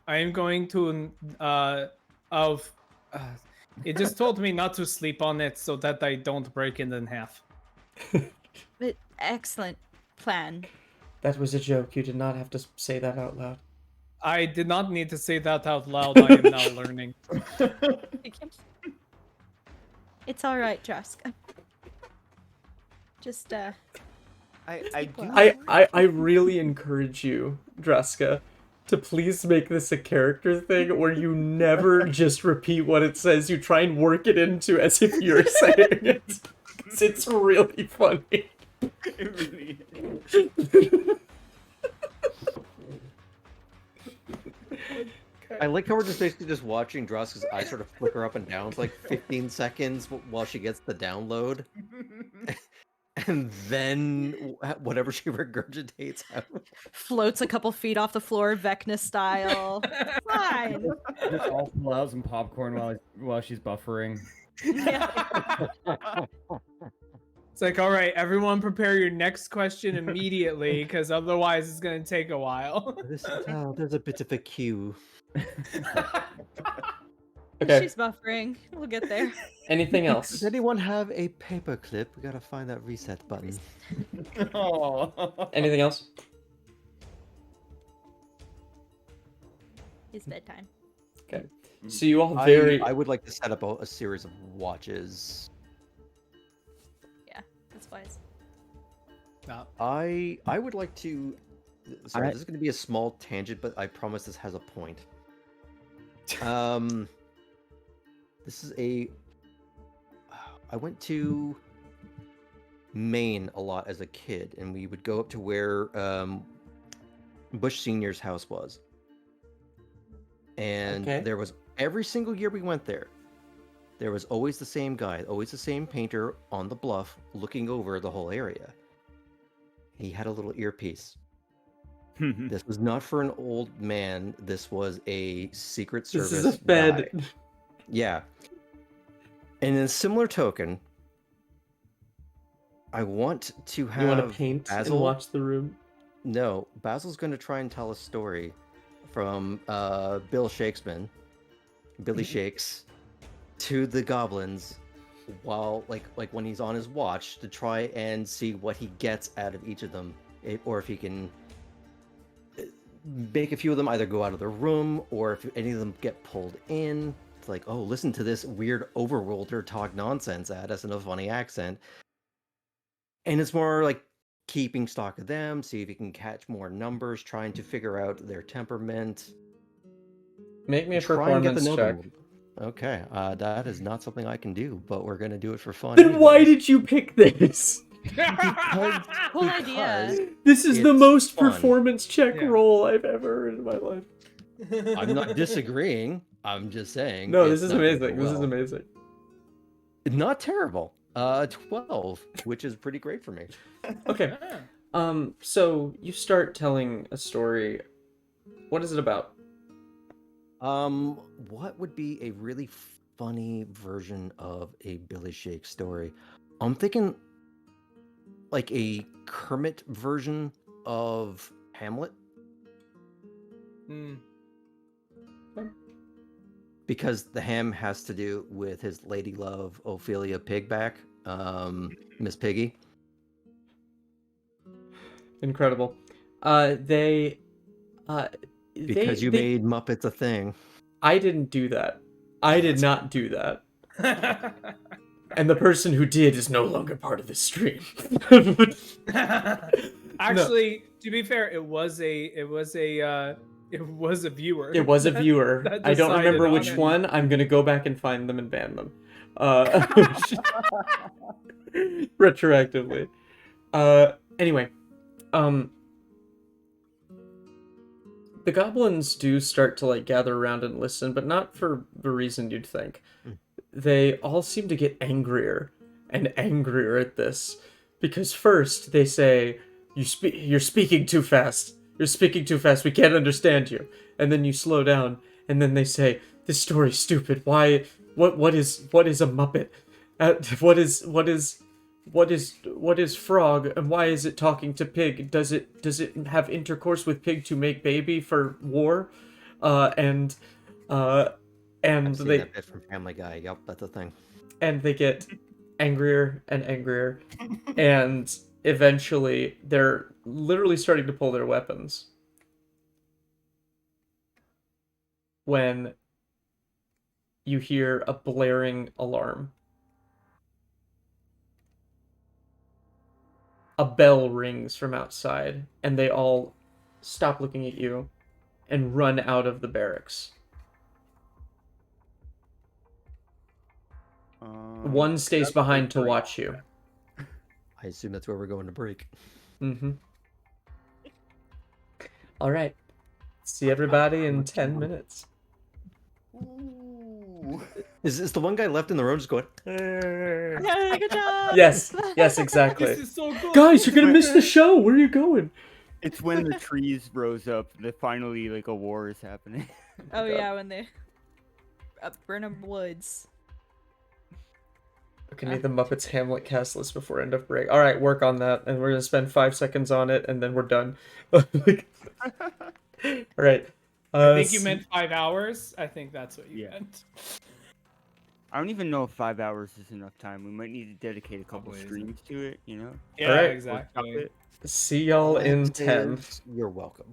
I am going to it just told me not to sleep on it so that I don't break it in half. But excellent plan. That was a joke. You did not have to say that out loud. I did not need to say that out loud. I am now learning. It's all right, Draska. Just I do. I really encourage you, Druska, to please make this a character thing where you never just repeat what it says. You try and work it into as if you're saying it. 'Cause it's really funny. It really is. I like how we're just basically just watching Droska's eyes sort of flicker up and down for like 15 seconds while she gets the download. And then whatever she regurgitates out. floats a couple feet off the floor, Vecna style. Fine. Just all pull out some popcorn while she's buffering. Yeah. It's like, all right, everyone prepare your next question immediately, because otherwise it's going to take a while. There's a bit of a queue. Okay. She's buffering. We'll get there. Anything else? Does anyone have a paperclip? We gotta find that reset button. Oh. Anything else? It's bedtime. Okay. So you all very. I would like to set up a series of watches. Yeah, that's wise. No. I would like to. Sorry, this is going to be a small tangent, but I promise this has a point. This is a. I went to Maine a lot as a kid, and we would go up to where Bush Senior's house was. And Okay. there was every single year we went there. There was always the same guy, always the same painter on the bluff, looking over the whole area. He had a little earpiece. This was not for an old man. This was a Secret Service. This is a Fed. guy. Yeah. And in a similar token, I want to have You want to paint Basil. and watch the room? No, Basil's going to try and tell a story from Bill Shakespeare, Billy Shakes, to the goblins, while like when he's on his watch, to try and see what he gets out of each of them, or if he can make a few of them either go out of the room, or if any of them get pulled in. It's like, oh, listen to this weird overworlder talk nonsense at us in a funny accent. And it's more like keeping stock of them, see if you can catch more numbers, trying to figure out their temperament. Make me a Try and get the performance check. number. Okay, that is not something I can do, but we're gonna do it for fun. Then why anyways. did you pick this? Cool idea. This is the it's most fun. performance check Yeah. roll I've ever heard in my life. I'm not disagreeing. I'm just saying. No, it's this is not gonna amazing. go This is well. amazing. Not terrible. 12, which is pretty great for me. Okay. Ah. So you start telling a story. What is it about? What would be a really funny version of a Billy Shakes story? I'm thinking like a Kermit version of Hamlet, Mm. because the ham has to do with his lady love Ophelia Pigback, Miss Piggy. Incredible. They. Because you made Muppets a thing. I didn't do that. I did not do that. And the person who did is no longer part of this stream. Actually, to be fair, it was a viewer. It was a viewer. that I don't decided remember on which it. one. I'm gonna go back and find them and ban them. Retroactively. Anyway. The goblins do start to like gather around and listen, but not for the reason you'd think. They all seem to get angrier and angrier at this, because first they say, "You're speaking too fast. You're speaking too fast. We can't understand you." And then you slow down, and then they say, "This story's stupid. Why? What is a Muppet? What is frog, and why is it talking to pig? Does it have intercourse with pig to make baby for war?" And I've seen they that bit from Family Guy. Yep, that's a thing. and they get angrier and angrier, and eventually they're literally starting to pull their weapons when you hear a blaring alarm. A bell rings from outside, and they all stop looking at you and run out of the barracks. One stays behind to watch you. I assume that's where we're going to break. Mm-hmm. All right. See everybody in 10 minutes. Is the one guy left in the room just going? Good job. Yes, exactly. This is so good. Guys, you're gonna miss the show. Where are you going? It's when the trees rose up that finally like a war is happening. Oh yeah, when they burn up woods. Okay, need the Muppets Hamlet cast list before end of break. All right, work on that, and we're gonna spend 5 seconds on it, and then we're done. All right. I think you meant 5 hours. I think that's what you meant. I don't even know if 5 hours is enough time. We might need to dedicate a couple Probably streams to it, you know? Yeah, Alright. exactly. See y'all in 10. You're welcome.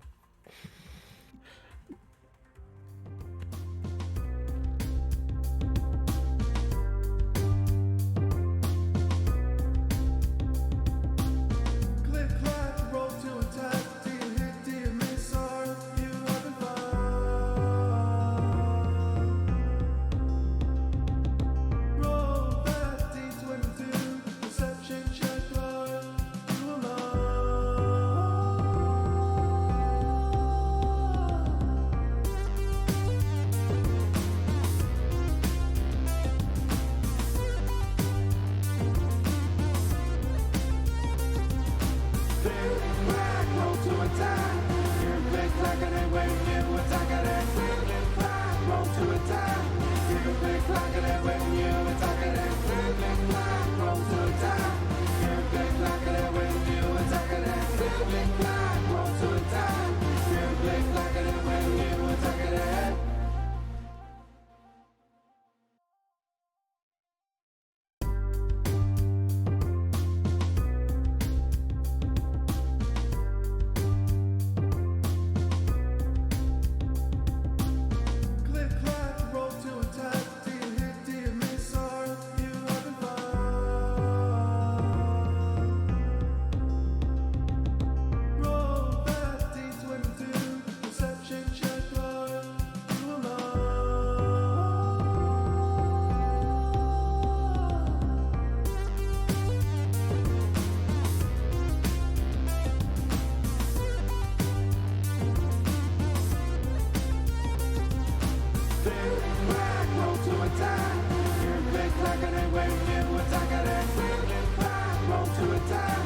attack. You're a big clock and when you attack it and click and clap. Roll to attack.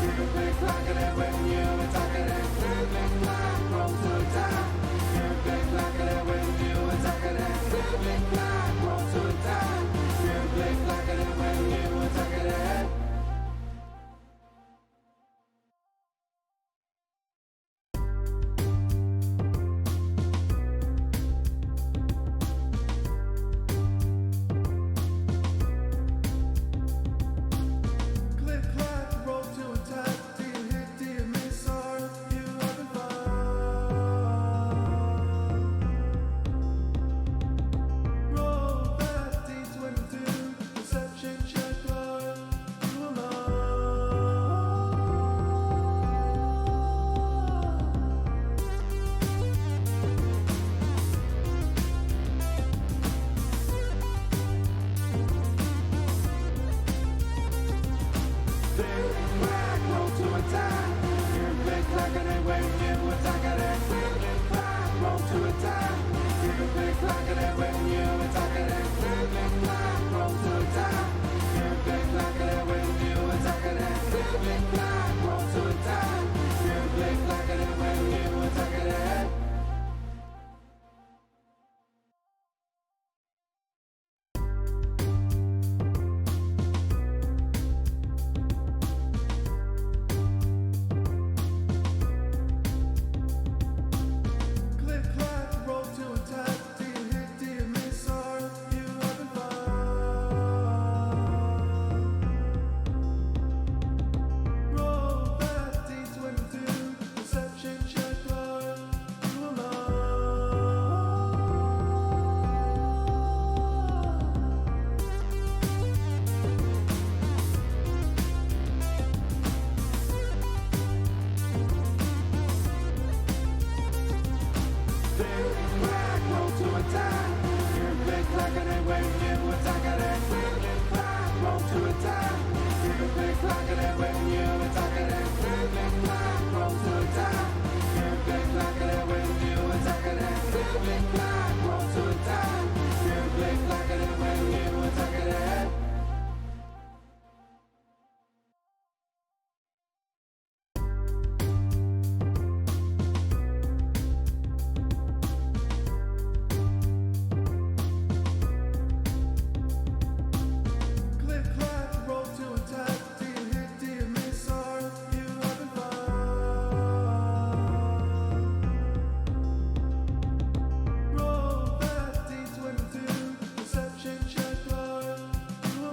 You're a big clock and when you attack it and click and clap. Roll to attack. You're a big clock and when you attack it and click and clap. Roll to attack. You're a big clock and when you attack it and click clap, roll to attack. Do you hit, do you miss, are you having fun? Roll that D22, perception check, are you Big crack, roll to attack. You're a big crack and when you attack it and click and clap. Roll to attack. You're a big crack and when you attack it and click and clap. Roll to attack. You're a big crack and when you attack it and click and clap. Roll to attack. You're a big crack and when you attack it and click clap, roll to attack. Do you hit, do you miss, are you having fun? Roll that D22, perception check, are you Big crack, roll to attack. You're a big crack and when you attack it and click and clap. Roll to attack. You're a big crack and when you attack it and click and clap. Roll to attack. You're a big crack and when you attack it and click and clap. Roll to attack. You're a big crack and when you attack it and click clap, roll to attack. Do you hit, do you miss, are you having fun? Roll that D22, perception check, are you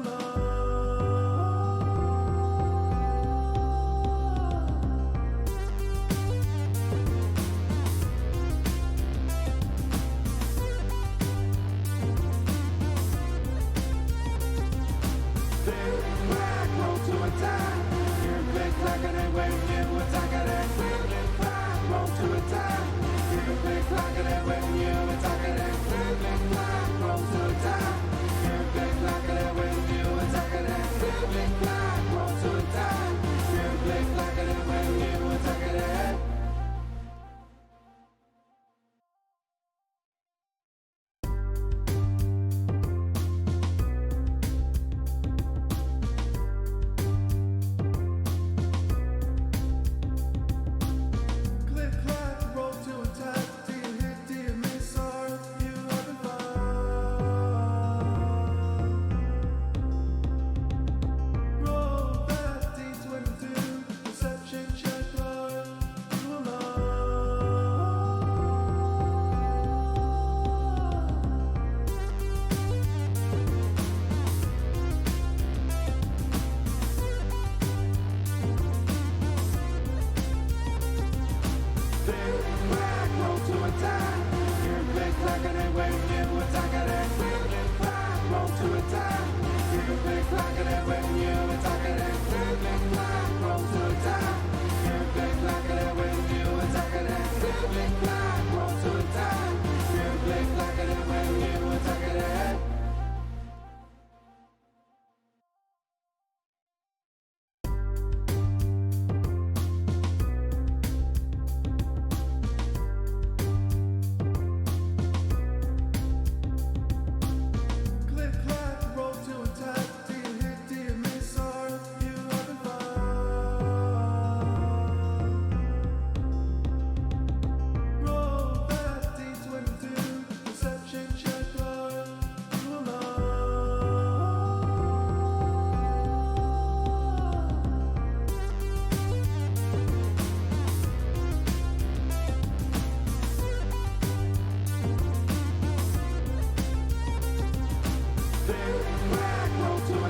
Big crack, roll to attack. You're a big crack and when you attack it and click and clap. Roll to attack. You're a big crack and when you attack it and click and clap. Roll to attack. You're a big crack and when you attack it and click and clap. Roll to attack. You're a big crack and when you attack it and click clap, roll to attack. Do you hit, do you miss,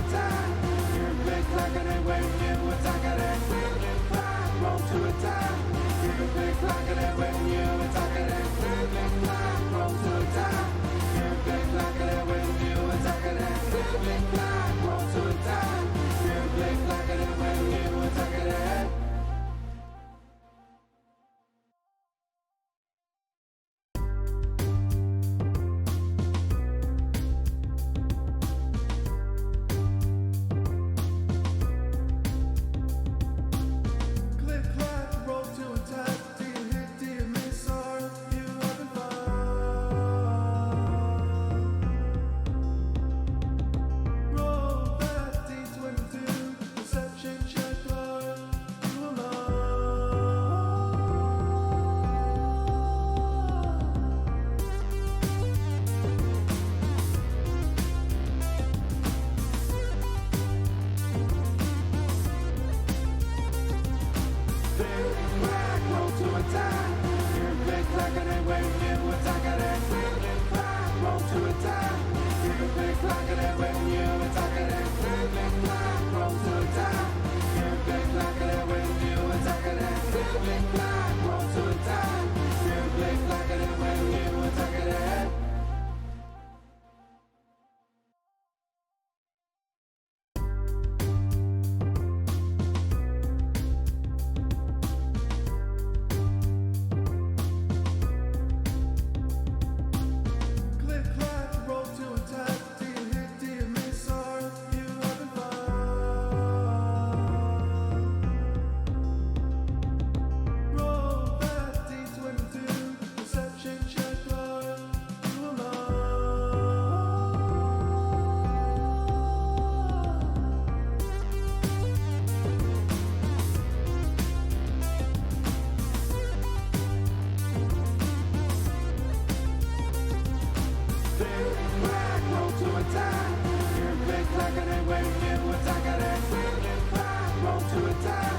attack. You're big clacker and when you attack it and click and clack, roll to attack. You're big clacker and when you attack it and click and clack, roll to attack. You're big clacker and when you attack it and click and clack, roll to attack. You're big clacker and when you attack it and click clack, roll to attack. Do you hit, do you miss, or you having fun? Roll that D22, perception check, are you alone? Click clack, roll to attack. You're big clacker and when you attack it and click and clack, roll to attack. You're big clacker and when you attack it and click and clack, roll to attack. You're big clacker and when you attack it and click and clack, roll to attack. You're big clacker and when you attack it and click clack, roll to attack. Do you hit, do you miss, or you having fun? Roll that D22, perception check, are you alone? Click clack, roll to attack. You're big clacker and when you attack it and click and clack, roll to attack.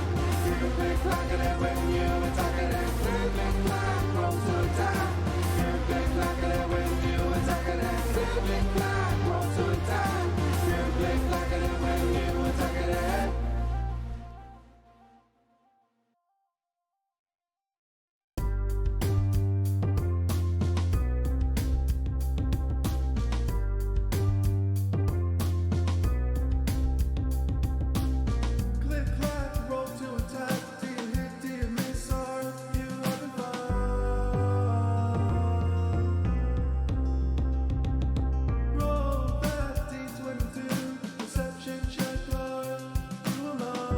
You're big clacker and when you attack it and click and clack, roll to attack. You're big clacker and when you attack it and click and clack, roll to attack. You're big clacker and when you attack it and click clack, roll to attack. Do you hit, do you miss, or you having fun? Roll that D22, perception check, are you alone?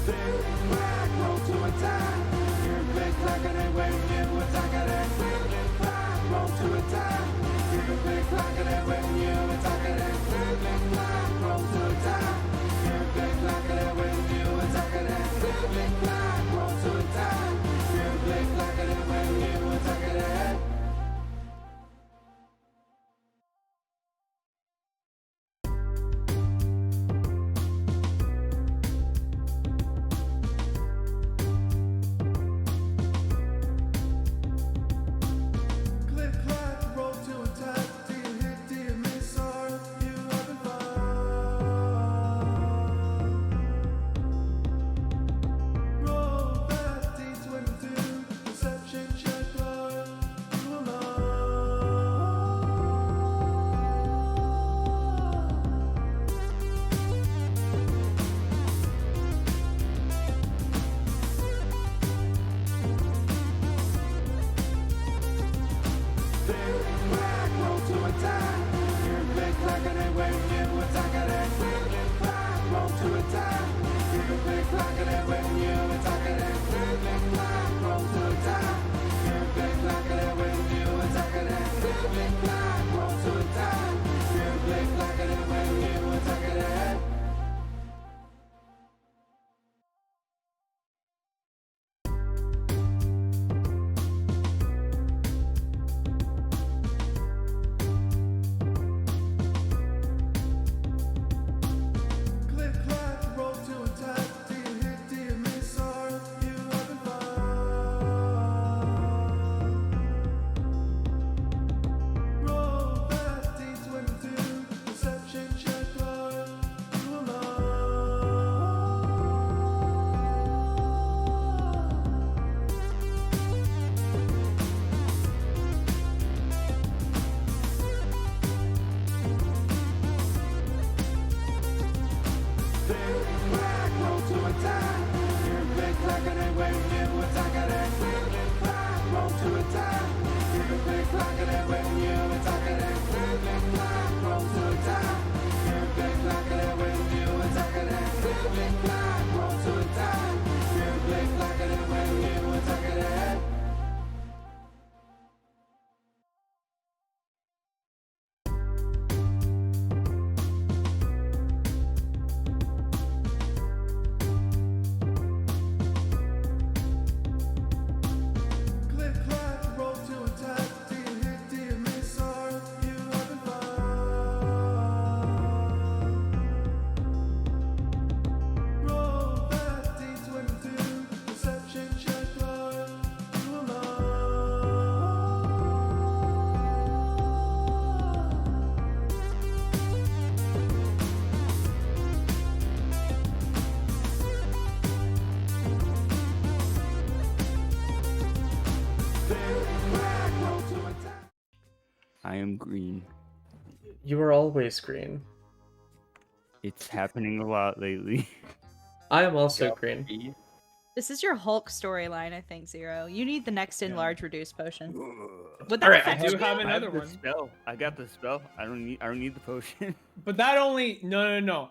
Click clack, roll to attack. You're big clacker and when you attack it and click and clack, roll to attack. You're big clacker and when you attack it and click and clack, roll to attack. You're big clacker and when you attack it and click and clack, roll to attack. You're big clacker and when you attack it and click clack, roll to attack. Do you hit, do you miss? Click, clack, roll to attack. Do you hit, do you miss, are you having fun? Roll that D22. Perception check, are you alone? I am green. You are always green. It's happening a lot lately. I am also green. This is your Hulk storyline, I think, Zero. You need the next enlarge reduce potion. Would that Alright, affect I do you? have I another have the one. spell. I got the spell. I don't need the potion. But that only no.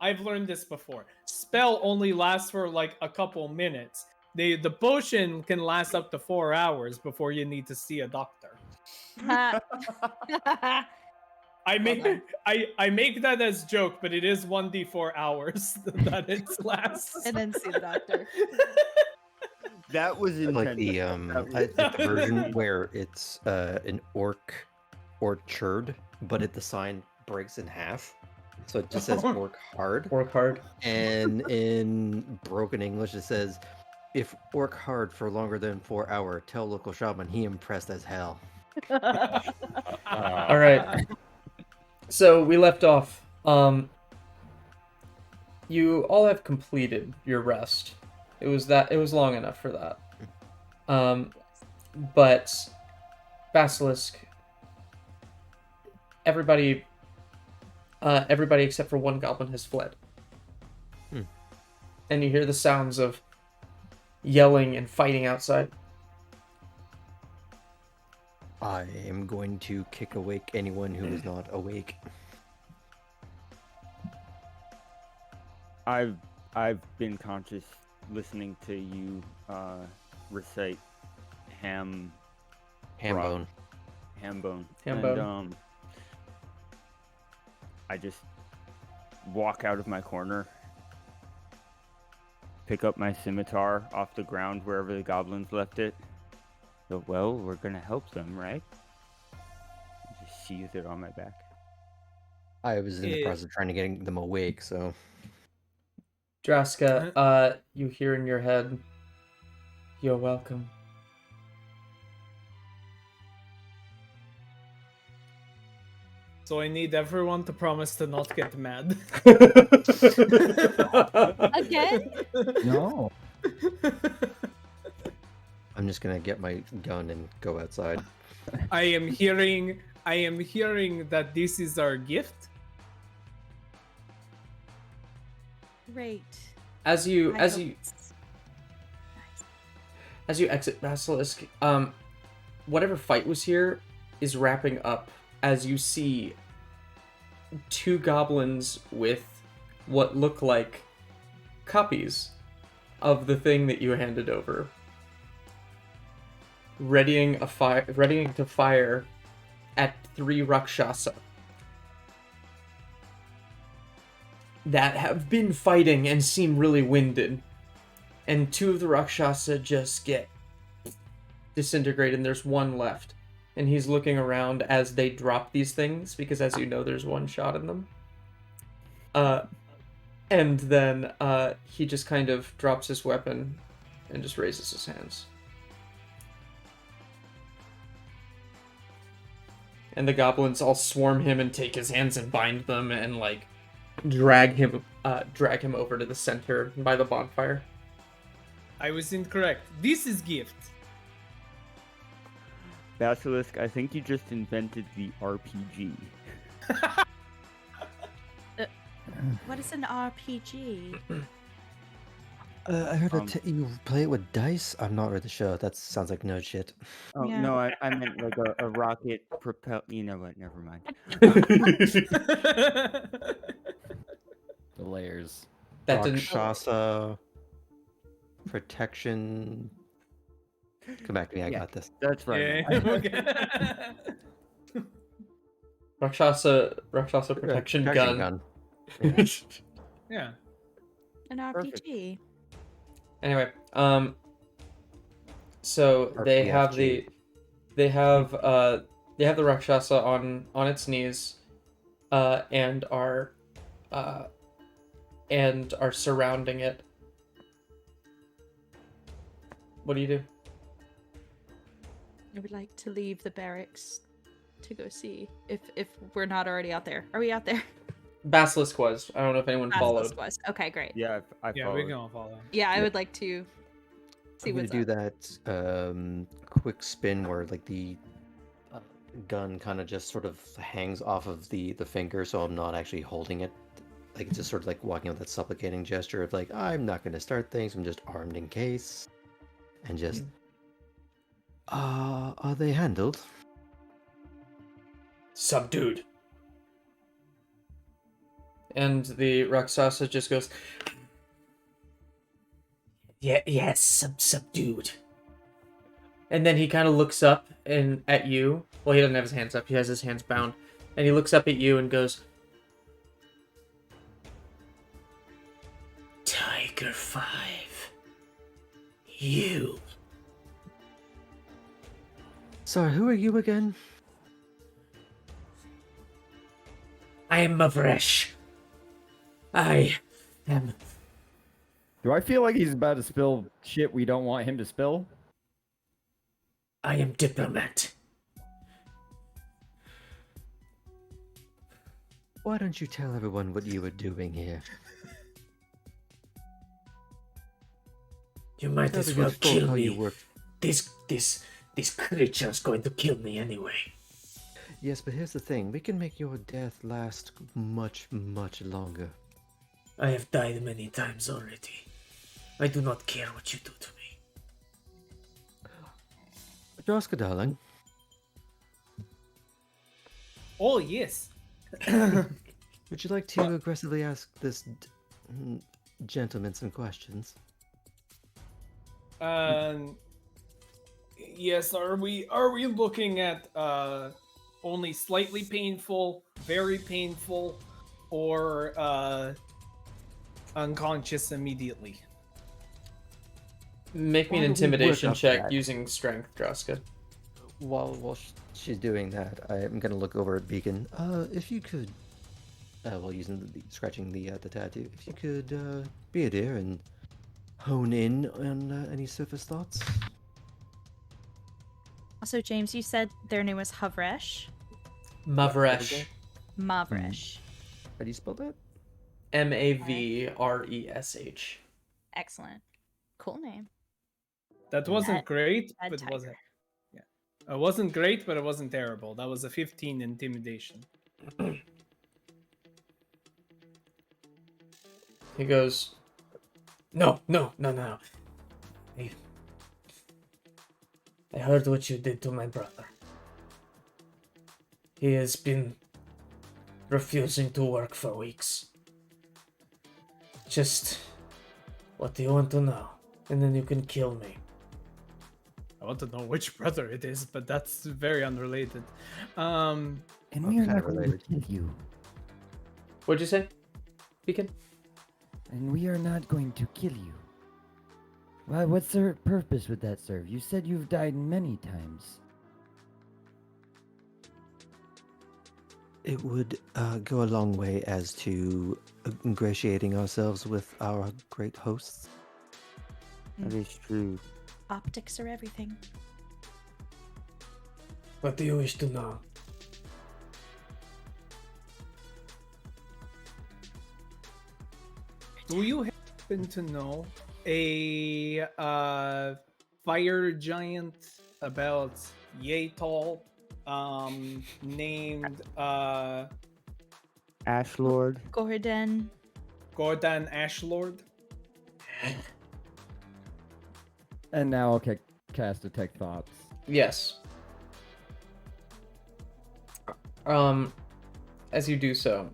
I've learned this before. Spell only lasts for like a couple minutes. The potion can last up to 4 hours before you need to see a doctor. I make done. I make that as joke, but it is 1d4 hours that it lasts. And then see the doctor. That was Like the intentional. like the version where it's an orchard, but the sign breaks in half, so it just says orc hard. Work hard. And in broken English, it says, "If orc hard for longer than 4 hours, tell local shaman he impressed as hell." All right. So we left off. You all have completed your rest. It was long enough for that. But Basilisk, everybody except for one goblin has fled. And you hear the sounds of yelling and fighting outside. I am going to kick awake anyone who is not awake. I've been conscious listening to you recite Hambone. Hambone. Hambone. And I just walk out of my corner, pick up my scimitar off the ground wherever the goblins left it. So, well, we're gonna help them, right? Just sheathe it on my back. I was in the process of trying to get them awake, so Draska, you hear in your head, "You're welcome." So I need everyone to promise to not get mad. Again? No. I'm just gonna get my gun and go outside. I am hearing that this is our gift. Great. As you I as hope you it's- as you exit Basilisk, whatever fight was here is wrapping up as you see two goblins with what look like copies of the thing that you handed over, readying to fire at 3 Rakshasa that have been fighting and seem really winded. And 2 of the Rakshasa just get disintegrated, and there's one left. And he's looking around as they drop these things, because as you know, there's one shot in them. And then he just kind of drops his weapon and just raises his hands. And the goblins all swarm him and take his hands and bind them and like drag him over to the center by the bonfire. I was incorrect. This is gift. Basilisk, I think you just invented the RPG. What is an RPG? I heard Um, you play it with dice. I'm not really sure. That sounds like nerd shit. Oh Yeah. no, I meant like a rocket propel. You know what? Never mind. The layers. That didn't. Rakshasa protection. Come back to me. I Yeah. got this. That's right. Yeah. Okay. Rakshasa protection gun. Yeah. Yeah. An Perfect. RPG. Anyway, so they have RPFG. they have the Rakshasa on its knees, and are surrounding it. What do you do? I would like to leave the barracks to go see if we're not already out there. Are we out there? Basilisk was. I don't know if anyone followed. Basilisk was. Okay, great. Yeah, I Yeah, followed. we're gonna follow. Yeah, I would like to see I'm gonna what's do up. that quick spin where like the gun kind of just sort of hangs off of the finger, so I'm not actually holding it. Like it's just sort of like walking with that supplicating gesture of like I'm not gonna start things. I'm just armed in case, and just are they handled? Subdued. And the Rakshasa just goes, yeah, yes, subdued. And then he kind of looks up and at you. Well, he doesn't have his hands up. He has his hands bound. And he looks up at you and goes, Tiger 5. You. Sorry, who are you again? I am Mavresh. I am. Do I feel like he's about to spill shit we don't want him to spill? I am diplomat. Why don't you tell everyone what you were doing here? You might Tell as the well good folk kill how me. you work. This creature's going to kill me anyway. Yes, but here's the thing: we can make your death last much, much longer. I have died many times already. I do not care what you do to me. Droska, darling, Oh yes. would you like to aggressively ask this gentleman some questions? Yes. Are we looking at only slightly painful, very painful, or unconscious immediately? Make me Why an don't we work intimidation up check that? using strength, Droska. While she's doing that, I'm gonna look over at Beacon. If you could, while using scratching the tattoo, if you could be a dear and hone in on any surface thoughts. Also, James, you said their name was Havresh. Mavresh. Mavresh. How do you spell that? Mavresh. Excellent. Cool name. That wasn't great, Bad but it tiger. wasn't. Yeah, it wasn't great, but it wasn't terrible. That was a 15 intimidation. He goes, No. I heard what you did to my brother. He has been refusing to work for weeks. Just, what do you want to know? And then you can kill me. I want to know which brother it is, but that's very unrelated. And Oh, we are kinda not going to related. kill you. What'd you say, Beacon? And we are not going to kill you. Well, what's the purpose would that serve? You said you've died many times. It would go a long way as to ingratiating ourselves with our great hosts. That is true. Optics are everything. What do you wish to know? Do you happen to know a fire giant about yay tall, named Ash Lord. Gordon. Gordon Ashlord? And now I'll cast Detect Thoughts. Yes. As you do so,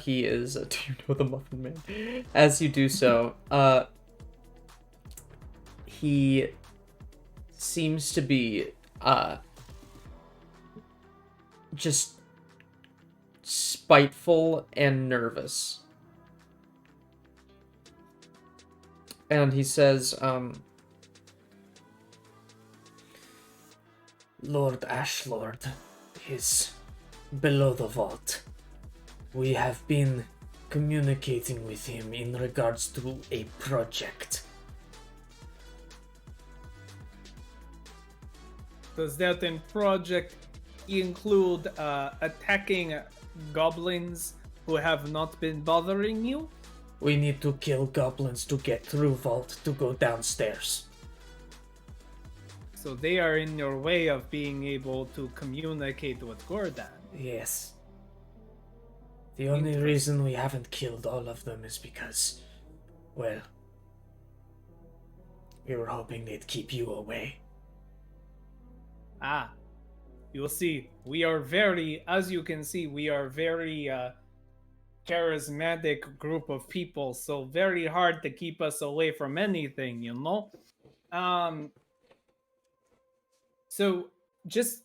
he is. Do you know the Muffin Man? As you do so, he seems to be just spiteful and nervous. And he says, Lord Ashlord is below the vault. We have been communicating with him in regards to a project. Does that then project include attacking goblins who have not been bothering you? We need to kill goblins to get through vault to go downstairs. So they are in your way of being able to communicate with Gordon. Yes. The only reason we haven't killed all of them is because, well, we were hoping they'd keep you away. Ah, you'll see. We are very, as you can see, we are very charismatic group of people, so very hard to keep us away from anything, you know? So just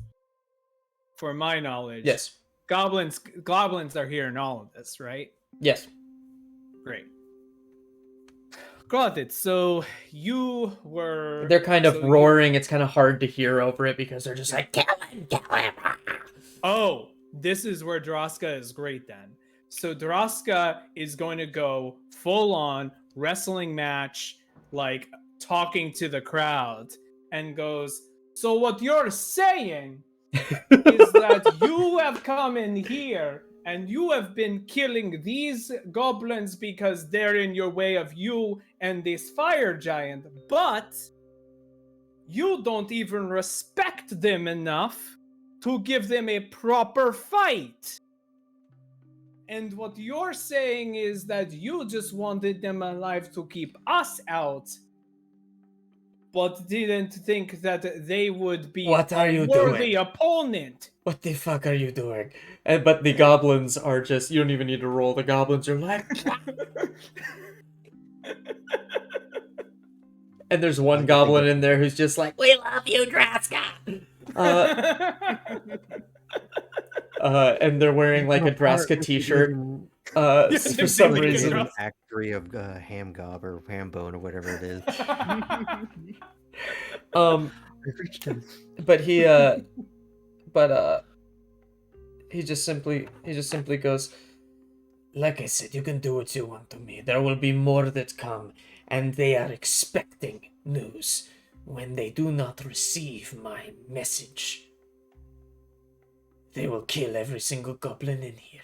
for my knowledge, Yes. goblins are here in all of this, right? Yes. Great. Got it. So you were. They're kind of so roaring. It's kind of hard to hear over it because they're just like, kill him, kill him. Oh, this is where Droska is great then. So Droska is going to go full on wrestling match, like talking to the crowd, and goes, so what you're saying is that you have come in here and you have been killing these goblins because they're in your way of you and this fire giant, but you don't even respect them enough to give them a proper fight. And what you're saying is that you just wanted them alive to keep us out, but didn't think that they would be What are a you worthy doing? opponent. What the fuck are you doing? But the goblins are just, you don't even need to roll. The goblins are like, and there's one goblin in there who's just like, we love you, Draska. And they're wearing like a Draska t-shirt. For some like a reason. Draska. Act 3 of Ham Gob or Ham Bone or whatever it is. But he just simply goes, like I said, you can do what you want to me. There will be more that come, and they are expecting news. When they do not receive my message, they will kill every single goblin in here.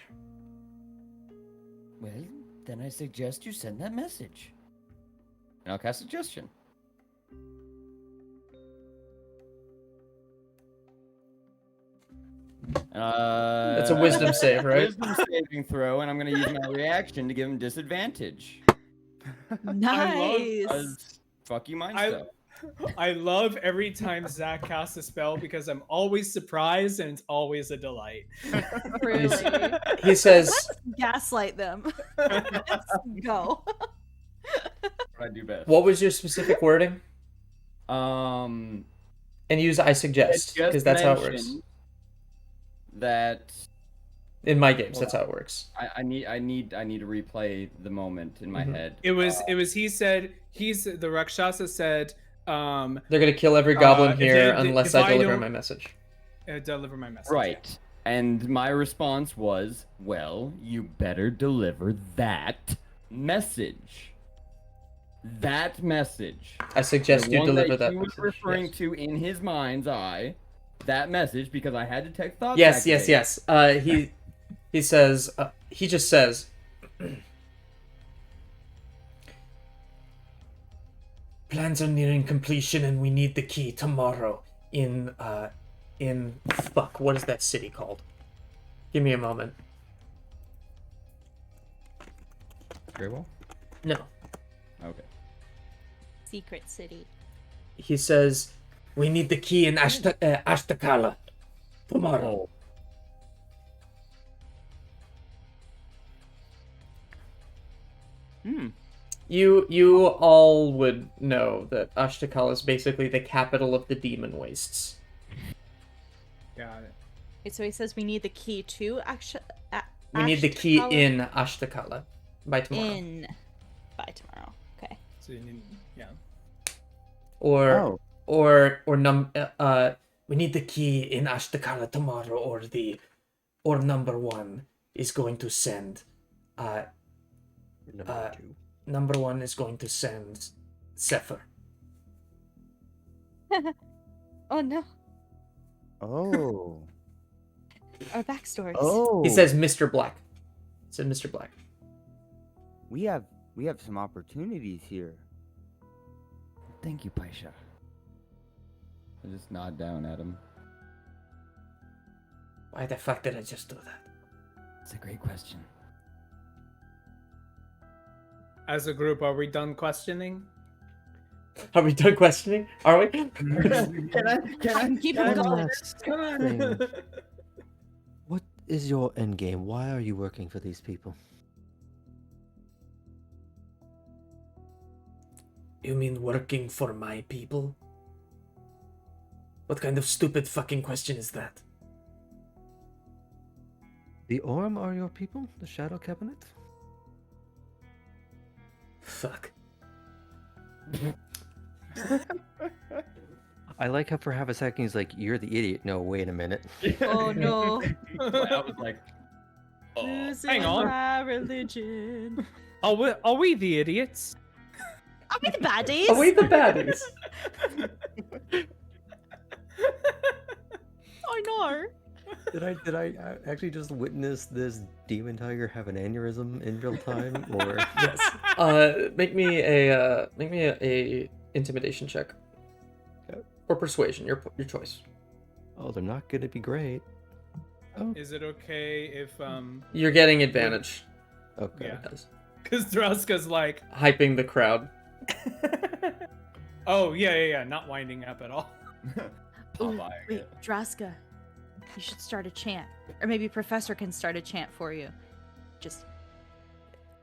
Well, then I suggest you send that message. And I'll cast suggestion. That's a wisdom save, right? Wisdom saving throw, and I'm going to use my reaction to give him disadvantage. Nice. Fuck you, mind I- stuff. I love every time Zach casts a spell because I'm always surprised and it's always a delight. Really. He says, Gaslight them. Let's go. What I do best. what was your specific wording? Um, And use I suggest, it just because that's how it works. mentioned That In my games, Hold that's how it works. I need to replay the moment in my Mhm. head. It was the Rakshasa said, They're gonna kill every goblin here unless if I I deliver don't- my message. deliver my message. Right. And my response was, well, you better deliver that message. That message. I suggest The you one deliver that that he was message. referring Yes. to in his mind's eye. That message, because I had Detect Thoughts Yes, activated. yes. He says, he just says, plans are nearing completion and we need the key tomorrow in fuck, what is that city called? Give me a moment. Very well. No. Okay. Secret City. he says, "We need the key in Ashtakala tomorrow." You all would know that Ashtakal is basically the capital of the demon wastes. Got it. Okay, so he says we need the key to We need the key Ashtakala in Ashtakala by tomorrow. in by tomorrow. Okay. So you need, yeah. Or we need the key in Ashtakala tomorrow, or number one is going to send Number 2. number one is going to send Zephyr. Oh no, Oh. our backstories. Oh. He says Mr. Black. He said Mr. Black. we have some opportunities here. Thank you, Paisha. I just nod down at him. Why the fuck did I just do that? It's a great question. As a group, are we done questioning? Are we done questioning? Are we? Can I? Keep can I- it going. Last Come on. thing. What is your end game? Why are you working for these people? You mean working for my people? What kind of stupid fucking question is that? The Orm are your people? The Shadow Cabinet? Fuck. I like how for half a second he's like, "You're the idiot." No, wait a minute. Oh no. I was like, oh. Losing Hang on. my religion. Are we the idiots? Are we the baddies? Are we the baddies? I know. Did I actually just witness this demon tiger have an aneurysm in real time, or Yes. Make me a intimidation check. Okay. Or persuasion, your choice. oh, they're not gonna be great. Oh, Is it okay if You're getting advantage. okay. Yeah. Yes. because Draska's like, Hyping the crowd. oh yeah, not winding up at all. Ooh, wait, Draska, you should start a chant. Or maybe Professor can start a chant for you. Just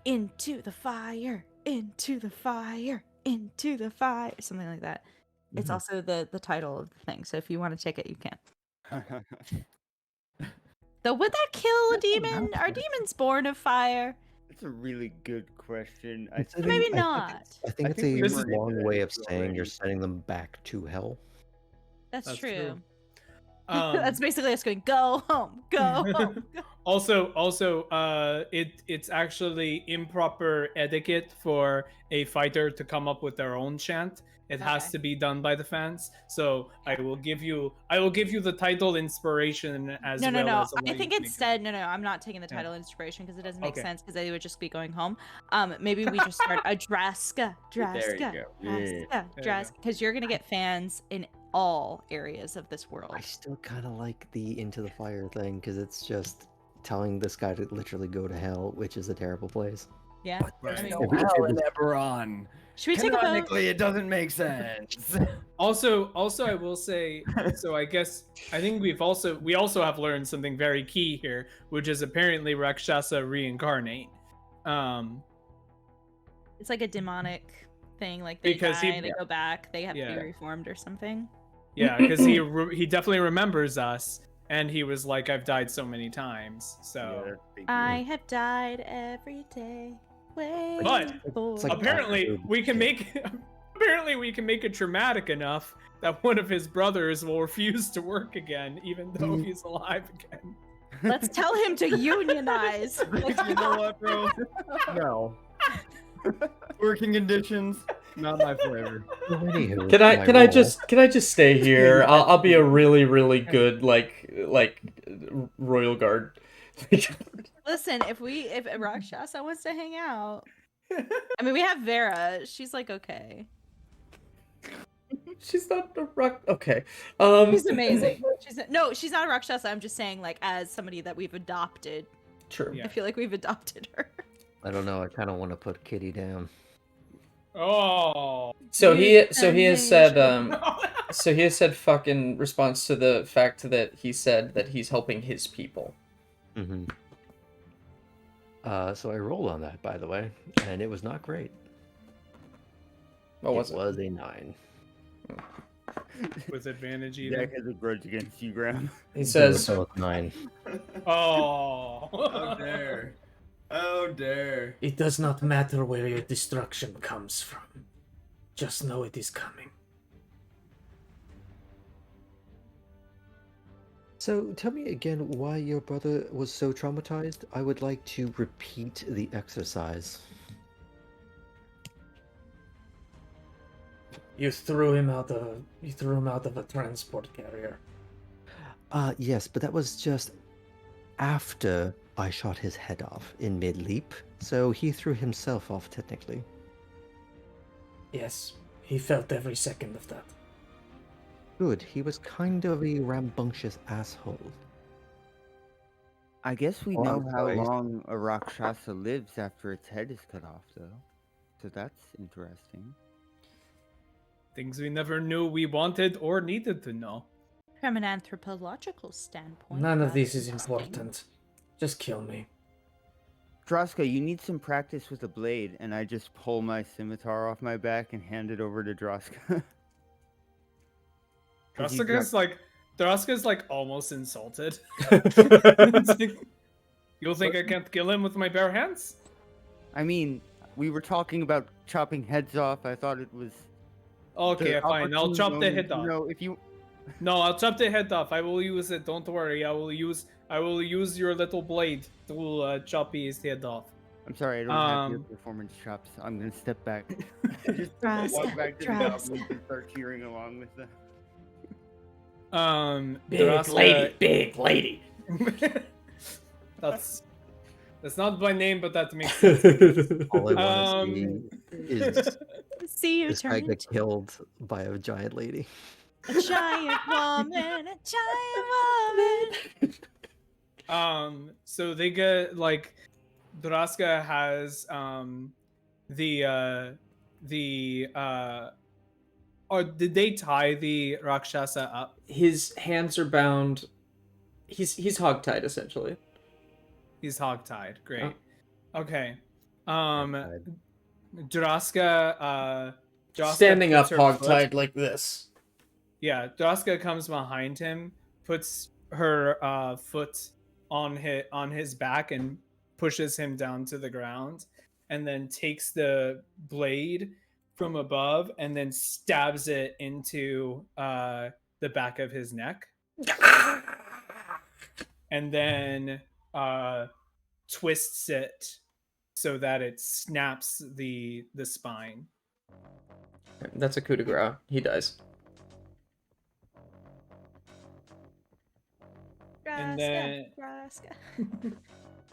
into the fire, into the fire, into the fire. Something like that. It's also the title of the thing, so if you want to take it, you can. Though, would that kill a demon? Are demons born of fire? That's a really good question. I I think- Maybe I think not. I think I it's think a we were long into way that of saying you're already. sending them back to hell. That's true. Um, That's basically us going, go home, go home. Go. Also, it's actually improper etiquette for a fighter to come up with their own chant. It has Okay. to be done by the fans. So I will give you the title inspiration as No. well as I allow think you to make instead, no. I'm not taking the Yeah. title inspiration because it doesn't make Okay. sense because they would just be going home. Maybe we just start a Draska, There you Draska, go. Draska, There you Draska, because you're gonna get fans in all areas of this world. I still kind of like the into the fire thing because it's just telling this guy to literally go to hell, which is a terrible place. Yeah. There's I mean, no if we- if hell we in just- Eberron. should we take a vote? Canonically, it doesn't make sense. Also, I will say, so I think we also have learned something very key here, which is apparently Rakshasa reincarnate. It's like a demonic thing. Like they Because he- die, they yeah. go back, they have to Yeah. be reformed or something. Yeah, because he definitely remembers us, and he was like, "I've died so many times." So I have died every day. Waiting But for it's like- apparently we can make it traumatic enough that one of his brothers will refuse to work again, even though he's alive again. Let's tell him to unionize. You know what, bro? No. Working conditions, not my flavor. Well, anywho, Can my I role- can I just stay here? I'll be a really good like royal guard. Listen, if Rakshasa wants to hang out, I mean, we have Vera. She's like okay. She's not a rock. Okay. She's amazing. She's not a Rakshasa. I'm just saying, like, as somebody that we've adopted, True. Yeah. I feel like we've adopted her. I don't know. I kind of want to put Kitty down. Oh. So he has said Damnation. so he has said fuck in response to the fact that he said that he's helping his people. Mm-hmm. So I rolled on that, by the way, and it was not great. What was it it? was a 9. With advantage either. Jack has a grudge against you, Graham. He They were says both 9. Oh. How dare. How dare. it does not matter where your destruction comes from. Just know it is coming. So tell me again why your brother was so traumatized. I would like to repeat the exercise. You threw him out of a transport carrier. Yes, but that was just after I shot his head off in mid-leap, so he threw himself off technically. Yes, he felt every second of that. Good, he was kind of a rambunctious asshole. I guess we Well, know I'm how sorry. long a Rakshasa lives after its head is cut off, though. So that's interesting. Things we never knew we wanted or needed to know. From an anthropological standpoint. None of that's this is interesting. important. Just kill me. Droska, you need some practice with a blade, and I just pull my scimitar off my back and hand it over to Droska. 'Cause he's Droska's like almost insulted. It's like, you'll think I can't kill him with my bare hands? I mean, we were talking about chopping heads off. I thought it was. Okay, the fine. I'll opportune chop the moment head to off. know if you. No, I'll chop the head off. I will use it. Don't worry. I will use your little blade to chop his head off. I'm sorry, I don't have your performance chops. I'm gonna step back. Just walk Droska, back to the Droska. goblins and start cheering along with them. Big lady. That's not by name, but that makes sense. All I want to see is See you this guy turn get killed by a giant lady. a giant woman, a giant woman. So they get like Draska has or did they tie the Rakshasa up? His hands are bound. He's hogtied essentially. He's hogtied. Great. Oh. Okay. Hogtied. Draska Standing up puts her foot- hogtied like this. Yeah, Draska comes behind him, puts her foot on his back and pushes him down to the ground, and then takes the blade from above and then stabs it into the back of his neck, and then twists it so that it snaps the spine. That's a coup de grace. He dies. And Draska, then- Draska.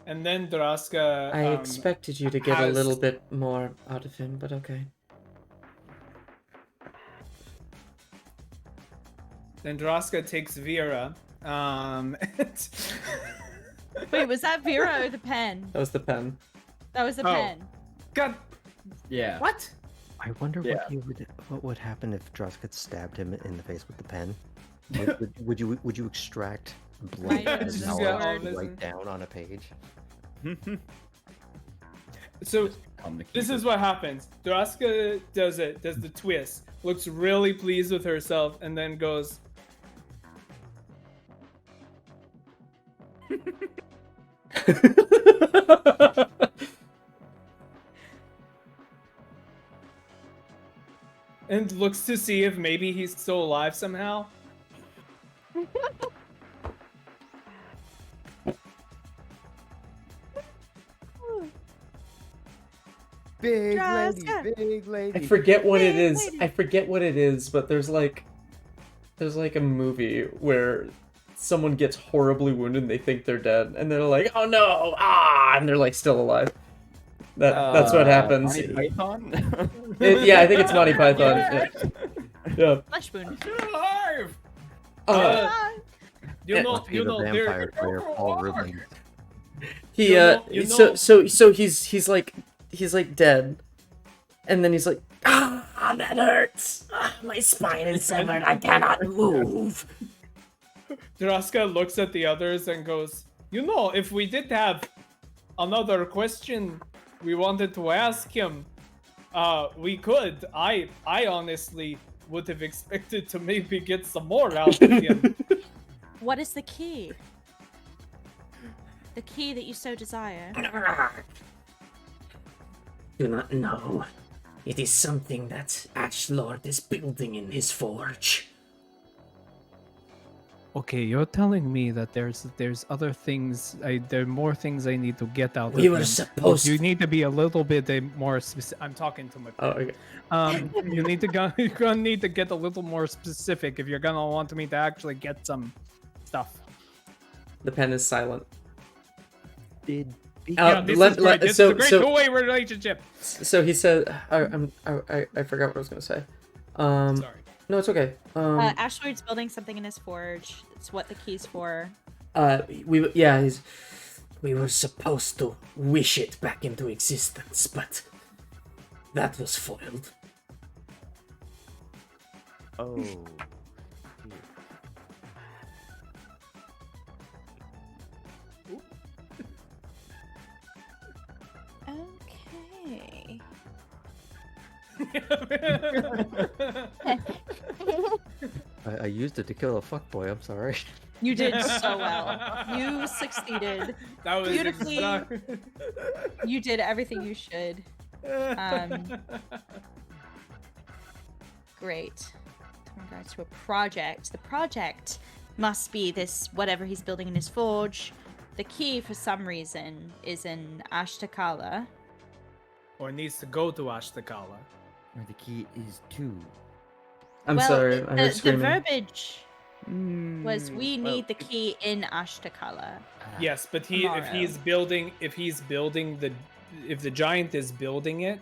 And then Draska. I expected you to get a has- little bit more out of him, but okay. Then Draska takes Vera. Wait, was that Vera or the pen? That was the pen. That was the Oh. pen. God, Yeah. what? I wonder Yeah. what would happen if Druska stabbed him in the face with the pen. Would you extract blood Right, and this is knowledge good. and write down on a page? So Come to this keep is it. what happens. Draska does the twist, looks really pleased with herself, and then goes. And looks to see if maybe he's still alive somehow. Big Draska. lady, big lady. I forget what it Hey, is. lady. I forget what it is, but there's like a movie where someone gets horribly wounded and they think they're dead, and they're like, "Oh no, ah!" and they're like still alive. That's what happens. Monty Python? Yeah, I think it's Monty Python. Yeah. Flesh wound. Still alive. Uh, You Yeah. know, Must be you the know, vampire they're player Paul Rubens. he You know- so he's like dead, and then he's like, that hurts. My spine is severed. I cannot move. Draska looks at the others and goes, if we did have another question we wanted to ask him, we could. I honestly would have expected to maybe get some more out of him. What is the key? The key that you so desire. Do not know. It is something that Ashlord is building in his forge. Okay, you're telling me that there's other things. There are more things I need to get out We of were him. supposed You to- need to be a little bit more specific. I'm talking to my. Oh, pen. okay. You need to go. You're gonna need to get a little more specific if you're gonna want me to actually get some stuff. The pen is silent. Did Yeah, this let- is great. let- This so- is a great so- two-way relationship. So he said, I forgot what I was gonna say. Sorry. No, it's okay. Ashford's building something in his forge. It's what the key's for. We were supposed to wish it back into existence, but that was foiled. Oh. Okay. I used it to kill a fuckboy. I'm sorry. You did so well. You succeeded. That was Beautifully. exact- You did everything you should. Great. In regards to a project, the project must be this whatever he's building in his forge. The key, for some reason, is in Ashtakala. Or needs to go to Ashtakala. Where the key is to. I'm well, sorry. I the heard screaming. verbiage was we well, need the key in Ashtakala. Yes, but Tomorrow. if the giant is building it,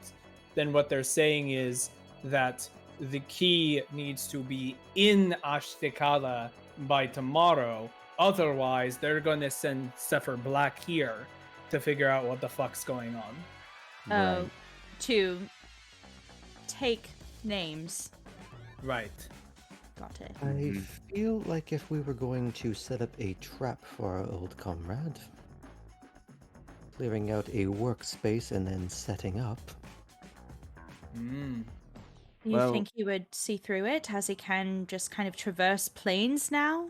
then what they're saying is that the key needs to be in Ashtikala by tomorrow. Otherwise, they're gonna send Sefer Black here to figure out what the fuck's going on. Oh, to take names. Right. Got it. I feel like if we were going to set up a trap for our old comrade, clearing out a workspace and then setting up. Mm. You Well- think he would see through it as he can just kind of traverse planes now?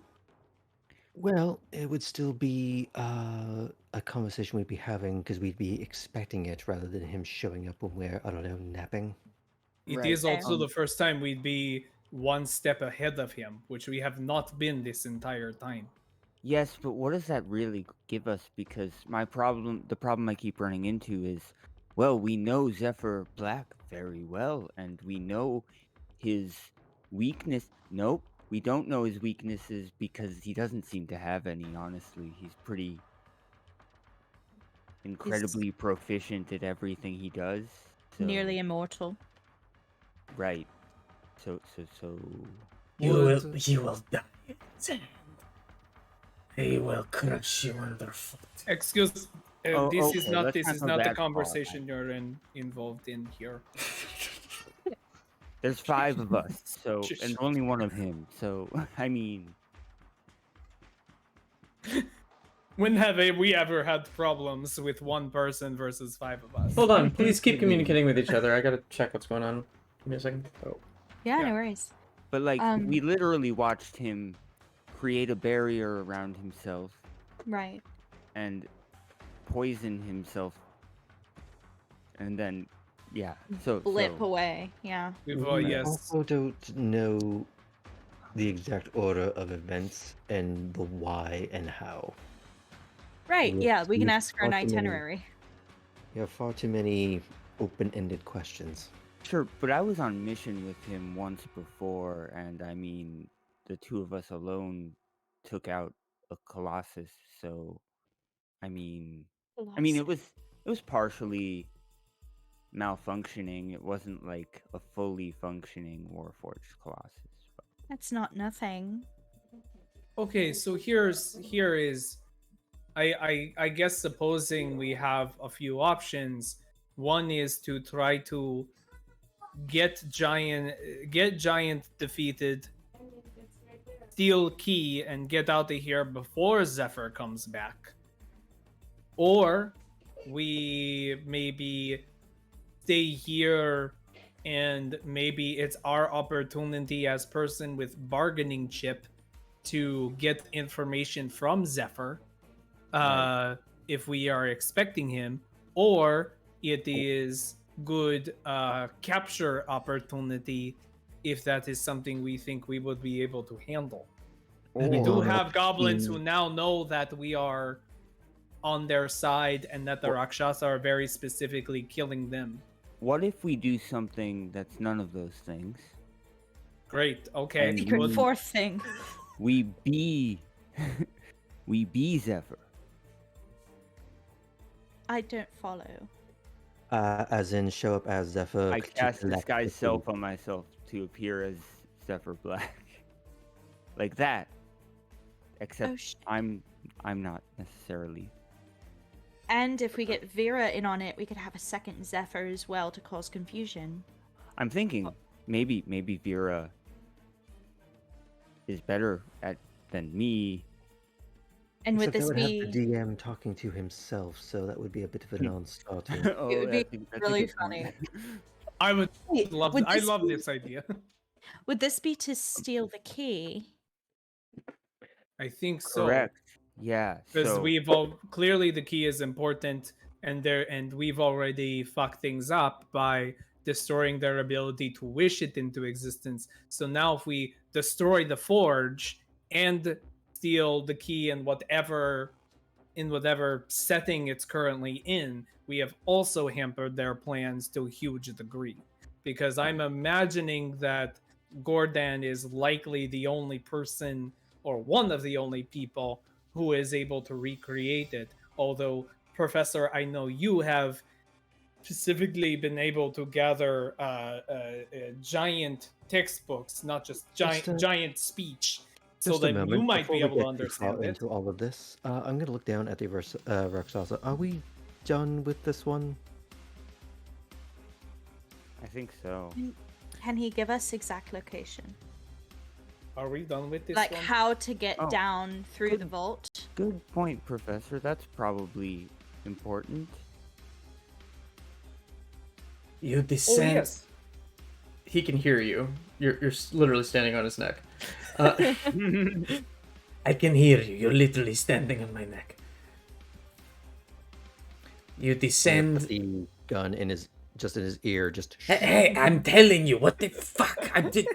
Well, it would still be a conversation we'd be having because we'd be expecting it rather than him showing up when we're, I don't know, napping. It Right. is also Um, the first time we'd be one step ahead of him, which we have not been this entire time. Yes, but what does that really give us? Because the problem I keep running into is, well, we know Zephyr Black very well, and we know his weakness. Nope, we don't know his weaknesses because he doesn't seem to have any, honestly. He's pretty incredibly proficient at everything he does. So, Nearly immortal. right. So. You will die. And he will crush you underfoot. Excuse. Oh, this okay, is not. let's This not is go not the that far, conversation you're involved in here. There's 5 of us, so Just and shut only one of him. So I mean, When have we ever had problems with one person versus 5 of us? Hold on. Please keep communicating with each other. I gotta check what's going on. Give me a second. Oh. Yeah, Yeah. no worries. but like Um, we literally watched him create a barrier around himself Right. and poison himself, and then Blip so away. Yeah. Oh, We yes. also don't know the exact order of events and the why and how. Right. Yes, Yeah, we can we've ask for an talked to many- itinerary. We have far too many open-ended questions. sure. But I was on mission with him once before, and I mean, the 2 of us alone took out a colossus. So, I mean, it was partially malfunctioning. It wasn't like a fully functioning Warforged Colossus. But That's not nothing. Okay, so here is I guess supposing we have a few options. One is to try to get giant defeated, steal key, and get out of here before Zephyr comes back. Or we maybe stay here and maybe it's our opportunity as person with bargaining chip to get information from Zephyr if we are expecting him, or it is good capture opportunity if that is something we think we would be able to handle. We do Or- have goblins who now know that we are on their side and that the Rakshasa are very specifically killing them. What if we do something that's none of those things? Great. Okay. And Secret we- fourth thing. We be Zephyr. I don't follow. As in, show up as Zephyr. I to cast collect the disguise key. self on myself to appear as Zephyr Black, like that. Except Oh, sh- I'm not necessarily. And if we get Vera in on it, we could have a second Zephyr as well to cause confusion. I'm thinking maybe Vera is better at than me. And would Except that this would be have the DM talking to himself, so that would be a bit of a non-starter. Oh, It would be that's a really good point. I would Wait, love. would I this love be- this idea. Would this be to steal the key? I think so. Correct. Yeah. Because So we've all clearly the key is important, and we've already fucked things up by destroying their ability to wish it into existence. So now, if we destroy the forge and steal the key in whatever setting it's currently in, we have also hampered their plans to a huge degree. Because I'm imagining that Gordon is likely the only person or one of the only people who is able to recreate it. Although, Professor, I know you have specifically been able to gather giant textbooks, not just giant speech, so Just a that moment, you might before be we able to get too far understand it. into all of this, I'm going to look down at the Rakshasa. Are we done with this one? I think so. Can he give us exact location? Are we done with this Like one? how to get Oh. down through the vault? Good point, Professor. That's probably important. You Oh, descend. yes. He can hear you. You're literally standing on his neck. I can hear you. You're literally standing on my neck. You Put descend. the gun in his ear. Just Hey, I'm telling you, what the fuck? I did.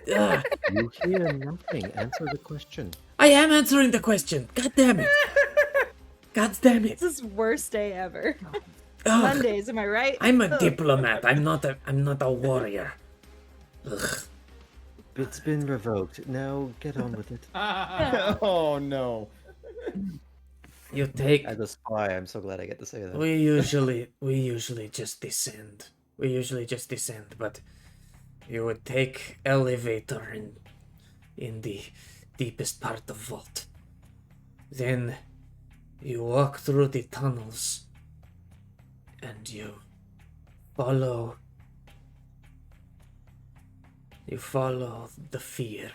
you hear nothing. Answer the question. I am answering the question. God damn it. God damn it. This is worst day ever. Ugh, Mondays, am I right? I'm a Ugh. diplomat. I'm not a warrior. Ugh. It's been revoked. Now get on with it. Oh no. You take. As a spy, I'm so glad I get to say that. We usually just descend. But you would take elevator in the deepest part of vault. Then you walk through the tunnels and you follow the fear.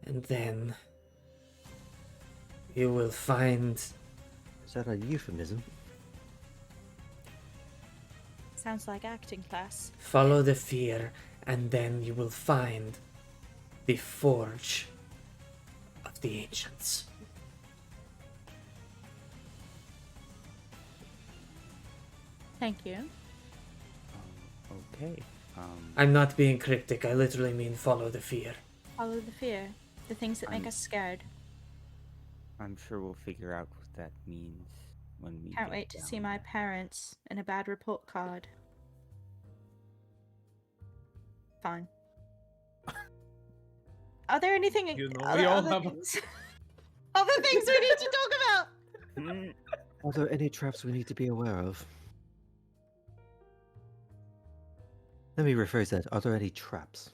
And then you will find Is that a euphemism? Sounds like acting class. follow the fear, and then you will find the forge of the ancients. Thank you. Okay. I'm not being cryptic, I literally mean follow the fear. Follow the fear. The things that make I'm- us scared. I'm sure we'll figure out what that means when we. Can't get wait to see down my there. parents in a bad report card. Fine. Are there anything? You know, other, we all other have- things? Other things we need to talk about. Mm, Are there any traps we need to be aware of? Let me rephrase that. Are there any traps?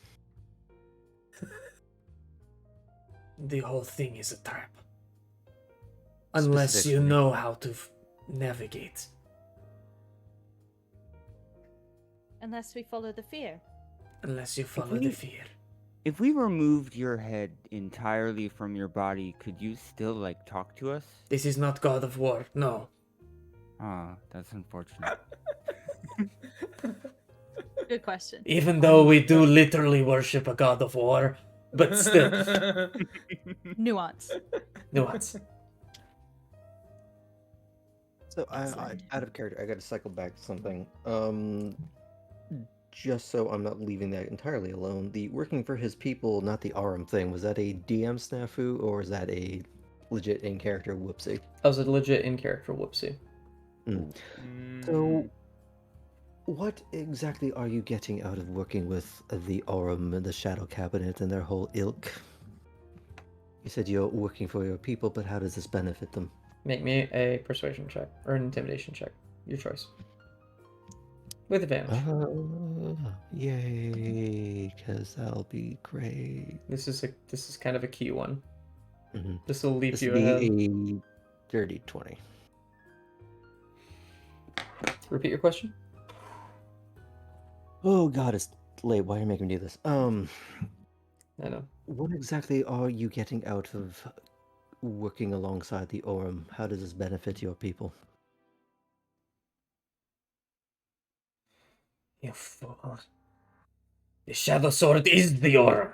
The whole thing is a trap. Unless you Specifically. know how to navigate. Unless we follow the fear. Unless you follow we- the fear. If we removed your head entirely from your body, could you still like talk to us? This is not God of War, no. Ah, that's unfortunate. Good question. Even though we do literally worship a God of War, but still. Nuance. Nuance. So I out of character, I got to cycle back to something. Just so I'm not leaving that entirely alone. The working for his people, not the Arum thing. Was that a DM snafu or is that a legit in character whoopsie? That was a legit in character whoopsie. So, what exactly are you getting out of working with the Aurum and the Shadow Cabinet and their whole ilk? You said you're working for your people, but how does this benefit them? Make me a persuasion check or an intimidation check. Your choice. With advantage. Yay, because that'll be great. This is kind of a key one. Mhm. This will leap This you would ahead. be a dirty 20. Repeat your question. Oh god, it's late. Why are you making me do this? I know. What exactly are you getting out of working alongside the Aurum? How does this benefit your people? You fool. The Shadow Sword is the Aura.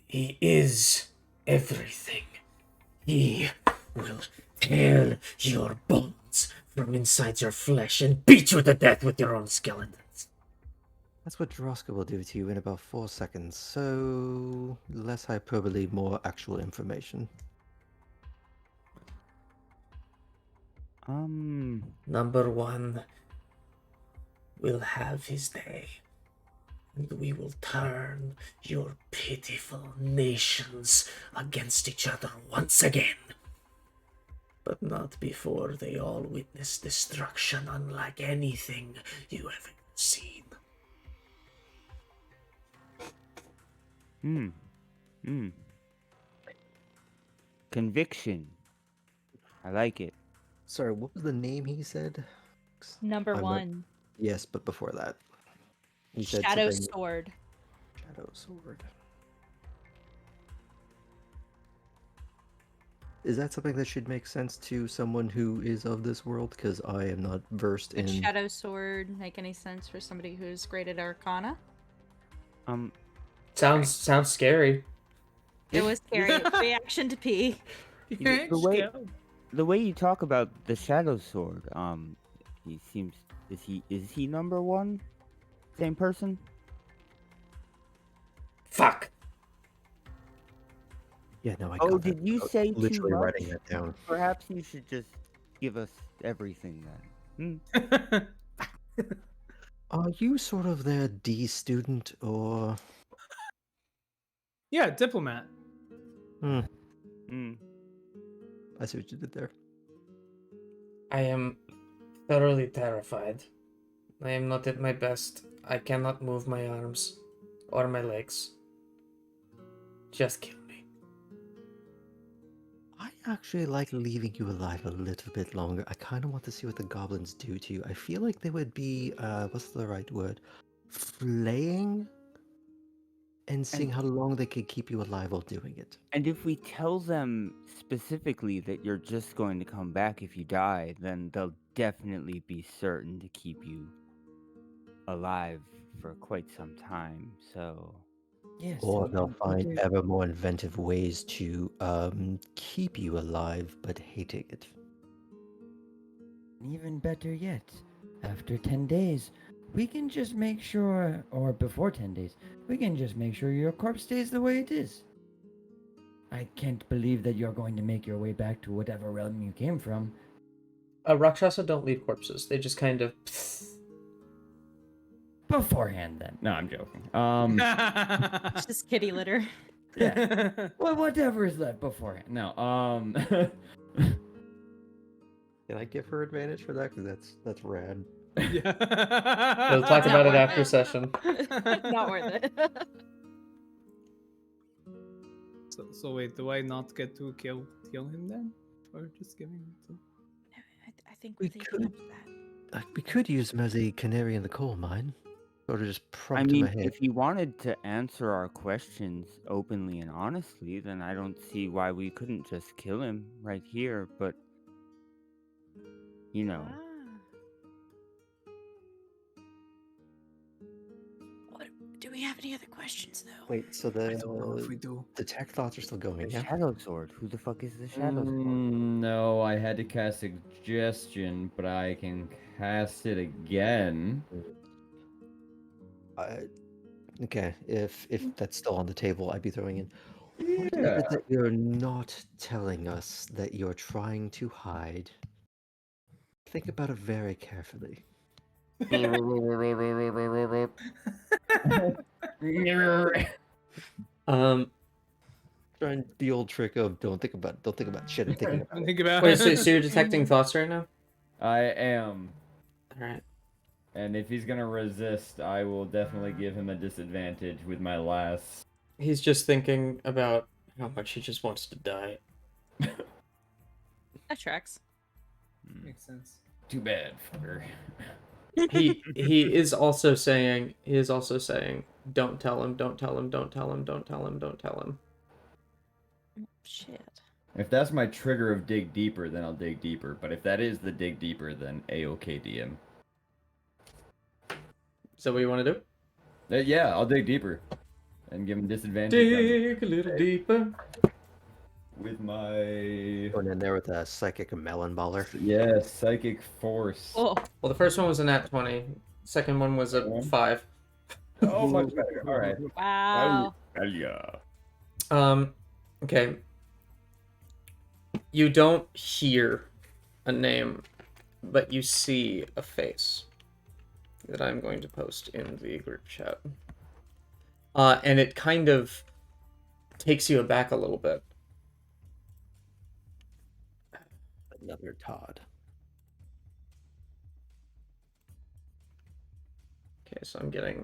He is everything. He will tear your bones from inside your flesh and beat you to death with your own skeletons. That's what Droska will do to you in about 4 seconds. So, less hyperbole, more actual information. Number one will have his day, and we will turn your pitiful nations against each other once again. But not before they all witness destruction unlike anything you have ever seen. Conviction. I like it. Sorry, what was the name he said? Number I'm not- one. Yes, but before that. He said Shadow something- Sword. Shadow Sword. Is that something that should make sense to someone who is of this world? Because I am not versed Would in... Shadow Sword make any sense for somebody who's great at Arcana? Sounds scary. It was scary. Reaction to P. The way you talk about the Shadow Sword, he seems is he number one? Same person? Fuck! Yeah, no, I Oh, got did that. you I was say literally too much? writing that down. Perhaps you should just give us everything then. Are you sort of their D student or... Yeah, diplomat. I see what you did there. I am thoroughly terrified. I am not at my best. I cannot move my arms or my legs. Just kill me. I actually like leaving you alive a little bit longer. I kind of want to see what the goblins do to you. I feel like they would be, what's the right word? Flaying? And seeing how long they could keep you alive while doing it. And if we tell them specifically that you're just going to come back if you die, then they'll definitely be certain to keep you alive for quite some time. So, Yes. Or and- they'll and find there's- ever more inventive ways to keep you alive but hating it. Even better yet, after 10 days, we can just make sure, or before 10 days, we can just make sure your corpse stays the way it is. I can't believe that you're going to make your way back to whatever realm you came from. Rakshasa don't leave corpses. They just kind of... Beforehand, then. No, I'm joking. It's just kitty litter. Yeah. Well, whatever is left beforehand. No, Can I give her advantage for that? Because that's rad. Yeah. We'll talk about it worth after it. session. Not worth it. So wait, do I not get to kill him then, or just giving it to? I think We we're thinking could- of that. We could use him as a canary in the coal mine. Sort of just I prompt him mean, ahead. if he wanted to answer our questions openly and honestly, then I don't see why we couldn't just kill him right here. But you know, What? Do we have any other questions though? Wait, so I don't know if we do. the tech thoughts are still the going, yeah? Shadow Sword. Who the fuck is the Shadow Sword? No, I had to cast suggestion, but I can cast it again. Okay, if that's still on the table, I'd be throwing in. What is Yeah. it that you're not telling us that you're trying to hide? Think about it very carefully. Trying the old trick of don't think about shit and thinking about it. Think about Wait, so you're detecting thoughts right now? I am. All right. And if he's gonna resist, I will definitely give him a disadvantage with my last. He's just thinking about how much he just wants to die. That tracks. Makes sense. Too bad, fucker. He is also saying don't tell him, don't tell him, don't tell him, don't tell him, don't tell him. Shit. If that's my trigger of dig deeper, then I'll dig deeper. But if that is the dig deeper, then A-OK DM. Is that what you want to do? Yeah, I'll dig deeper. And give him disadvantage Dig a little deeper. with my... Going in there with a psychic melon baller. Yeah, psychic force. Oh, Well, the first one was a nat 20. Second one was a 5. Oh, much better. All right. wow. Yeah. Okay. You don't hear a name, but you see a face that I'm going to post in the group chat. And it kind of takes you aback a little bit. Another Todd. Okay, so I'm getting...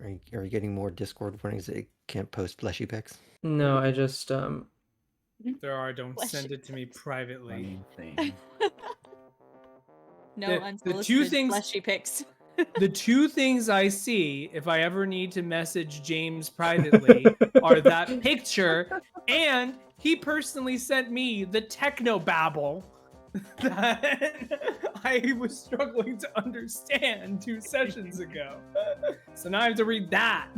Are you getting more Discord warnings that you can't post fleshy pics? No, I just, There are. Don't Bless send you. it to me privately. Funny thing. No The unsolicited two things- fleshy pics. The two things I see if I ever need to message James privately are that picture, and he personally sent me the techno babble that I was struggling to understand 2 sessions ago. So now I have to read that.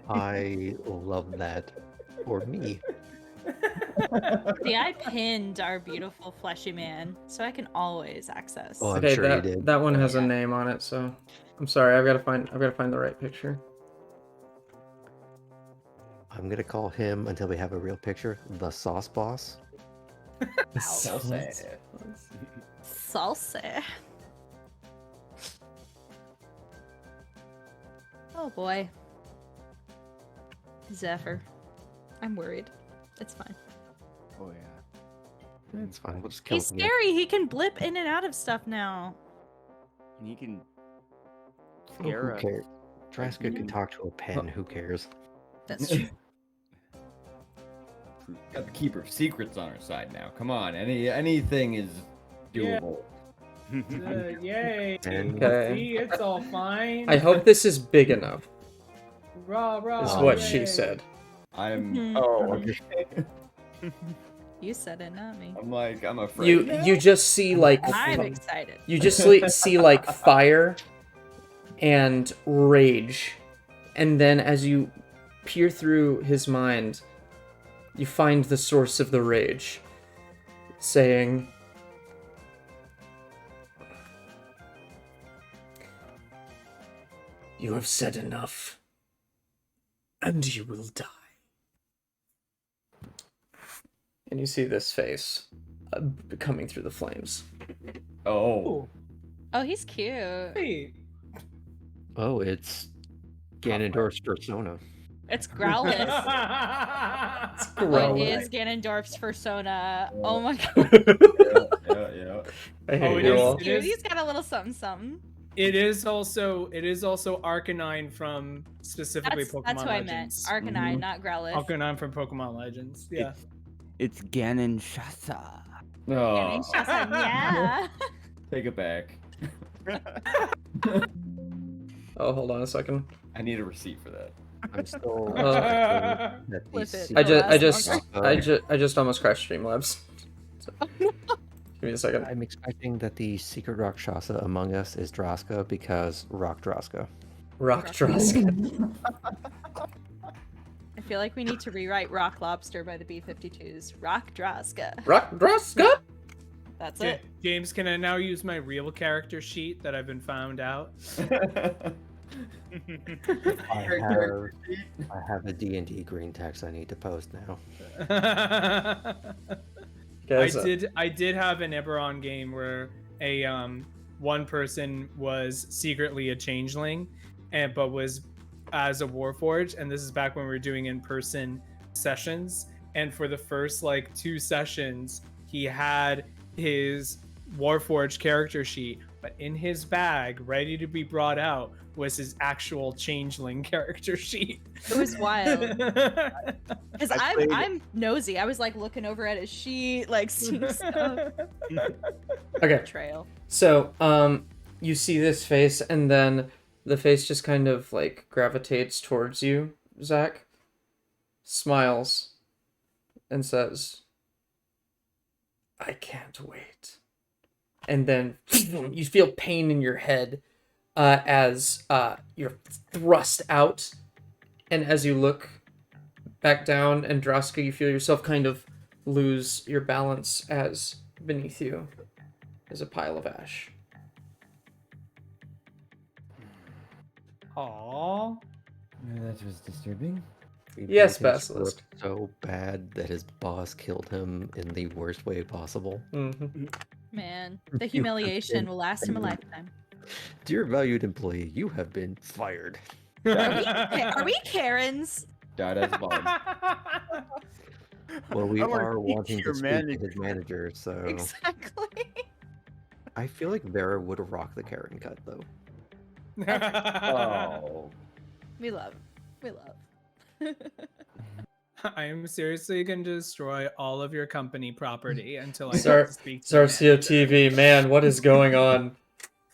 I love that for me. See, I pinned our beautiful fleshy man, so I can always access. Oh, I'm okay, sure you that, did. that one has a Yeah. name on it, so I'm sorry, I've got to find the right picture. I'm gonna call him until we have a real picture. The Sauce Boss. Salsa. Oh boy. Zephyr. I'm worried. It's fine. Oh yeah. It's fine. We'll just kill He's him. Yeah. scary. He can blip in and out of stuff now. And he can Oh, scare who us. cares? Traska Yeah. can talk to a pen. Who cares? That's true. Got the keeper of secrets on our side now. Come on, anything is Yeah. doable. Yay! Okay. See, it's all fine. I hope this is big enough, Rah, rah, is what yay. she said. I'm. Mhm. Oh, okay. You said it, not me. I'm afraid. You just see like I'm excited. you just see like fire and rage, and then as you peer through his mind, you find the source of the rage, saying, "You have said enough, and you will die." And you see this face coming through the flames. Oh. Oh, he's cute. Hey. Oh, it's Ganondorf's persona. It's Growlithe. What Growlithe. is Ganondorf's persona? Oh my god. Yeah. I hate Oh, it you is- all. it Cute. He's got a little something something. It is also Arcanine from specifically Pokemon That's who I meant. Legends. Arcanine, not Growlithe. Arcanine from Pokemon Legends. Yeah. It's Ganon Shasa. Oh, Yeah. take it back. Oh, hold on a second. I need a receipt for that. I'm still Uh, expecting that the Flip it. I It'll just, last I longer. just, I just almost crashed Streamlabs. So, give me a second. I'm expecting that the secret Rakshasa among us is Draska because Rock Draska. Rock Droska. I feel like we need to rewrite Rock Lobster by the B-52s. Rock Draska. Rock Droska. That's it. James, can I now use my real character sheet that I've been found out? I have a D&D green text I need to post now. Guys, I did have an Eberron game where a one person was secretly a changeling, but was as a Warforged, and this is back when we were doing in-person sessions. And for the first like 2 sessions, he had his Warforged character sheet, but in his bag, ready to be brought out, was his actual changeling character sheet. It was wild. Because I played- I'm nosy. I was like looking over at his sheet, like seeing stuff. okay. Trail. So, you see this face, and then the face just kind of like gravitates towards you, Zach. Smiles, and says, "I can't wait." And then you feel pain in your head as you're thrust out, and as you look back down, and Droska, you feel yourself kind of lose your balance as beneath you is a pile of ash. Aww. That was disturbing. Yes, He just Basilisk. worked so bad that his boss killed him in the worst way possible. Mm-hmm. Man, the humiliation will last him a lifetime. Dear valued employee, you have been fired. Are we Karens? Died as a bum. Well, we I wanna are speak to wanting your to speak to his manager, so Exactly. I feel like Vera would rock the Karen cut though. Oh. We love. We love. I am seriously going to destroy all of your company property until I Sar- get to speak to you. Sarcio TV, man, what is going on?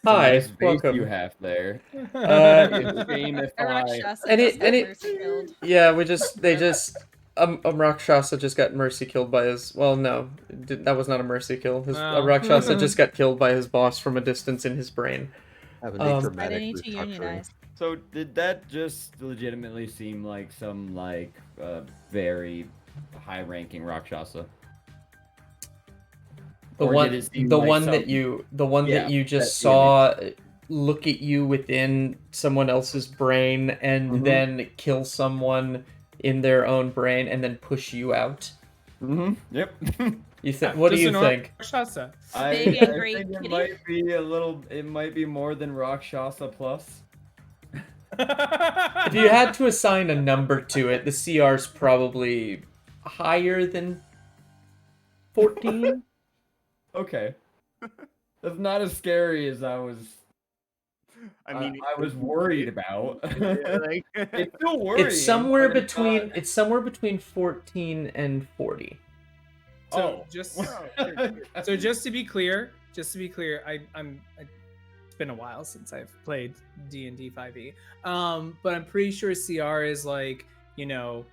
Hi, Nice face welcome. you have there. Uh, Shame if Our I. Rakshasa Any- just got any- mercy killed. Yeah, they just Rakshasa just got mercy killed by his. Well, no, that was not a mercy kill. Wow. Rakshasa just got killed by his boss from a distance in his brain. Having Um, a Why dramatic they need to restructuring. unionize? So did that just legitimately seem like some very high-ranking Rakshasa? The Or one, did it seem the like one some- that Yeah, you just that image. saw look at you within someone else's brain and Mhm. then kill someone in their own brain and then push you out. Mm-hmm. Yep. You think? What do Just you an think? Rakshasa. Big angry think kitty? it might be a little. It might be more than Rakshasa plus. If you had to assign a number to it, the CR's probably higher than 14. Okay. That's not as scary as I was. I mean, I was worried about. like, It's still worrying. It's somewhere but it's between not- it's somewhere between 14 and 40. So Oh. just to be clear, it's been a while since I've played D&D 5e. But I'm pretty sure CR is like, if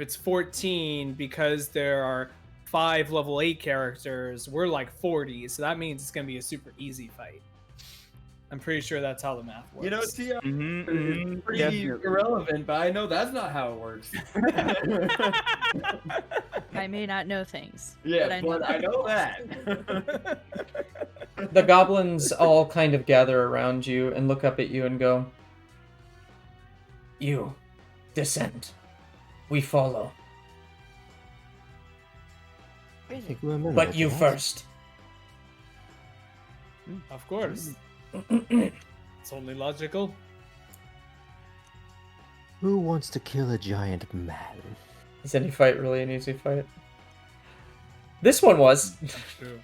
it's 14 because there are 5 level 8 characters, we're like 40, so that means it's going to be a super easy fight. I'm pretty sure that's how the math works. You know, CR mhm, is mhm, pretty definitely. irrelevant, but I know that's not how it works. I may not know things. Yeah, but I know but that. I know that. The goblins all kind of gather around you and look up at you and go, "You descend. We follow. Take you a minute, But you lads. first." Of course. It's only logical. Who wants to kill a giant man? Is any fight really an easy fight? This one was. True.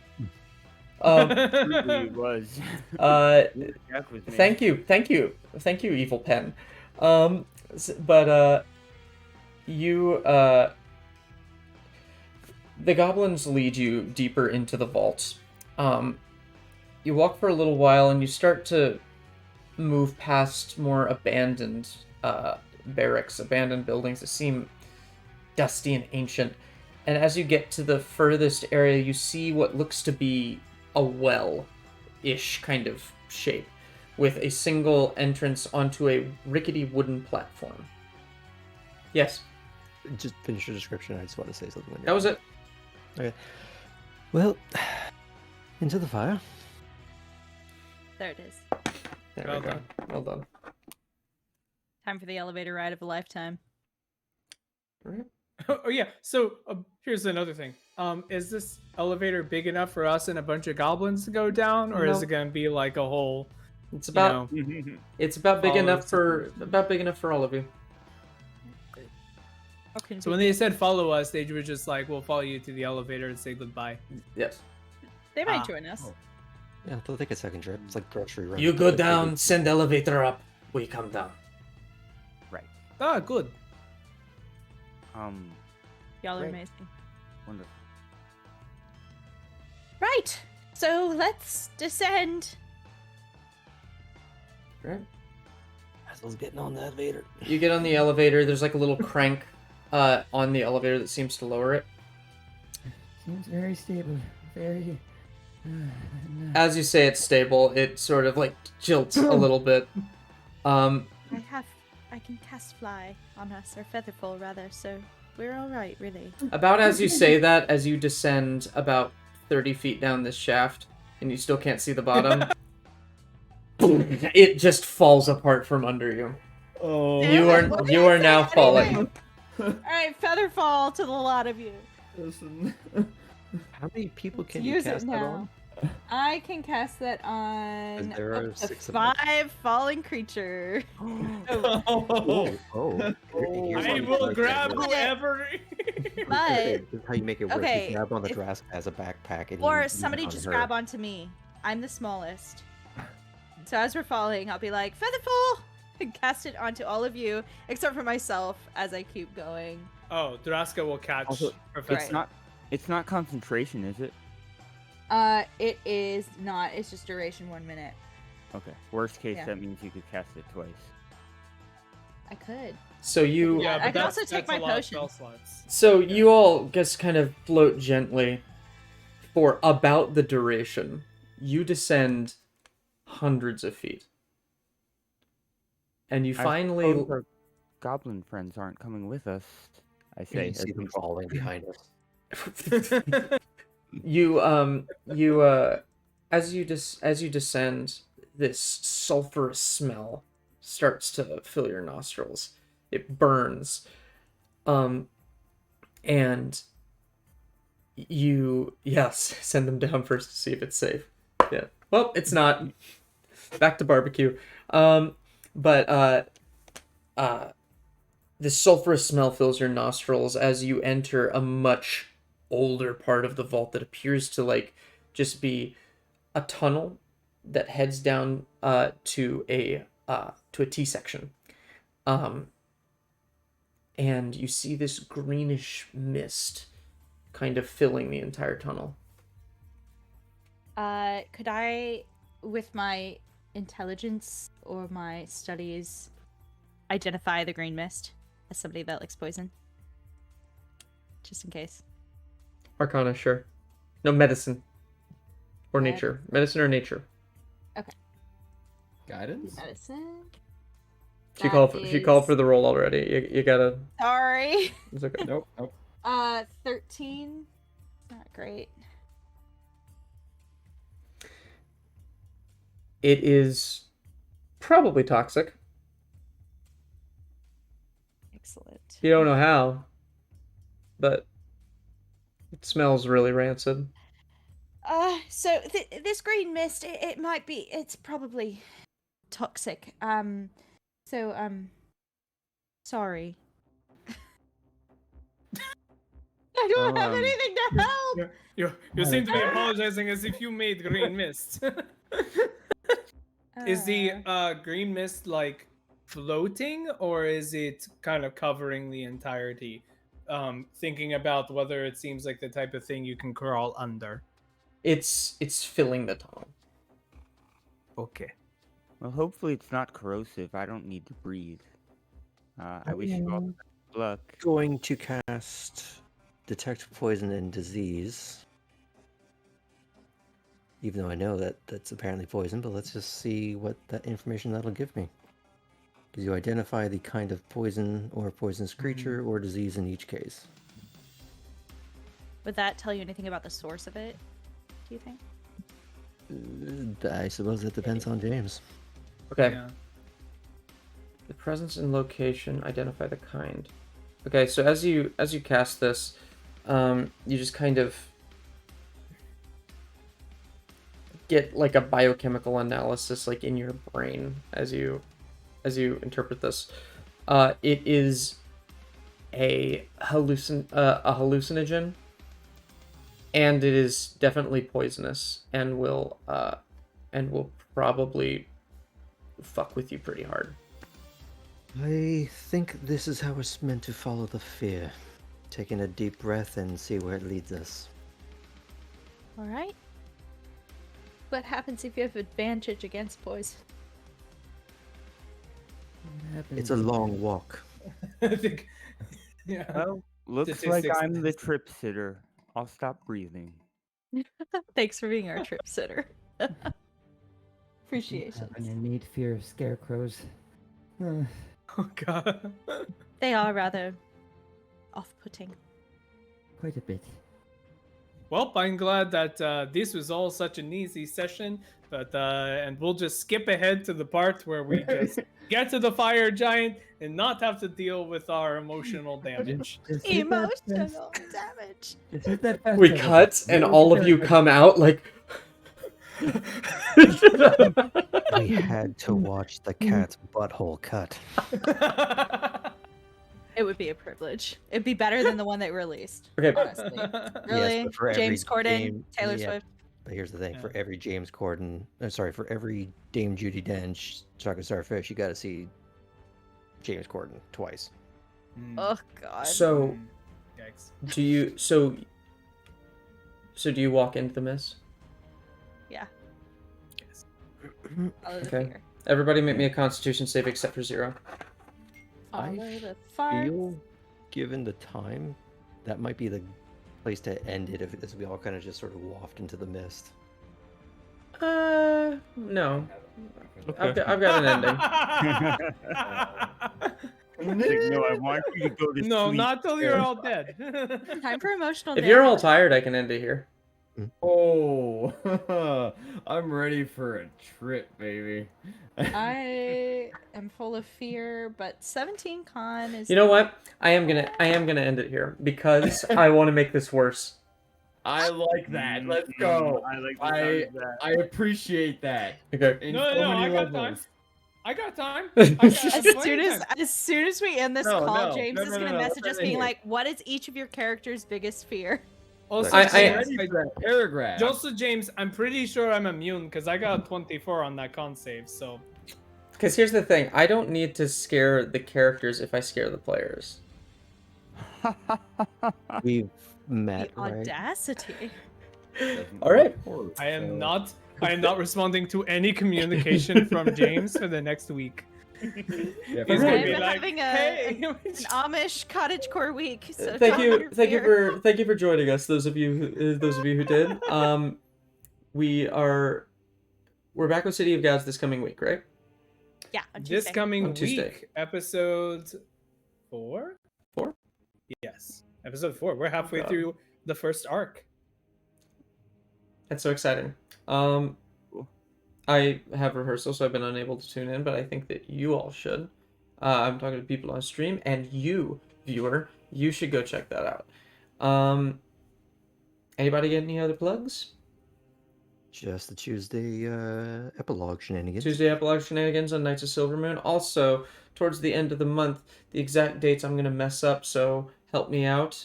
Truly was. Jack was me. Thank you, evil pen. The goblins lead you deeper into the vault. You walk for a little while and you start to move past more abandoned barracks, abandoned buildings that seem dusty and ancient. And as you get to the furthest area, you see what looks to be a well-ish kind of shape with a single entrance onto a rickety wooden platform. Yes, Just finish your description. I just want to say something. that was it. Okay. Well, into the fire. There it is. There Well we go. done. Well done. Time for the elevator ride of a lifetime. Right. Oh yeah. So here's another thing. Is this elevator big enough for us and a bunch of goblins to go down, or is No. it gonna be like a whole? It's You about know, it's about big follow enough the for all of you. Okay. so when they said follow us, they were just like, "We'll follow you to the elevator and say goodbye." Yes. They might Ah. join us. Oh. Yeah, they'll take a second trip. It's like grocery run. You go down, send elevator up, we come down. Right. Ah, good. Y'all are Great. amazing. Wonderful. Right. So let's descend. Right. Basil's getting on the elevator. You get on the elevator. There's like a little crank on the elevator that seems to lower it. Seems very stable. Very. As you say, it's stable. It sort of like jilts a little bit. I can cast fly on us, or featherfall rather, so we're all right, really. About as you say that, as you descend about 30 feet down this shaft, and you still can't see the bottom, it just falls apart from under you. Oh. You are now falling. All right, featherfall to the lot of you. Listen. How many people can Use you it cast that now. on? I can cast that on There are up to 6 of them. 5 falling creature. Oh, Oh, Oh. here's I one will right grab there. whoever. but This is how you make it work. okay, You grab on the if- Drask as a backpack, and or you somebody on just her. grab onto me. I'm the smallest. So as we're falling, I'll be like, featherfall! And cast it onto all of you, except for myself, as I keep going. Oh, Draska will catch Also, Professor. It's not concentration, is it? It is not. It's just duration 1 minute. Okay. Worst case, Yeah. that means you could cast it twice. I could. So you, Yeah, I but can that's, also take that's a my lot of potion. spell slots. so you all just kind of float gently for about the duration. You descend hundreds of feet, and you I finally. suppose our goblin friends aren't coming with us. I say, You as see them we- falling behind us. As you descend, this sulfurous smell starts to fill your nostrils. It burns, and you send them down first to see if it's safe. Yeah. Well, it's not. Back to barbecue. But this sulfurous smell fills your nostrils as you enter a much older part of the vault that appears to like just be a tunnel that heads down to a T section. And you see this greenish mist kind of filling the entire tunnel. Could I, with my intelligence or my studies, identify the green mist as somebody that likes poison? Just in case. Arcana, sure. No, medicine. Or Med- nature. Medicine or nature. Guidance? Medicine? She called That for is- the roll already. You gotta. Sorry. It's okay. Nope. Nope. 13. Not great. It is probably toxic. Excellent. You don't know how, but it smells really rancid. So this green mist, it might be, it's probably toxic. Sorry. I don't have Um, anything to help. You seem to be apologizing as if you made green mist. Is the green mist like floating, or is it kind of covering the entirety thinking about whether it seems like the type of thing you can crawl under. It's filling the tunnel. Okay. Well, hopefully it's not corrosive. I don't need to breathe. I wish you all the best of luck. Going to cast Detect Poison and Disease. Even though I know that that's apparently poison, but let's just see what that information that'll give me. Because you identify the kind of poison or poisonous creature or disease in each case. Would that tell you anything about the source of it, do you think? I suppose that depends on James. Okay. Yeah. The presence and location, identify the kind. Okay, so as you cast this, you just kind of get like a biochemical analysis like in your brain as you interpret this. It is a hallucinogen, and it is definitely poisonous and will probably fuck with you pretty hard. I think this is how it's meant to follow the fear. Taking a deep breath and see where it leads us. All right. What happens if you have advantage against poison? It's a long walk. I think. Yeah. Well, looks like Statistics. I'm the trip sitter. I'll stop breathing. Thanks for being our trip sitter. Appreciation. Have an innate fear of scarecrows. Oh god. They are rather off-putting. Quite a bit. Well, I'm glad that this was all such an easy session, but and we'll just skip ahead to the part where we just get to the fire giant and not have to deal with our emotional damage. Just hit that fast- Emotional damage. Just hit that fast We button. cut, and all of you come out like. We had to watch the cat's butthole cut. It would be a privilege. It'd be better than the one they released. Okay. Honestly. Really? but for every James Corden, game- Taylor yeah. Swift. But here's the thing: Yeah. for every James Corden, for every Dame Judi Dench Chocolate Starfish, you got to see James Corden twice. Oh god. So, Yikes. do you do you walk into the mist? Yeah. Yes. Follow the Okay. fear. Everybody, make me a Constitution save except for 0. I Follow the fire. Feel, given the time, that might be the place to end it if we all kind of just sort of waft into the mist. No. I've got an ending. No, I want you to go to No, sleep. not till you're all dead. Time for emotional If you're all damage. tired, I can end it here. Oh, I'm ready for a trip, baby. I am full of fear, but 17 con is. You know what? I am gonna end it here because I want to make this worse. I like that. Let's go. I like the I sound of that. I appreciate that. Okay. In No, so no, many I got levels. time. I got time. As soon as we end this No, call, no, James no, is no, gonna no, message let's us end it being here. like, "What is each of your character's biggest fear?" Also, I- James, Ready for that paragraph. also, James, I'm pretty sure I'm immune because I got a 24 on that con save. So Because here's the thing: I don't need to scare the characters if I scare the players. We've The met, right? audacity. All right. I am not responding to any communication from James for the next week. Yeah, He's for gonna I'm be like, having "Hey." an Amish cottagecore week. So Thank don't you interfere. thank you for joining us. Those of you who did. We're back with City of Gods this coming week, right? Yeah, on This Tuesday. coming On Tuesday. week, episode 4. 4? Yes, episode 4. We're halfway God. through the first arc. That's so exciting. I have rehearsal, so I've been unable to tune in, but I think that you all should. I'm talking to people on stream, and you, viewer, you should go check that out. Anybody get any other plugs? Just the Tuesday epilogue shenanigans. Tuesday Epilogue Shenanigans on Knights of Silvermoon. Also, towards the end of the month, the exact dates I'm going to mess up, so help me out.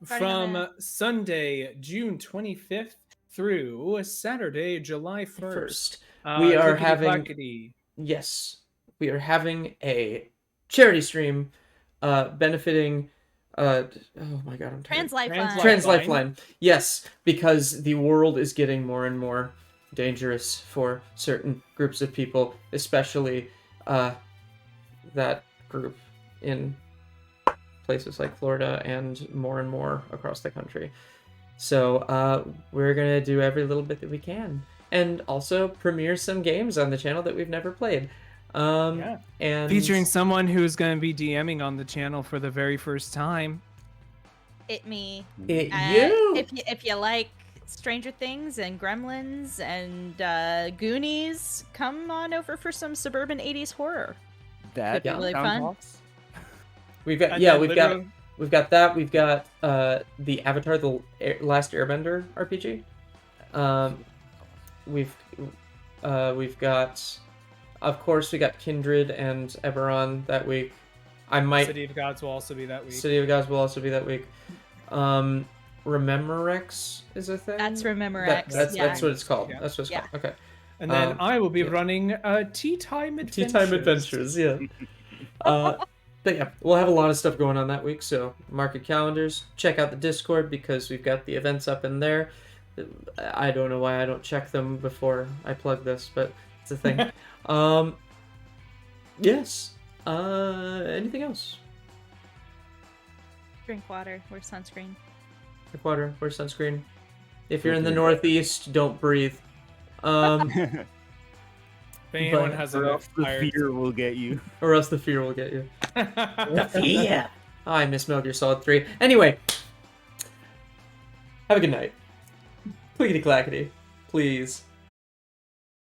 Starting on From Sunday, June 25th through Saturday, July 1st. First, we are having- clickety-clackety. Yes, we are having a charity stream benefiting Oh my god, I'm tired. Trans Lifeline. Trans Lifeline. Yes, because the world is getting more and more dangerous for certain groups of people, especially that group in places like Florida and more across the country. So we're gonna do every little bit that we can, and also premiere some games on the channel that we've never played. And Featuring someone who's going to be DMing on the channel for the very first time. It me. you. If you like Stranger Things and Gremlins and Goonies, come on over for some suburban 80s horror. That Yeah. Really sounds fun. awesome. We've got And yeah, then we've got literally- we've got that. We've got the Avatar: The Last Airbender RPG. We've got, of course, we got Kindred and Eberron that week. I might City of Gods will also be that week. City of Gods will also be that week. Rememorex is a thing. That's Rememorex. That's yeah. what it's called. Yeah. That's what it's Yeah. called. Okay. And then I will be yeah. running Tea Time Adventures. Tea Time Adventures, yeah. But yeah, we'll have a lot of stuff going on that week, so mark your calendars. Check out the Discord because we've got the events up in there. I don't know why I don't check them before I plug this, but it's a thing. Yes. Anything else? Drink water. Wear sunscreen. Drink water, wear sunscreen. If you're in the Northeast, don't breathe. If anyone But- has Or an else the expired... fear will get you. Or else the fear will get you. Yeah. I miss Metal Gear Solid 3. Anyway, have a good night. Clickety clackety. Please.